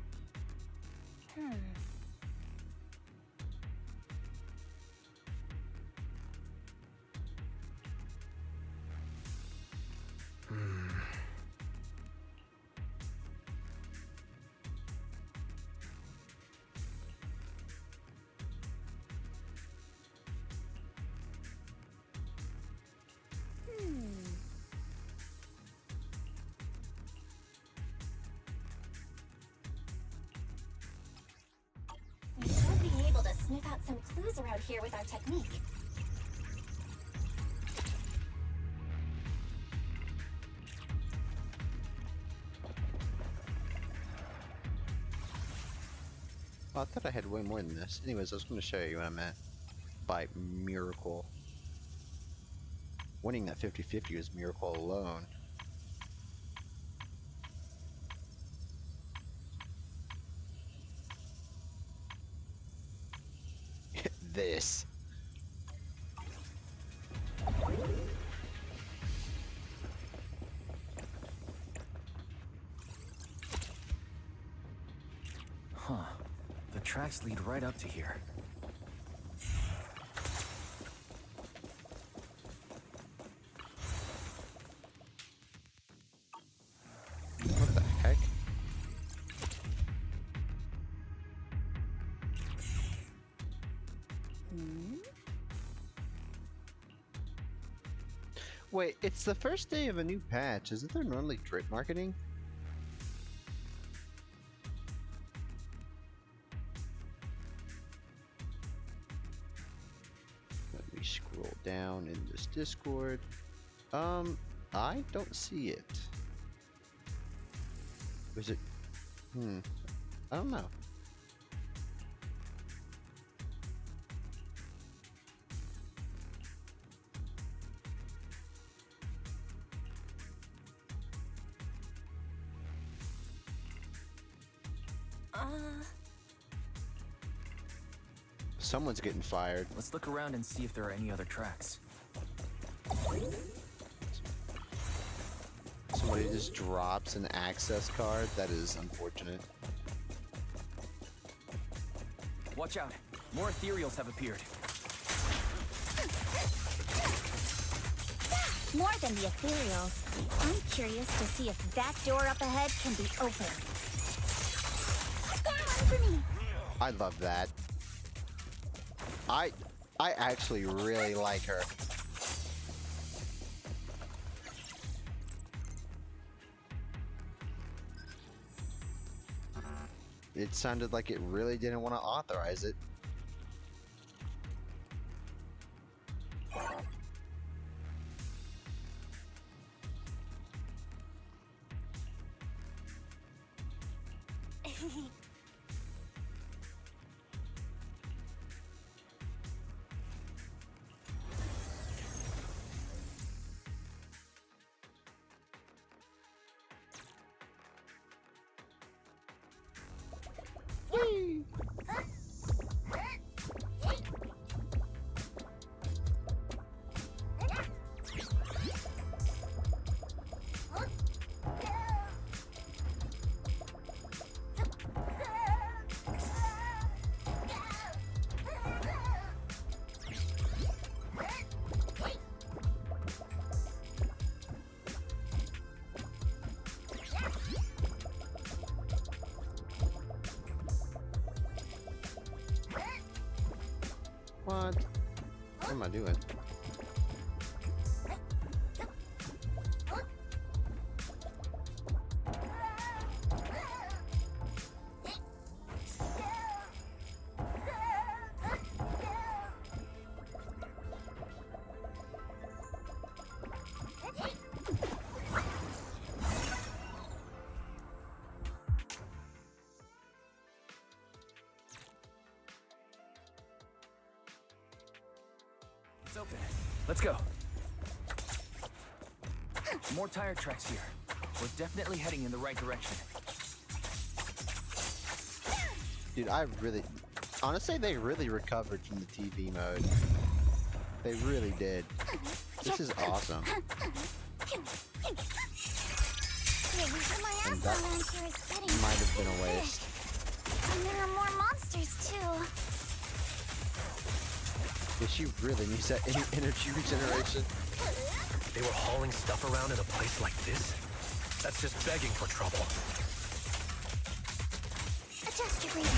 here with our technique. Oh, I thought I had way more than this. Anyways, I was going to show you what I meant by miracle. Winning that 50-50 was miracle alone. This. Huh. The tracks lead right up to here. What the heck? Wait, it's the first day of a new patch. Isn't there normally drip marketing? Let me scroll down in this Discord. I don't see it. Was it? I don't know. Someone's getting fired. Let's look around and see if there are any other tracks. Somebody just drops an access card. That is unfortunate. Watch out. More ethereals have appeared. More than the ethereals. I'm curious to see if that door up ahead can be opened. Score one for me! I love that. I actually really like her. It sounded like it really didn't want to authorize it. What? What am I doing? It's open. Let's go. More tire tracks here. We're definitely heading in the right direction. Dude, honestly, they really recovered from the TV mode. They really did. This is awesome. And that might have been a waste. And there are more monsters too. Yeah, she really needs that energy regeneration. They were hauling stuff around in a place like this? That's just begging for trouble. Adjust your breathing.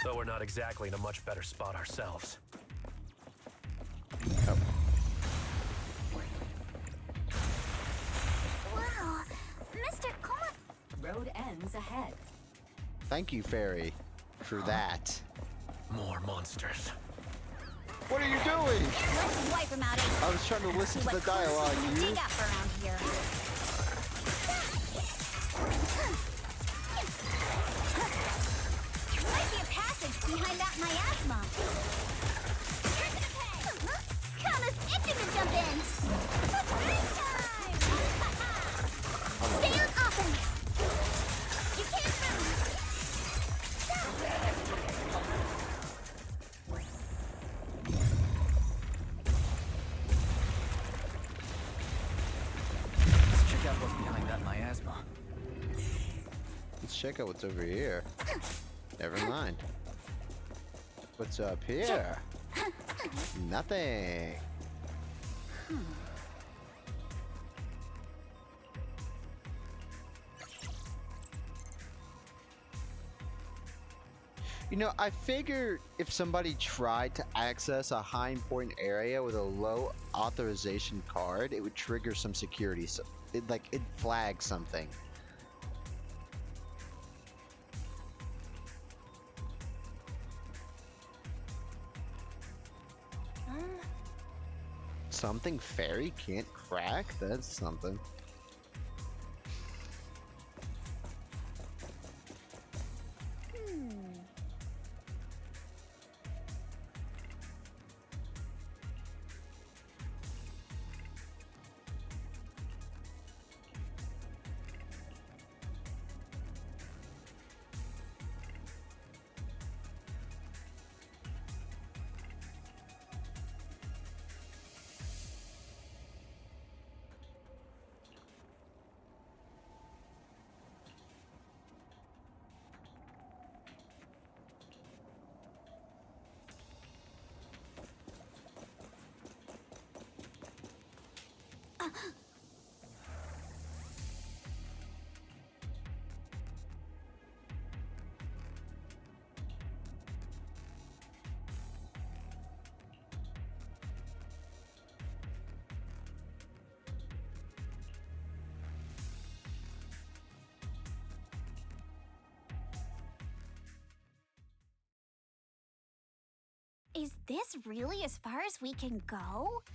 Though we're not exactly in a much better spot ourselves. Oh. Wow, Mr. Coma. Road ends ahead. Thank you, Fairy. for that. More monsters. What are you doing? Let's wipe them out, Ace. I was trying to listen to the dialogue, We dude. dig up around here. Might be a passage behind that miasma. Kana's itching to jump in. Break time! Stay on offense. You can't move. Let's check out what's behind that miasma. Let's check out what's over here. Never mind. What's up here? Nothing. You know, I figure if somebody tried to access a high important area with a low authorization card, it would trigger some security. So it flags something. Something fairy can't crack? That's something. Is this really as far as we can go?